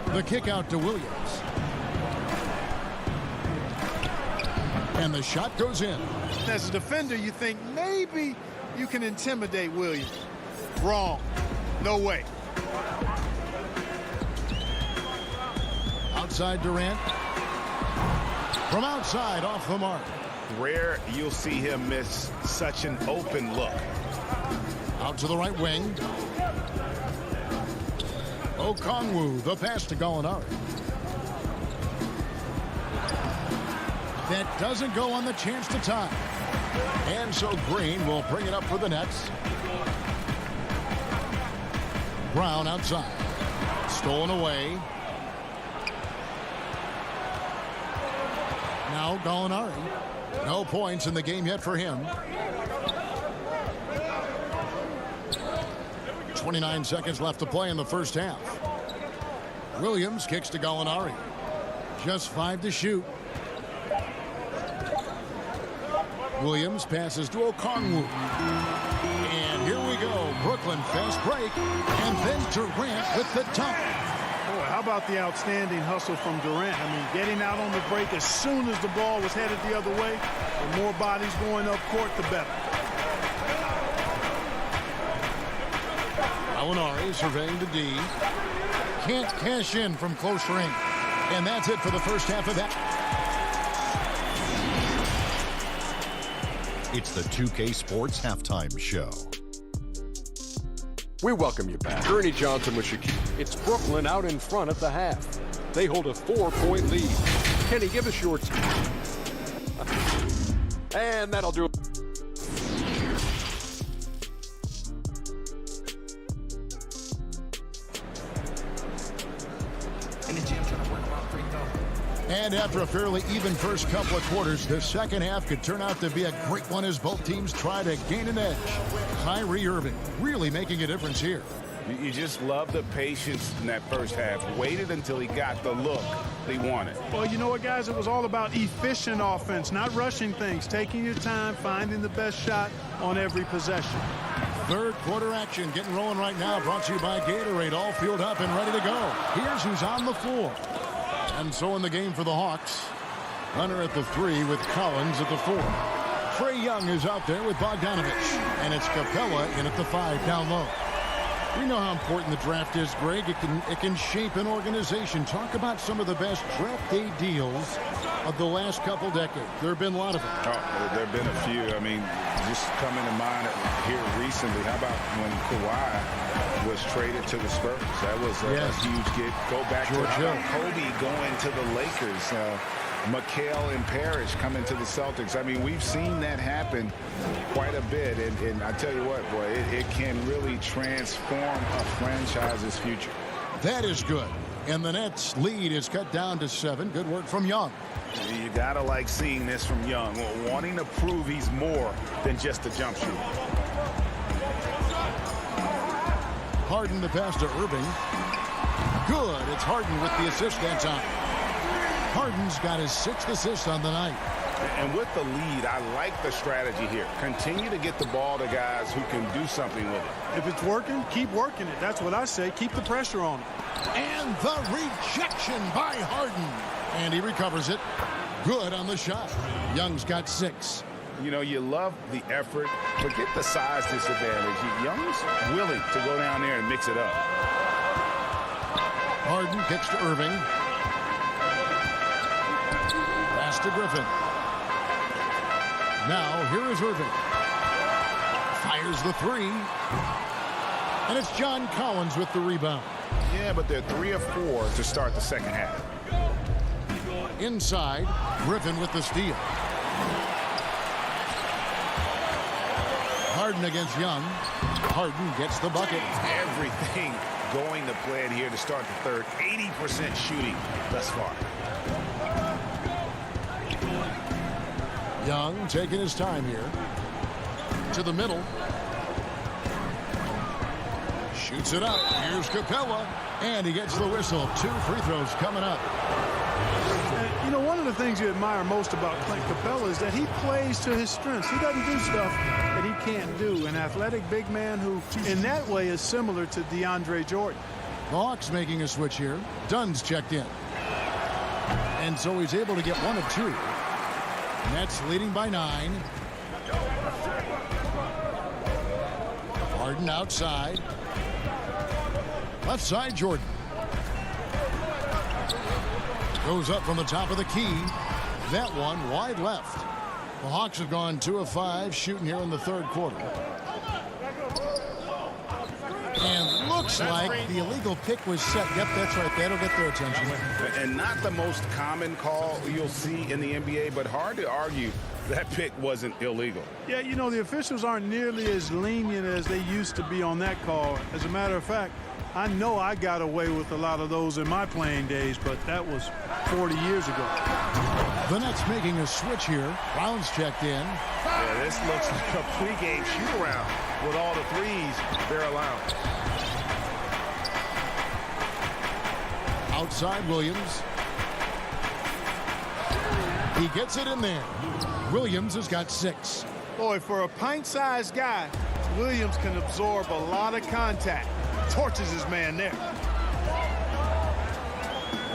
The kick out to Williams. And the shot goes in. As a defender, you think maybe you can intimidate Williams. Wrong. No way. Outside Durant. From outside, off the mark. Rare you'll see him miss such an open look. Out to the right wing. Okongwu, the pass to Gallinari. That doesn't go on the chance to tie. And so Green will bring it up for the Nets. Brown outside. Stolen away. Now Gallinari. No points in the game yet for him. 29 seconds left to play in the first half. Williams kicks to Gallinari. Just 5 to shoot. Williams passes to Okongwu. And here we go. Brooklyn fast break. And then Durant with the dunk. Boy, how about the outstanding hustle from Durant? I mean, getting out on the break as soon as the ball was headed the other way. The more bodies going up court, the better. Gallinari surveying the D. Can't cash in from close range. And that's it for the first half of that. It's the 2K Sports Halftime Show. We welcome you back. Ernie Johnson with Shaquille. It's Brooklyn out in front at the half. They hold a 4-point lead. Kenny, give us your and that'll do it. And after a fairly even first couple of quarters, the second half could turn out to be a great one as both teams try to gain an edge. Kyrie Irving really making a difference here. You just love the patience in that first half. Waited until he got the look he wanted. Well, you know what, guys? It was all about efficient offense, not rushing things, taking your time, finding the best shot on every possession. Third quarter action getting rolling right now, brought to you by Gatorade, all fueled up and ready to go. Here's who's on the floor. And so in the game for the Hawks, Hunter at the 3 with Collins at the 4. Trae Young is out there with Bogdanovich, and it's Capella in at the 5 down low. We know how important the draft is, Greg. It can shape an organization. Talk about some of the best draft day deals of the last couple decades. There have been a lot of them. Oh, there have been a few. I mean, just coming to mind here recently, how about when Kawhi was traded to the Spurs? That was a huge get. Go back to Kobe going to the Lakers. McHale and Parrish coming to the Celtics. I mean, we've seen that happen quite a bit. And I tell you what, boy, it can really transform a franchise's future. That is good. And the Nets' lead is cut down to 7. Good work from Young. You got to like seeing this from Young, wanting to prove he's more than just a jump shooter. Harden the pass to Irving. Good. It's Harden with the assist that time. Harden's got his 6th assist on the night. And with the lead, I like the strategy here. Continue to get the ball to guys who can do something with it. If it's working, keep working it. That's what I say. Keep the pressure on him. And the rejection by Harden. And he recovers it. Good on the shot. Young's got 6. You know, you love the effort. Forget the size disadvantage. Young's willing to go down there and mix it up. Harden kicks to Irving. Pass to Griffin. Now, here is Irving. Fires the 3. And it's John Collins with the rebound. Yeah, but they're 3 of 4 to start the second half. Inside, Griffin with the steal. Harden against Young. Harden gets the bucket. Everything going to plan here to start the third. 80% shooting thus far. Young taking his time here. To the middle. Shoots it up. Here's Capella. And he gets the whistle. 2 free throws coming up. And, you know, one of the things you admire most about Clint Capella is that he plays to his strengths. He doesn't do stuff that he can't do. An athletic big man who, in that way, is similar to DeAndre Jordan. The Hawks making a switch here. Dunn's checked in. And so he's able to get 1 of 2. Nets leading by 9. Harden outside. Left side, Jordan. Goes up from the top of the key. That one wide left. The Hawks have gone 2 of 5 shooting here in the third quarter. And looks like the illegal pick was set. Yep, that's right. That'll get their attention. And not the most common call you'll see in the NBA, but hard to argue that pick wasn't illegal. Yeah, you know, the officials aren't nearly as lenient as they used to be on that call. As a matter of fact, I know I got away with a lot of those in my playing days, but that was 40 years ago. The Nets making a switch here. Brown's checked in. Yeah, this looks like a pregame shoot-around with all the threes they're allowed. Outside Williams. He gets it in there. Williams has got 6. Boy, for a pint-sized guy, Williams can absorb a lot of contact. Torches his man there.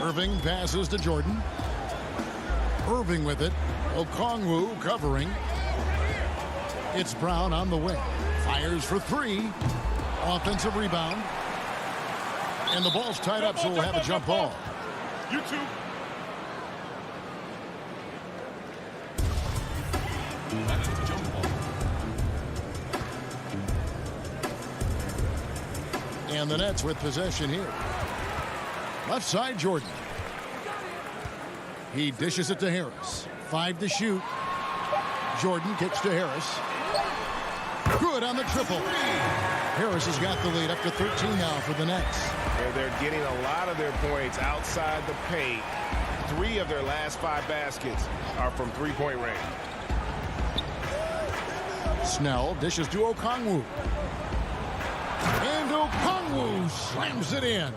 Irving passes to Jordan. Irving with it. Okongwu covering. It's Brown on the wing. Fires for 3. Offensive rebound. And the ball's tied up, so we'll have a jump ball. You two. That's a jump ball. And the Nets with possession here. Left side, Jordan. He dishes it to Harris. 5 to shoot. Jordan kicks to Harris. Good on the triple. Harris has got the lead up to 13 now for the Nets. They're getting a lot of their points outside the paint. 3 of their last 5 baskets are from three-point range. Snell dishes to Okongwu. And Okongwu slams it in.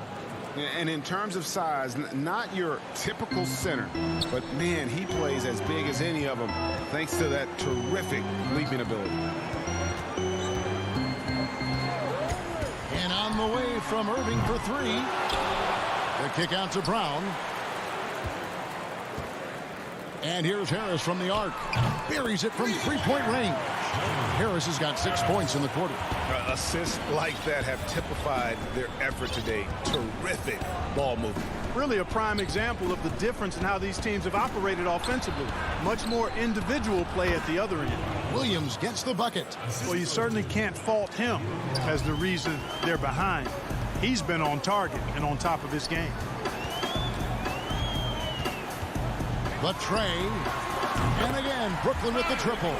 And in terms of size, not your typical center, but man, he plays as big as any of them thanks to that terrific leaping ability. And on the way from Irving for three. The kick out to Brown. And here's Harris from the arc. Buries it from three-point range. Harris has got 6 points in the quarter. Assists like that have typified their effort today. Terrific ball movement. Really a prime example of the difference in how these teams have operated offensively. Much more individual play at the other end. Williams gets the bucket. Well, you certainly can't fault him as the reason they're behind. He's been on target and on top of his game. The tray. And again, Brooklyn with the triple.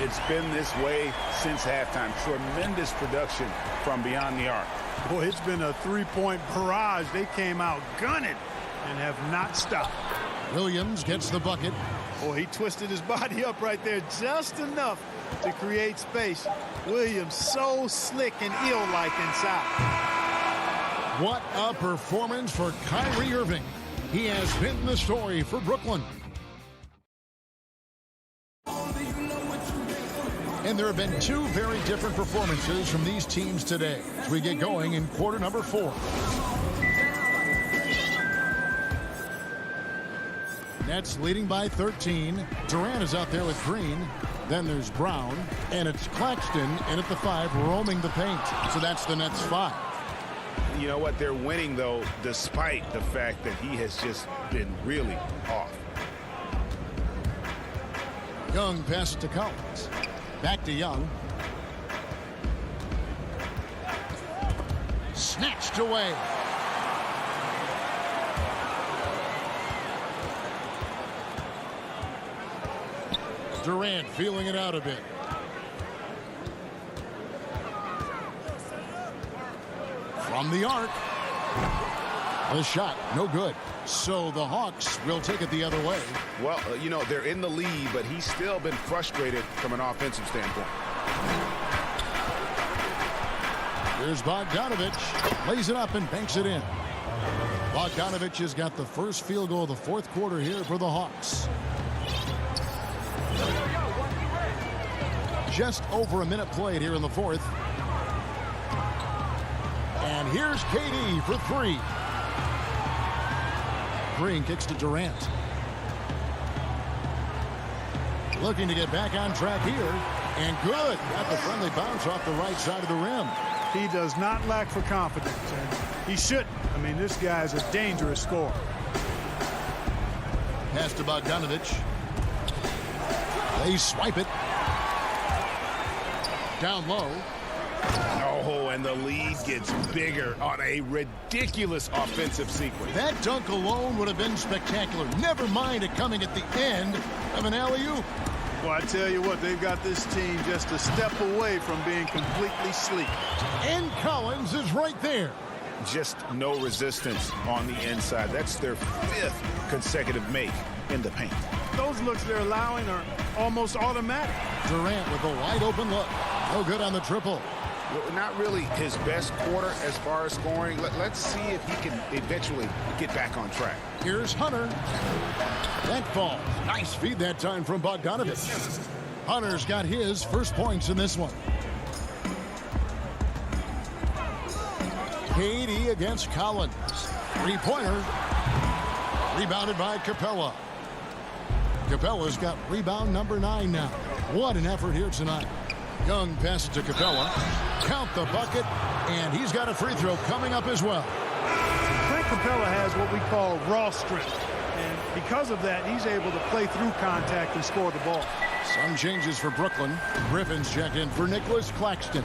It's been this way since halftime. Tremendous production from beyond the arc. Boy, it's been a three-point barrage. They came out gunning and have not stopped. Williams gets the bucket. Boy, he twisted his body up right there just enough to create space. Williams so slick and ill-like inside. What a performance for Kyrie Irving. He has been the story for Brooklyn. And there have been two very different performances from these teams today as we get going in quarter number 4. Nets leading by 13. Durant is out there with Green. Then there's Brown. And it's Claxton in at the 5 roaming the paint. So that's the Nets 5. You know what? They're winning, though, despite the fact that he has just been really off. Young passes to Collins. Back to Young. Snatched away. Durant feeling it out a bit. From the arc. The shot, no good. So the Hawks will take it the other way. Well, you know, they're in the lead, but he's still been frustrated from an offensive standpoint. Here's Bogdanovich. Lays it up and banks it in. Bogdanovich has got the first field goal of the fourth quarter here for the Hawks. Just over a minute played here in the fourth. And here's KD for 3. Green kicks to Durant. Looking to get back on track here. And good. Got the friendly bounce off the right side of the rim. He does not lack for confidence. And he shouldn't. I mean, this guy's a dangerous scorer. Pass to Bogdanovich. They swipe it. Down low. Oh, and the lead gets bigger on a ridiculous offensive sequence. That dunk alone would have been spectacular. Never mind it coming at the end of an alley-oop. Well, I tell you what, they've got this team just a step away from being completely sleek. And Collins is right there. Just no resistance on the inside. That's their 5th consecutive make in the paint. Those looks they're allowing are almost automatic. Durant with a wide open look. No good on the triple. Not really his best quarter as far as scoring. Let's see if he can eventually get back on track. Here's Hunter. That falls. Nice feed that time from Bogdanovich. Hunter's got his first points in this one. KD against Collins. 3-pointer. Rebounded by Capella. Capella's got rebound number 9 now. What an effort here tonight. Young passes to Capella. Count the bucket, and he's got a free throw coming up as well. Clint Capella has what we call raw strength, and because of that, he's able to play through contact and score the ball. Some changes for Brooklyn. Griffin's checked in for Nicholas Claxton.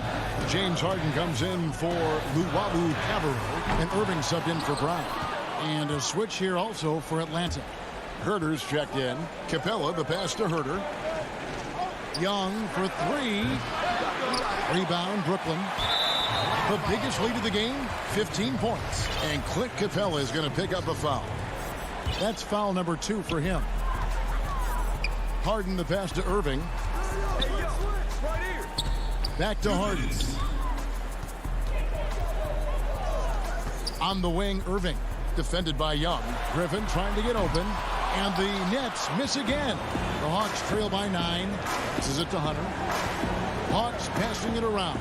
James Harden comes in for Luwawu Cabarrot, and Irving subbed in for Brown. And a switch here also for Atlanta. Herter's checked in. Capella, the pass to Herter. Young for 3. Rebound, Brooklyn. The biggest lead of the game, 15 points. And Clint Capella is going to pick up a foul. That's foul number 2 for him. Harden the pass to Irving. Back to Harden. On the wing, Irving. Defended by Young. Griffin trying to get open. And the Nets miss again. The Hawks trail by 9. Passes it to Hunter. Hawks passing it around.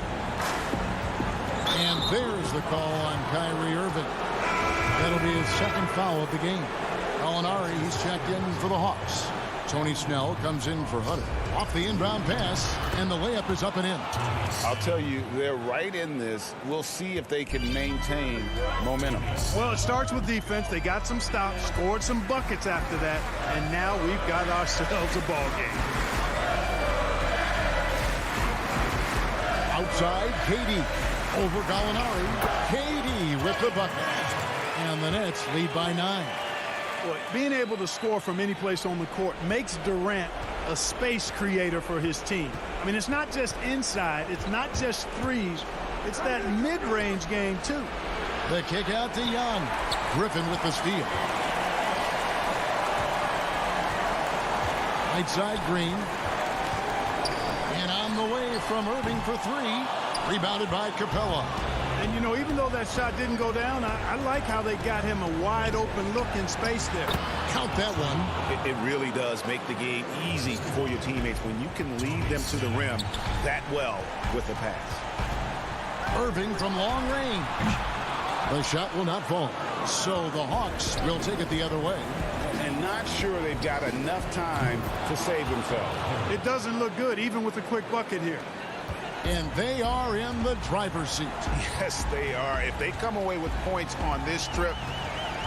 And there's the call on Kyrie Irving. That'll be his second foul of the game. Gallinari, he's checked in for the Hawks. Tony Snell comes in for Hunter. Off the inbound pass, and the layup is up and in. I'll tell you, they're right in this. We'll see if they can maintain momentum. Well, it starts with defense. They got some stops, scored some buckets after that, and now we've got ourselves a ball game. Outside, KD. Over Gallinari. KD with the bucket. And the Nets lead by 9. Boy, being able to score from any place on the court makes Durant a space creator for his team. I mean, it's not just inside. It's not just threes. It's that mid-range game, too. The kick out to Young. Griffin with the steal. Right side, Green. And on the way from Irving for 3. Rebounded by Capella. And, you know, even though that shot didn't go down, I like how they got him a wide-open look in space there. Count that one. It really does make the game easy for your teammates when you can lead them to the rim that well with the pass. Irving from long range. The shot will not fall. So the Hawks will take it the other way. And not sure they've got enough time to save themselves. It doesn't look good, even with a quick bucket here. And they are in the driver's seat. Yes, they are. If they come away with points on this trip,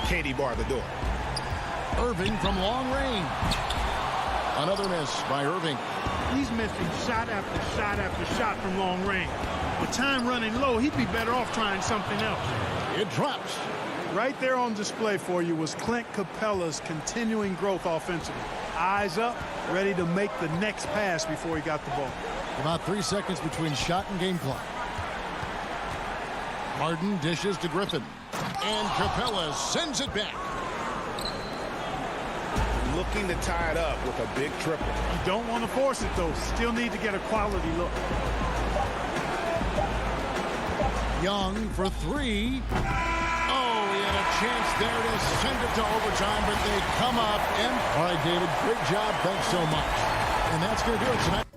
Katie bar the door. Irving from long range. Another miss by Irving. He's missing shot after shot after shot from long range. With time running low, he'd be better off trying something else. It drops. Right there on display for you was Clint Capella's continuing growth offensively. Eyes up, ready to make the next pass before he got the ball. About 3 seconds between shot and game clock. Harden dishes to Griffin. And Capella sends it back. Looking to tie it up with a big triple. You don't want to force it, though. Still need to get a quality look. Young for 3. Oh, he had a chance there to send it to overtime, but they come up. And all right, David, great job. Thanks so much. And that's going to do it tonight.